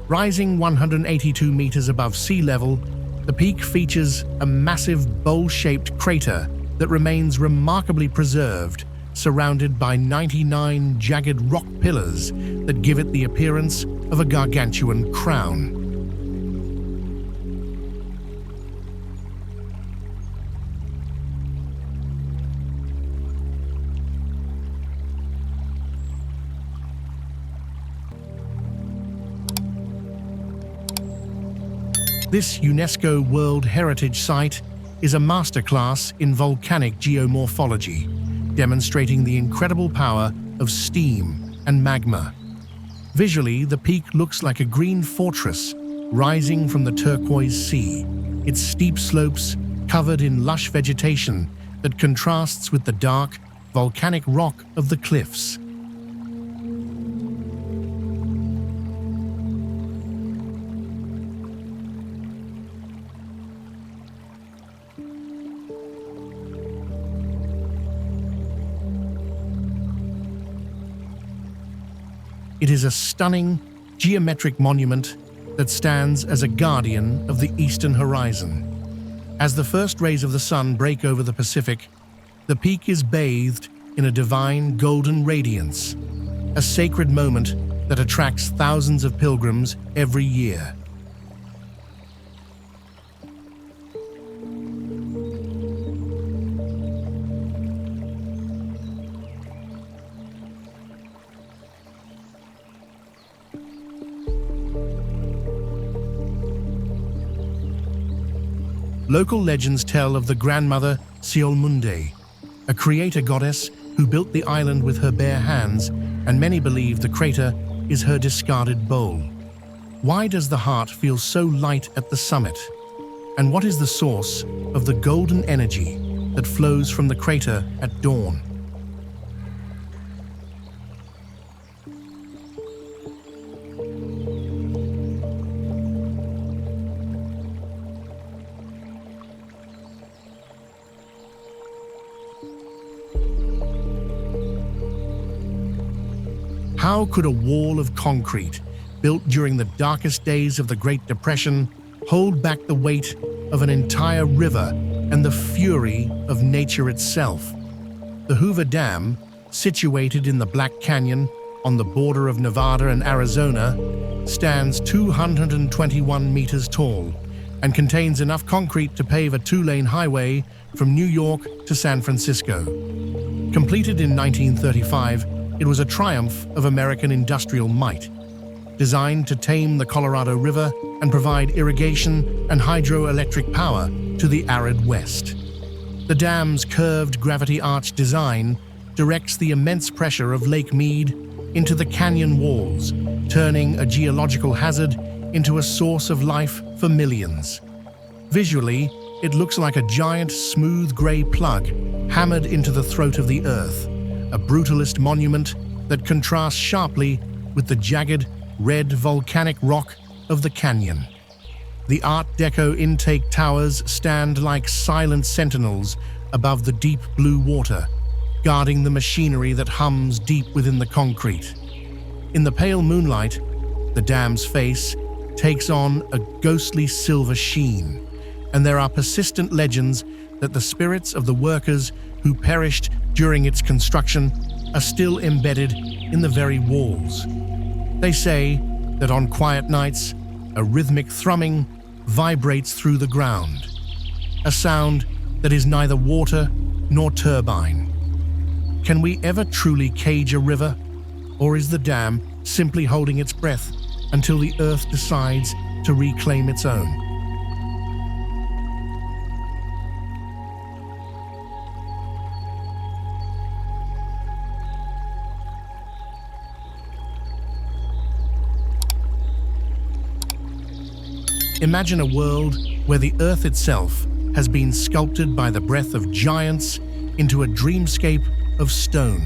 Rising 182 meters above sea level, the peak features a massive bowl-shaped crater that remains remarkably preserved, surrounded by 99 jagged rock pillars that give it the appearance of a gargantuan crown. This UNESCO World Heritage Site is a masterclass in volcanic geomorphology, demonstrating the incredible power of steam and magma. Visually, the peak looks like a green fortress rising from the turquoise sea, its steep slopes covered in lush vegetation that contrasts with the dark, volcanic rock of the cliffs. It is a stunning, geometric monument that stands as a guardian of the eastern horizon. As the first rays of the sun break over the Pacific, the peak is bathed in a divine golden radiance, a sacred moment that attracts thousands of pilgrims every year. Local legends tell of the grandmother Seolmunde, a creator goddess who built the island with her bare hands, and many believe the crater is her discarded bowl. Why does the heart feel so light at the summit? And what is the source of the golden energy that flows from the crater at dawn? How could a wall of concrete, built during the darkest days of the Great Depression, hold back the weight of an entire river and the fury of nature itself? The Hoover Dam, situated in the Black Canyon on the border of Nevada and Arizona, stands 221 meters tall and contains enough concrete to pave a two-lane highway from New York to San Francisco. Completed in 1935, it was a triumph of American industrial might, designed to tame the Colorado River and provide irrigation and hydroelectric power to the arid West. The dam's curved gravity arch design directs the immense pressure of Lake Mead into the canyon walls, turning a geological hazard into a source of life for millions. Visually, It looks like a giant, smooth grey plug hammered into the throat of the earth, a brutalist monument that contrasts sharply with the jagged, red volcanic rock of the canyon. The Art Deco intake towers stand like silent sentinels above the deep blue water, guarding the machinery that hums deep within the concrete. In the pale moonlight, the dam's face takes on a ghostly silver sheen, and there are persistent legends that the spirits of the workers who perished during its construction are still embedded in the very walls. They say that on quiet nights, a rhythmic thrumming vibrates through the ground, a sound that is neither water nor turbine. Can we ever truly cage a river, or is the dam simply holding its breath until the earth decides to reclaim its own? Imagine a world where the earth itself has been sculpted by the breath of giants into a dreamscape of stone.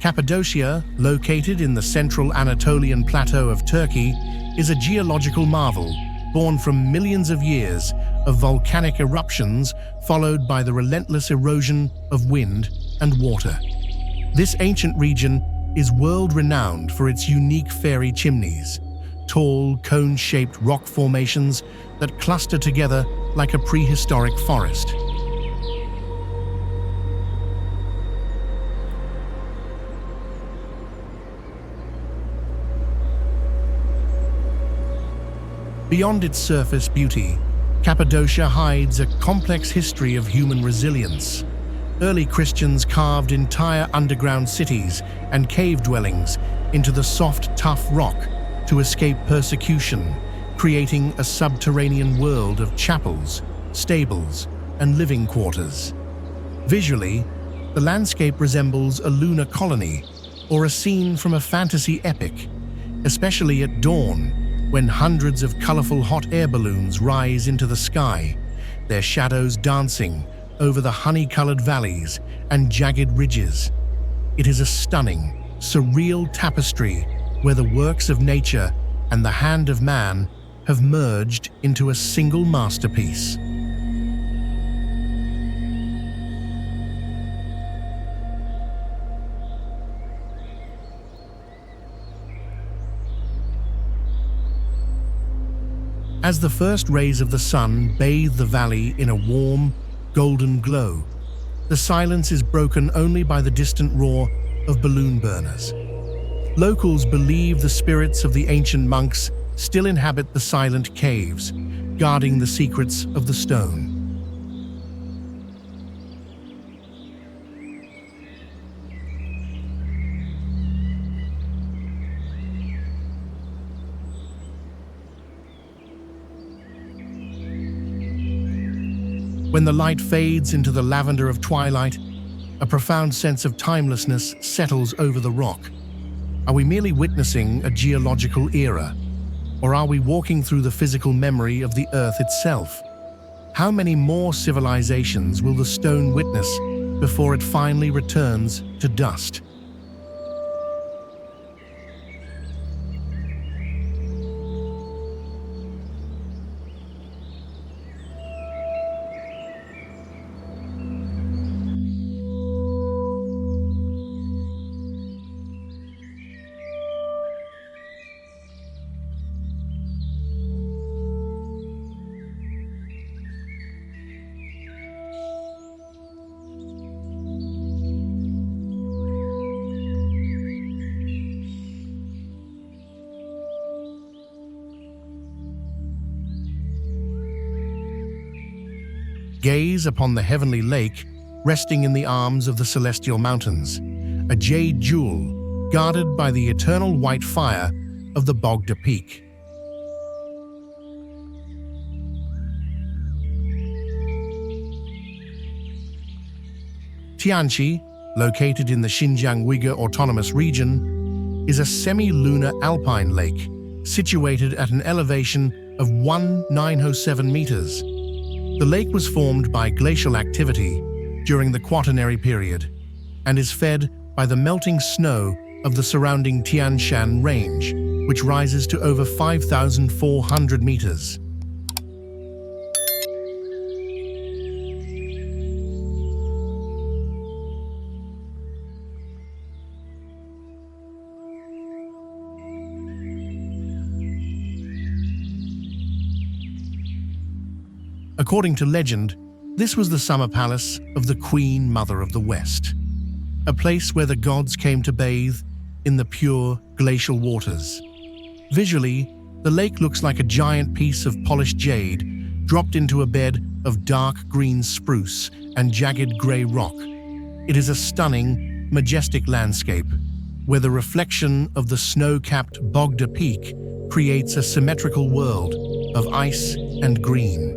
Cappadocia, located in the central Anatolian plateau of Turkey, is a geological marvel born from millions of years of volcanic eruptions followed by the relentless erosion of wind and water. This ancient region is world-renowned for its unique fairy chimneys, tall, cone-shaped rock formations that cluster together like a prehistoric forest. Beyond its surface beauty, Cappadocia hides a complex history of human resilience. Early Christians carved entire underground cities and cave dwellings into the soft, tough rock to escape persecution, creating a subterranean world of chapels, stables, and living quarters. Visually, the landscape resembles a lunar colony or a scene from a fantasy epic, especially at dawn, when hundreds of colorful hot air balloons rise into the sky, their shadows dancing over the honey-colored valleys and jagged ridges. It is a stunning, surreal tapestry where the works of nature and the hand of man have merged into a single masterpiece. As the first rays of the sun bathe the valley in a warm, golden glow, the silence is broken only by the distant roar of balloon burners. Locals believe the spirits of the ancient monks still inhabit the silent caves, guarding the secrets of the stone. When the light fades into the lavender of twilight, a profound sense of timelessness settles over the rock. Are we merely witnessing a geological era, or are we walking through the physical memory of the Earth itself? How many more civilizations will the stone witness before it finally returns to dust? Gaze upon the heavenly lake resting in the arms of the celestial mountains, a jade jewel guarded by the eternal white fire of the Bogda Peak. Tianchi, located in the Xinjiang Uyghur Autonomous Region, is a semi-lunar alpine lake situated at an elevation of 1907 meters. The lake was formed by glacial activity during the Quaternary period and is fed by the melting snow of the surrounding Tian Shan Range, which rises to over 5,400 meters. According to legend, this was the summer palace of the Queen Mother of the West, a place where the gods came to bathe in the pure glacial waters. Visually, the lake looks like a giant piece of polished jade dropped into a bed of dark green spruce and jagged grey rock. It is a stunning, majestic landscape where the reflection of the snow-capped Bogda Peak creates a symmetrical world of ice and green.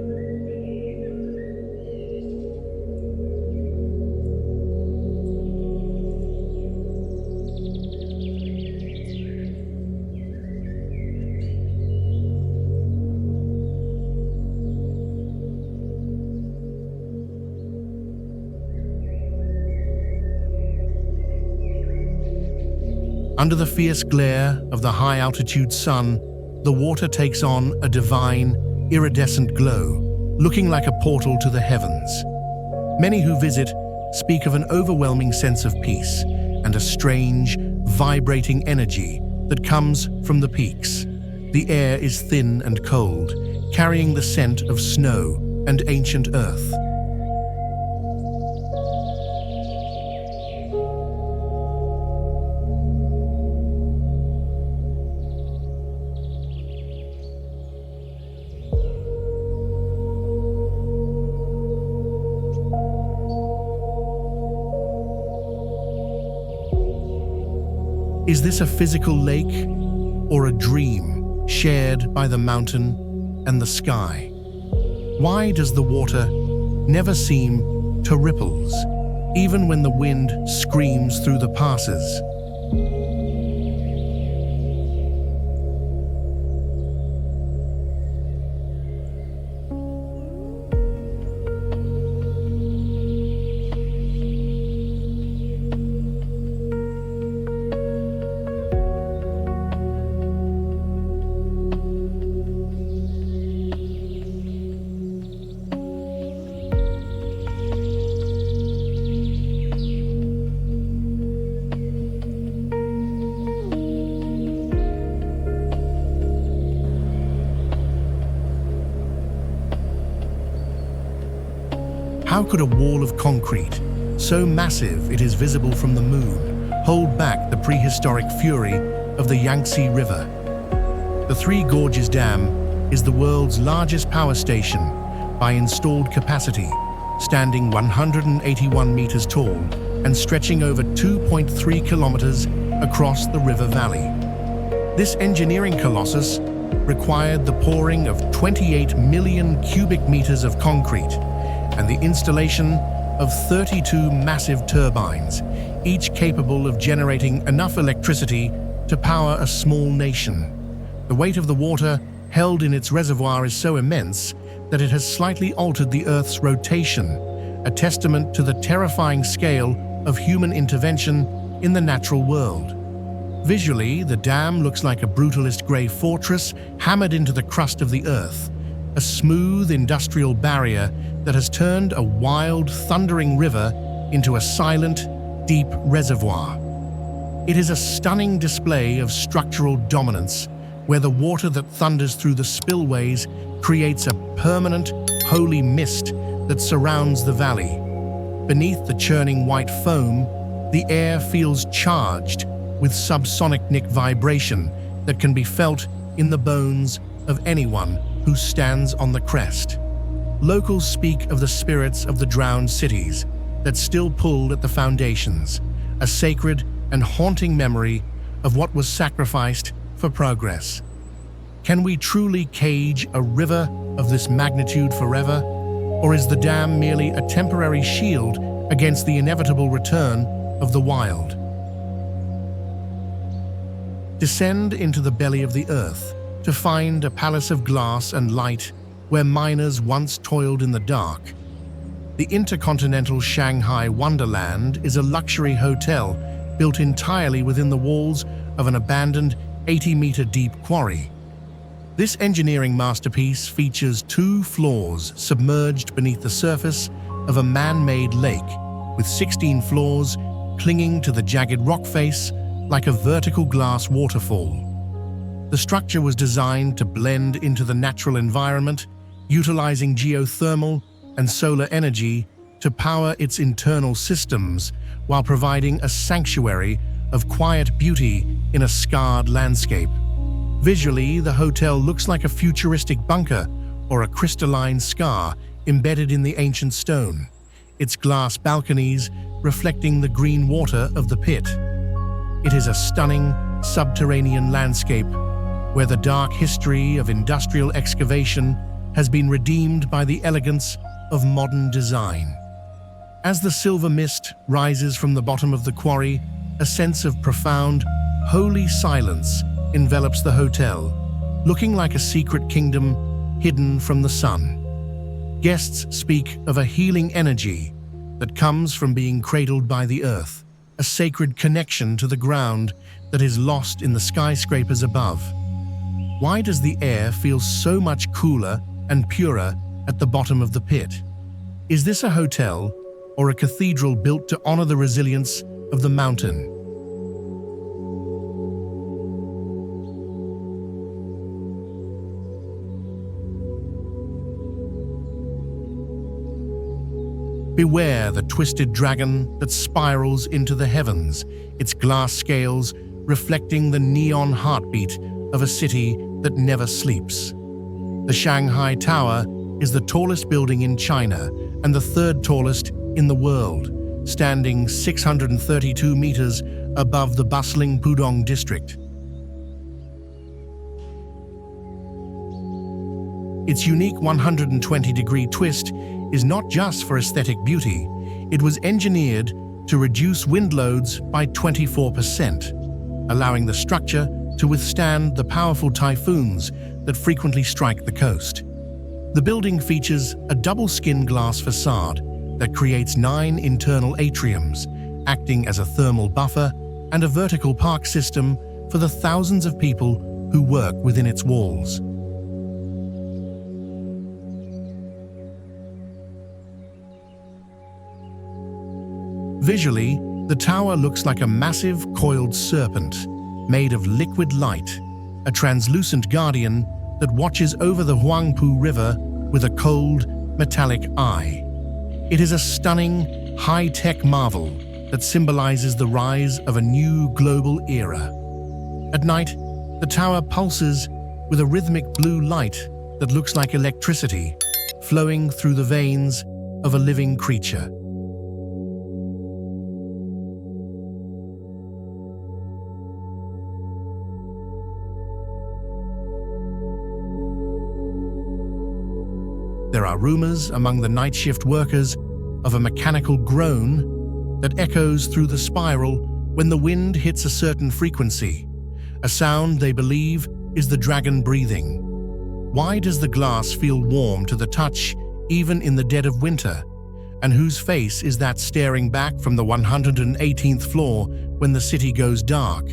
Under the fierce glare of the high-altitude sun, the water takes on a divine, iridescent glow, looking like a portal to the heavens. Many who visit speak of an overwhelming sense of peace and a strange, vibrating energy that comes from the peaks. The air is thin and cold, carrying the scent of snow and ancient earth. Is this a physical lake or a dream shared by the mountain and the sky? Why does the water never seem to ripples, even when the wind screams through the passes? How could a wall of concrete, so massive it is visible from the moon, hold back the prehistoric fury of the Yangtze River? The Three Gorges Dam is the world's largest power station by installed capacity, standing 181 meters tall and stretching over 2.3 kilometers across the river valley. This engineering colossus required the pouring of 28 million cubic meters of concrete and the installation of 32 massive turbines, each capable of generating enough electricity to power a small nation. The weight of the water held in its reservoir is so immense that it has slightly altered the Earth's rotation, a testament to the terrifying scale of human intervention in the natural world. Visually, the dam looks like a brutalist grey fortress hammered into the crust of the Earth, a smooth industrial barrier that has turned a wild, thundering river into a silent, deep reservoir. It is a stunning display of structural dominance, where the water that thunders through the spillways creates a permanent, holy mist that surrounds the valley. Beneath the churning white foam, the air feels charged with subsonic vibration that can be felt in the bones of anyone who stands on the crest. Locals speak of the spirits of the drowned cities that still pulled at the foundations, a sacred and haunting memory of what was sacrificed for progress. Can we truly cage a river of this magnitude forever? Or is the dam merely a temporary shield against the inevitable return of the wild? Descend into the belly of the earth to find a palace of glass and light where miners once toiled in the dark. The InterContinental Shanghai Wonderland is a luxury hotel built entirely within the walls of an abandoned 80-meter-deep quarry. This engineering masterpiece features 2 floors submerged beneath the surface of a man-made lake, with 16 floors clinging to the jagged rock face like a vertical glass waterfall. The structure was designed to blend into the natural environment, utilizing geothermal and solar energy to power its internal systems while providing a sanctuary of quiet beauty in a scarred landscape. Visually, the hotel looks like a futuristic bunker or a crystalline scar embedded in the ancient stone, its glass balconies reflecting the green water of the pit. It is a stunning subterranean landscape where the dark history of industrial excavation has been redeemed by the elegance of modern design. As the silver mist rises from the bottom of the quarry, a sense of profound, holy silence envelops the hotel, looking like a secret kingdom hidden from the sun. Guests speak of a healing energy that comes from being cradled by the earth, a sacred connection to the ground that is lost in the skyscrapers above. Why does the air feel so much cooler and purer at the bottom of the pit? Is this a hotel or a cathedral built to honor the resilience of the mountain? Beware the twisted dragon that spirals into the heavens, its glass scales reflecting the neon heartbeat of a city that never sleeps. The Shanghai Tower is the tallest building in China and the 3rd tallest in the world, standing 632 meters above the bustling Pudong district. Its unique 120-degree twist is not just for aesthetic beauty, it was engineered to reduce wind loads by 24%, allowing the structure to withstand the powerful typhoons that frequently strike the coast. The building features a double-skin glass facade that creates 9 internal atriums, acting as a thermal buffer and a vertical park system for the thousands of people who work within its walls. Visually, the tower looks like a massive coiled serpent made of liquid light, a translucent guardian that watches over the Huangpu River with a cold, metallic eye. It is a stunning, high-tech marvel that symbolizes the rise of a new global era. At night, the tower pulses with a rhythmic blue light that looks like electricity flowing through the veins of a living creature. There are rumors among the night shift workers of a mechanical groan that echoes through the spiral when the wind hits a certain frequency, a sound they believe is the dragon breathing. Why does the glass feel warm to the touch even in the dead of winter? And whose face is that staring back from the 118th floor when the city goes dark?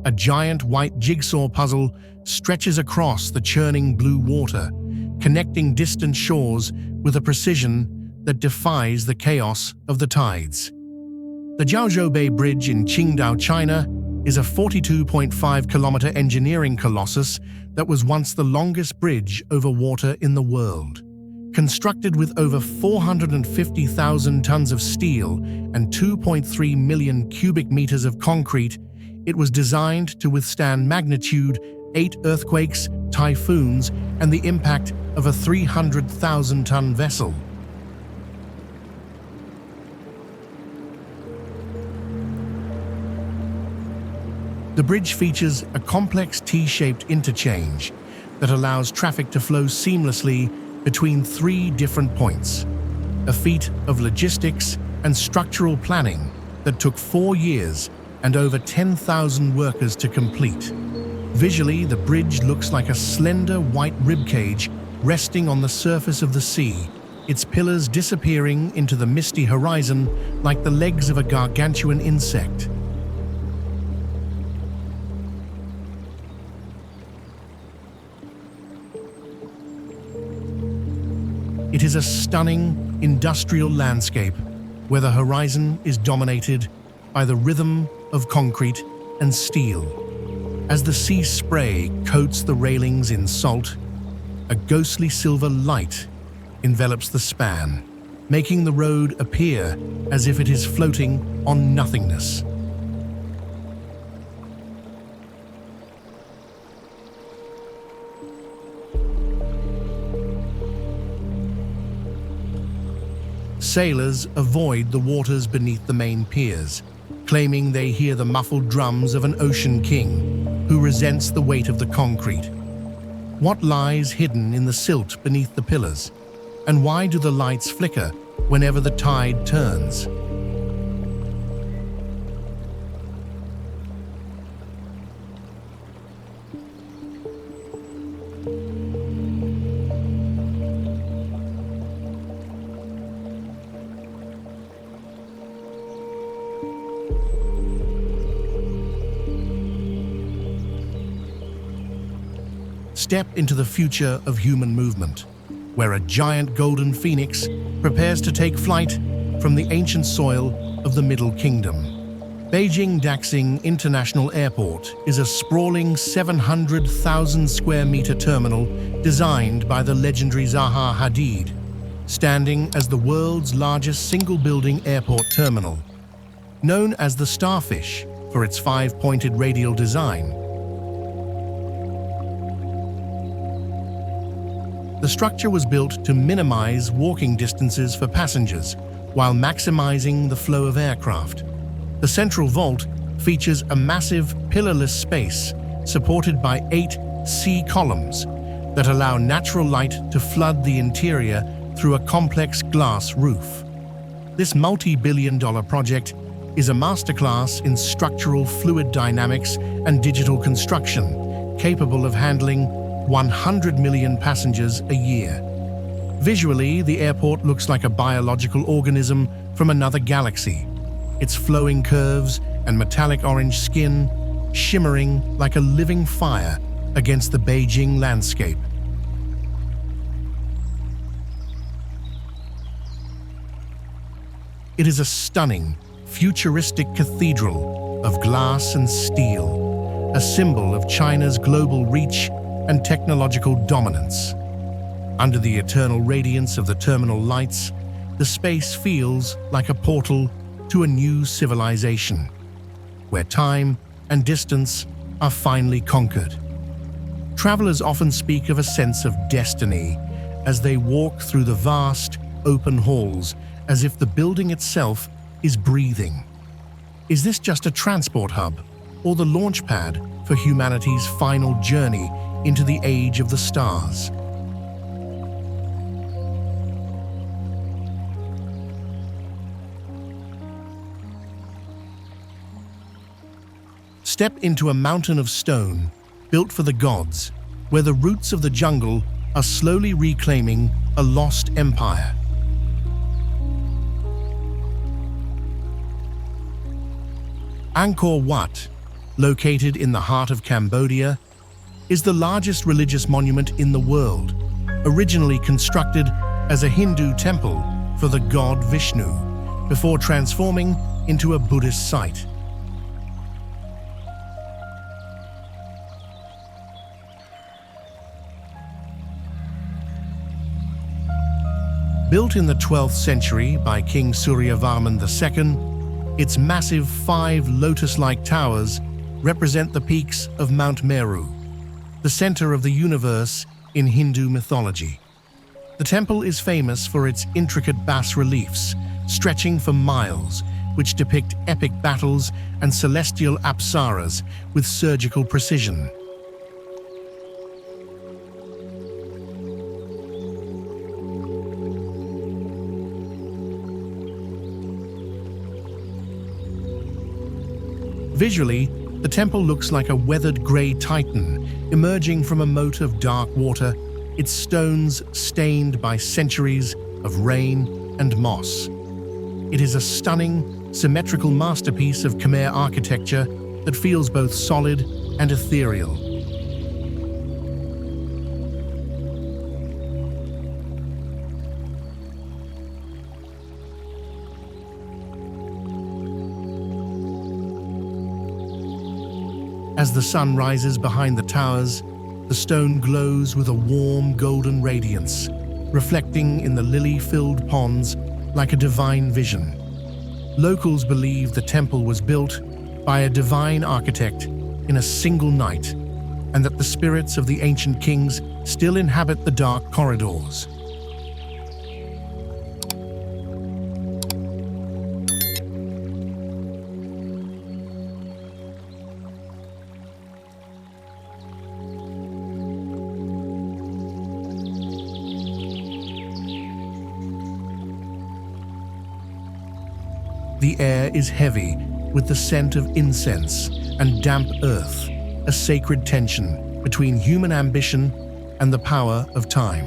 A giant white jigsaw puzzle stretches across the churning blue water, connecting distant shores with a precision that defies the chaos of the tides. The Jiaozhou Bay Bridge in Qingdao, China, is a 42.5-kilometer engineering colossus that was once the longest bridge over water in the world. Constructed with over 450,000 tons of steel and 2.3 million cubic meters of concrete, it was designed to withstand magnitude 8 earthquakes, typhoons, and the impact of a 300,000-ton vessel. The bridge features a complex T-shaped interchange that allows traffic to flow seamlessly between 3 different points, a feat of logistics and structural planning that took 4 years and over 10,000 workers to complete. Visually, the bridge looks like a slender white ribcage resting on the surface of the sea, its pillars disappearing into the misty horizon like the legs of a gargantuan insect. It is a stunning industrial landscape where the horizon is dominated by the rhythm of concrete and steel. As the sea spray coats the railings in salt, a ghostly silver light envelops the span, making the road appear as if it is floating on nothingness. Sailors avoid the waters beneath the main piers, claiming they hear the muffled drums of an ocean king who resents the weight of the concrete. What lies hidden in the silt beneath the pillars? And why do the lights flicker whenever the tide turns? Step into the future of human movement, where a giant golden phoenix prepares to take flight from the ancient soil of the Middle Kingdom. Beijing Daxing International Airport is a sprawling 700,000 square meter terminal designed by the legendary Zaha Hadid, standing as the world's largest single-building airport terminal. Known as the Starfish for its 5-pointed radial design, the structure was built to minimize walking distances for passengers while maximizing the flow of aircraft. The central vault features a massive pillarless space supported by 8 C columns that allow natural light to flood the interior through a complex glass roof. This multi-billion-dollar project is a masterclass in structural fluid dynamics and digital construction, capable of handling 100 million passengers a year. Visually, the airport looks like a biological organism from another galaxy, its flowing curves and metallic orange skin shimmering like a living fire against the Beijing landscape. It is a stunning, futuristic cathedral of glass and steel, a symbol of China's global reach and technological dominance. Under the eternal radiance of the terminal lights, the space feels like a portal to a new civilization, where time and distance are finally conquered. Travelers often speak of a sense of destiny as they walk through the vast, open halls as if the building itself is breathing. Is this just a transport hub or the launch pad for humanity's final journey into the age of the stars? Step into a mountain of stone built for the gods, where the roots of the jungle are slowly reclaiming a lost empire. Angkor Wat, located in the heart of Cambodia, is the largest religious monument in the world, originally constructed as a Hindu temple for the god Vishnu, before transforming into a Buddhist site. Built in the 12th century by King Suryavarman II, its massive 5 lotus-like towers represent the peaks of Mount Meru, the center of the universe in Hindu mythology. The temple is famous for its intricate bas-reliefs, stretching for miles, which depict epic battles and celestial apsaras with surgical precision. Visually, the temple looks like a weathered grey titan emerging from a moat of dark water, its stones stained by centuries of rain and moss. It is a stunning, symmetrical masterpiece of Khmer architecture that feels both solid and ethereal. As the sun rises behind the towers, the stone glows with a warm golden radiance, reflecting in the lily-filled ponds like a divine vision. Locals believe the temple was built by a divine architect in a single night, and that the spirits of the ancient kings still inhabit the dark corridors. The air is heavy with the scent of incense and damp earth, a sacred tension between human ambition and the power of time.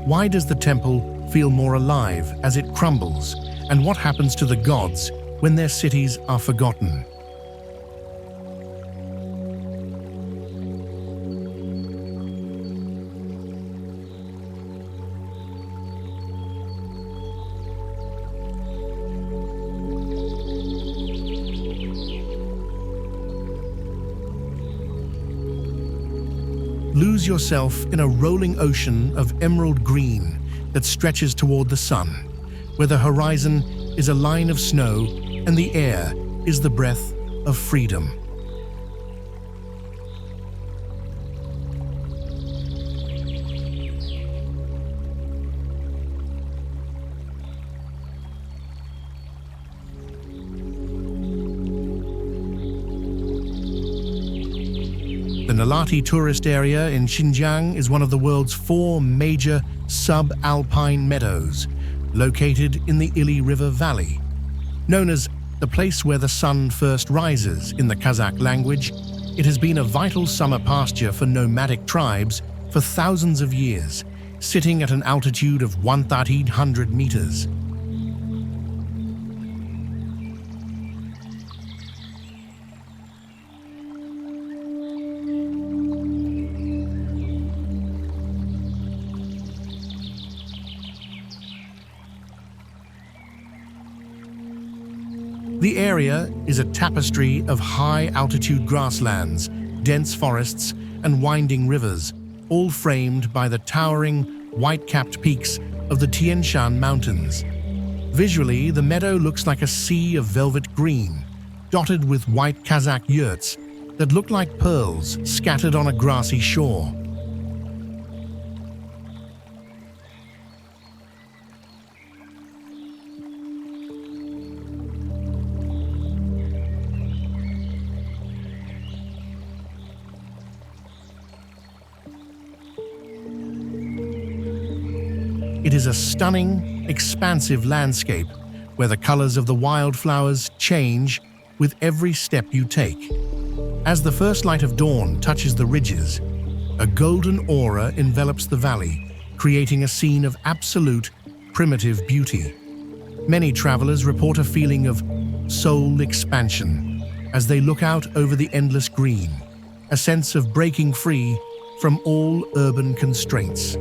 Why does the temple feel more alive as it crumbles, and what happens to the gods when their cities are forgotten? Lose yourself in a rolling ocean of emerald green that stretches toward the sun, where the horizon is a line of snow and the air is the breath of freedom. The Nalati tourist area in Xinjiang is one of the world's 4 major sub-alpine meadows, located in the Ili River Valley. Known as the place where the sun first rises in the Kazakh language, it has been a vital summer pasture for nomadic tribes for thousands of years, sitting at an altitude of 1,300 meters. The area is a tapestry of high-altitude grasslands, dense forests, and winding rivers, all framed by the towering, white-capped peaks of the Tian Shan Mountains. Visually, the meadow looks like a sea of velvet green, dotted with white Kazakh yurts that look like pearls scattered on a grassy shore. It is a stunning, expansive landscape where the colors of the wildflowers change with every step you take. As the first light of dawn touches the ridges, a golden aura envelops the valley, creating a scene of absolute, primitive beauty. Many travelers report a feeling of soul expansion as they look out over the endless green, a sense of breaking free from all urban constraints.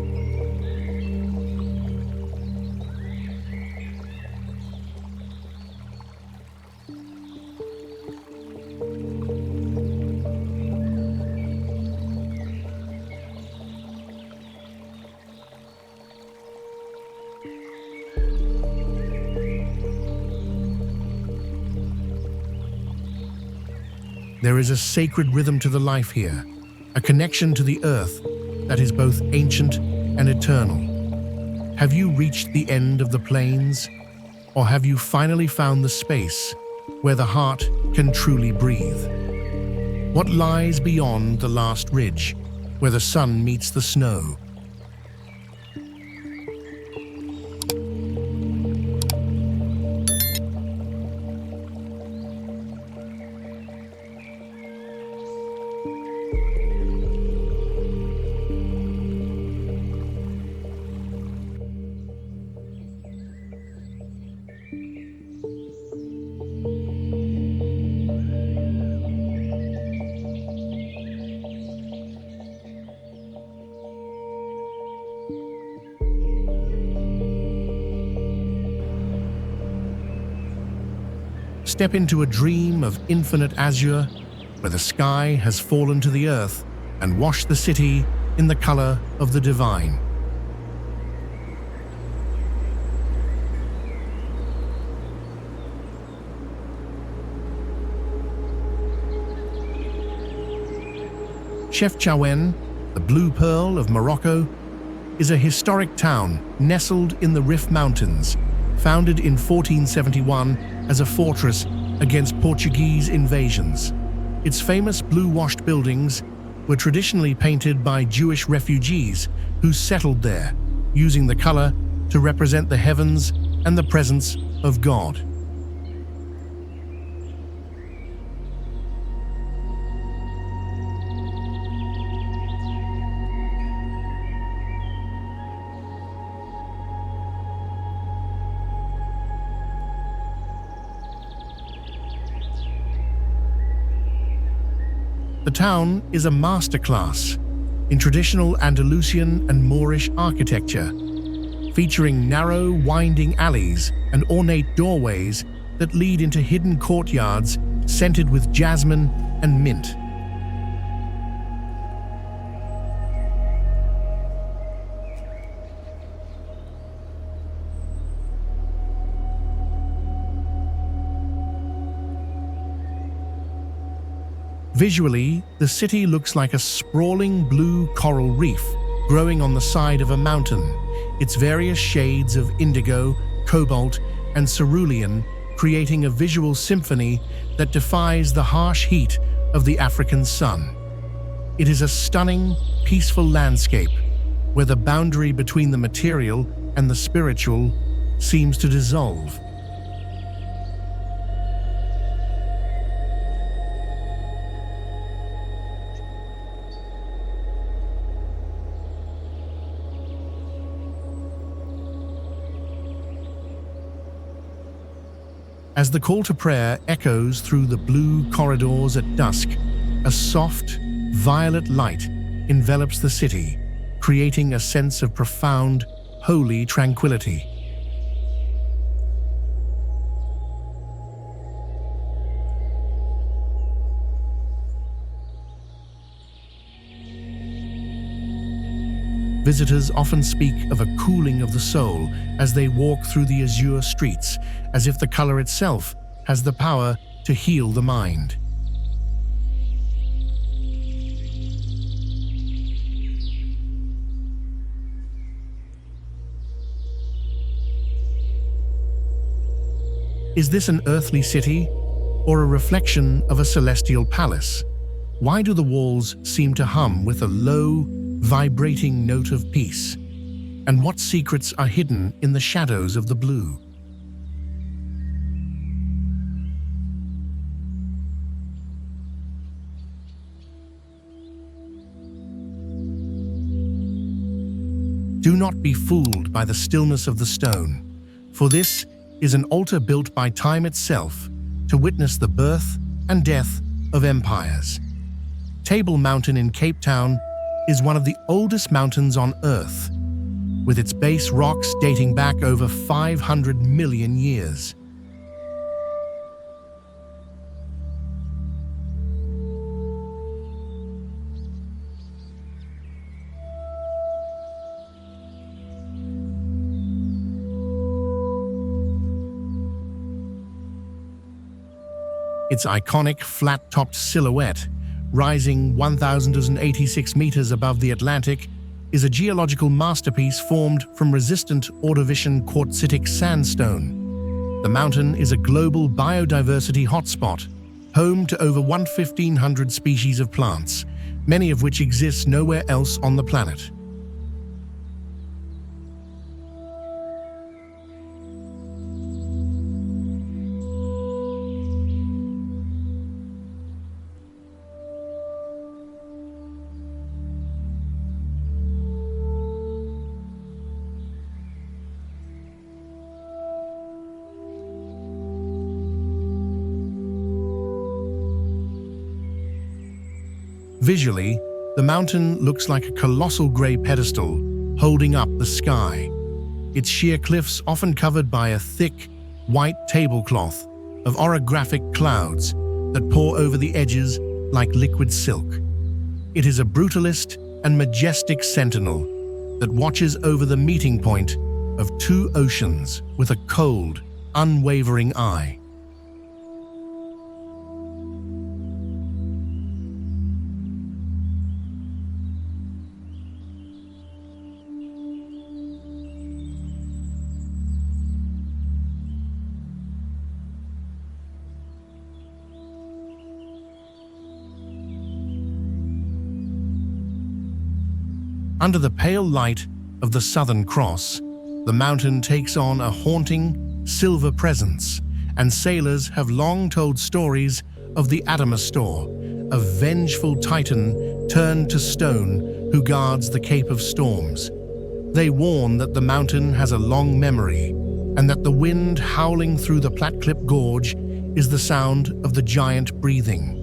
There is a sacred rhythm to the life here, a connection to the earth that is both ancient and eternal. Have you reached the end of the plains? Or have you finally found the space where the heart can truly breathe? What lies beyond the last ridge, where the sun meets the snow? Step into a dream of infinite azure, where the sky has fallen to the earth and washed the city in the color of the divine. Chefchaouen, the blue pearl of Morocco, is a historic town nestled in the Rif Mountains, founded in 1471 as a fortress against Portuguese invasions. Its famous blue-washed buildings were traditionally painted by Jewish refugees who settled there, using the color to represent the heavens and the presence of God. The town is a masterclass in traditional Andalusian and Moorish architecture, featuring narrow, winding alleys and ornate doorways that lead into hidden courtyards scented with jasmine and mint. Visually, the city looks like a sprawling blue coral reef growing on the side of a mountain, its various shades of indigo, cobalt, and cerulean creating a visual symphony that defies the harsh heat of the African sun. It is a stunning, peaceful landscape where the boundary between the material and the spiritual seems to dissolve. As the call to prayer echoes through the blue corridors at dusk, a soft, violet light envelops the city, creating a sense of profound, holy tranquility. Visitors often speak of a cooling of the soul as they walk through the azure streets, as if the color itself has the power to heal the mind. Is this an earthly city or a reflection of a celestial palace? Why do the walls seem to hum with a low, vibrating note of peace? And what secrets are hidden in the shadows of the blue? Do not be fooled by the stillness of the stone, for this is an altar built by time itself to witness the birth and death of empires. Table Mountain in Cape Town is one of the oldest mountains on Earth, with its base rocks dating back over 500 million years. Its iconic flat-topped silhouette, rising 1,086 meters above the Atlantic, is a geological masterpiece formed from resistant Ordovician quartzitic sandstone. The mountain is a global biodiversity hotspot, home to over 1,500 species of plants, many of which exist nowhere else on the planet. Visually, the mountain looks like a colossal grey pedestal holding up the sky. Its sheer cliffs often covered by a thick, white tablecloth of orographic clouds that pour over the edges like liquid silk. It is a brutalist and majestic sentinel that watches over the meeting point of two oceans with a cold, unwavering eye. Under the pale light of the Southern Cross, the mountain takes on a haunting, silver presence, and sailors have long told stories of the Adamastor, a vengeful titan turned to stone who guards the Cape of Storms. They warn that the mountain has a long memory, and that the wind howling through the Platklip Gorge is the sound of the giant breathing.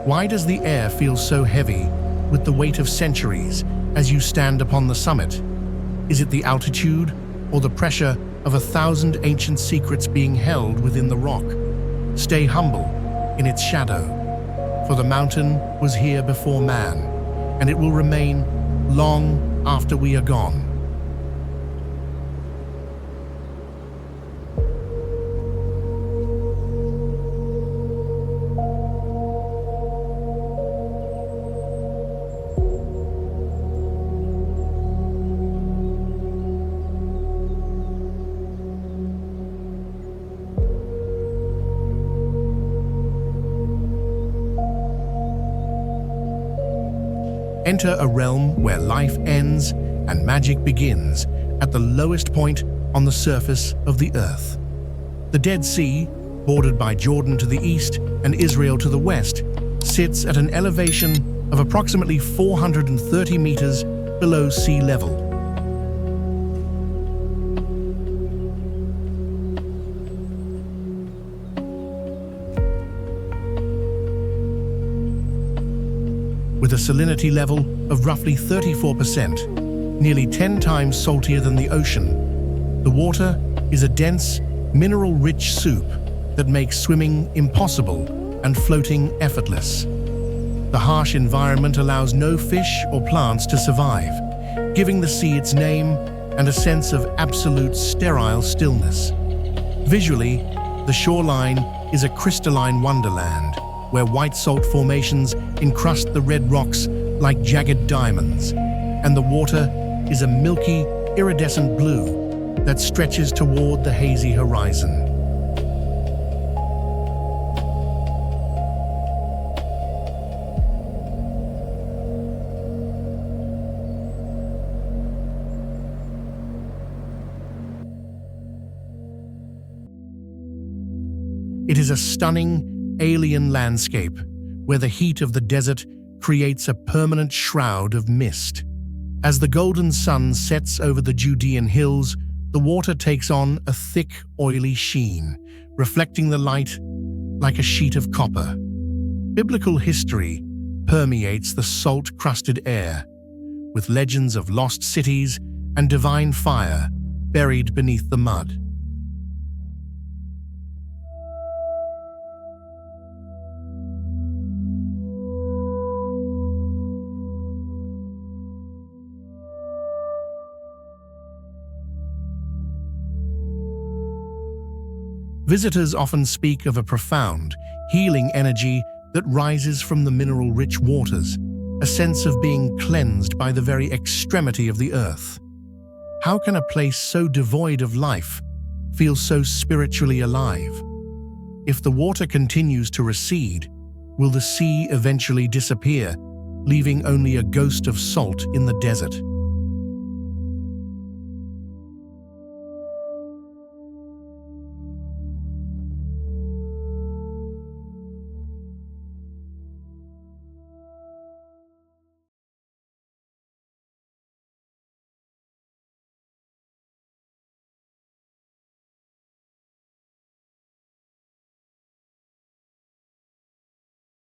Why does the air feel so heavy with the weight of centuries as you stand upon the summit? Is it the altitude or the pressure of 1,000 ancient secrets being held within the rock? Stay humble in its shadow, for the mountain was here before man, and it will remain long after we are gone. Enter a realm where life ends and magic begins at the lowest point on the surface of the earth. The Dead Sea, bordered by Jordan to the east and Israel to the west, sits at an elevation of approximately 430 meters below sea level. With a salinity level of roughly 34%, nearly 10 times saltier than the ocean, the water is a dense, mineral-rich soup that makes swimming impossible and floating effortless. The harsh environment allows no fish or plants to survive, giving the sea its name and a sense of absolute sterile stillness. Visually, the shoreline is a crystalline wonderland, where white salt formations encrust the red rocks like jagged diamonds, and the water is a milky, iridescent blue that stretches toward the hazy horizon. It is a stunning, alien landscape where the heat of the desert creates a permanent shroud of mist. As the golden sun sets over the Judean hills, the water takes on a thick, oily sheen, reflecting the light like a sheet of copper. Biblical history permeates the salt-crusted air, with legends of lost cities and divine fire buried beneath the mud. Visitors often speak of a profound, healing energy that rises from the mineral-rich waters, a sense of being cleansed by the very extremity of the earth. How can a place so devoid of life feel so spiritually alive? If the water continues to recede, will the sea eventually disappear, leaving only a ghost of salt in the desert?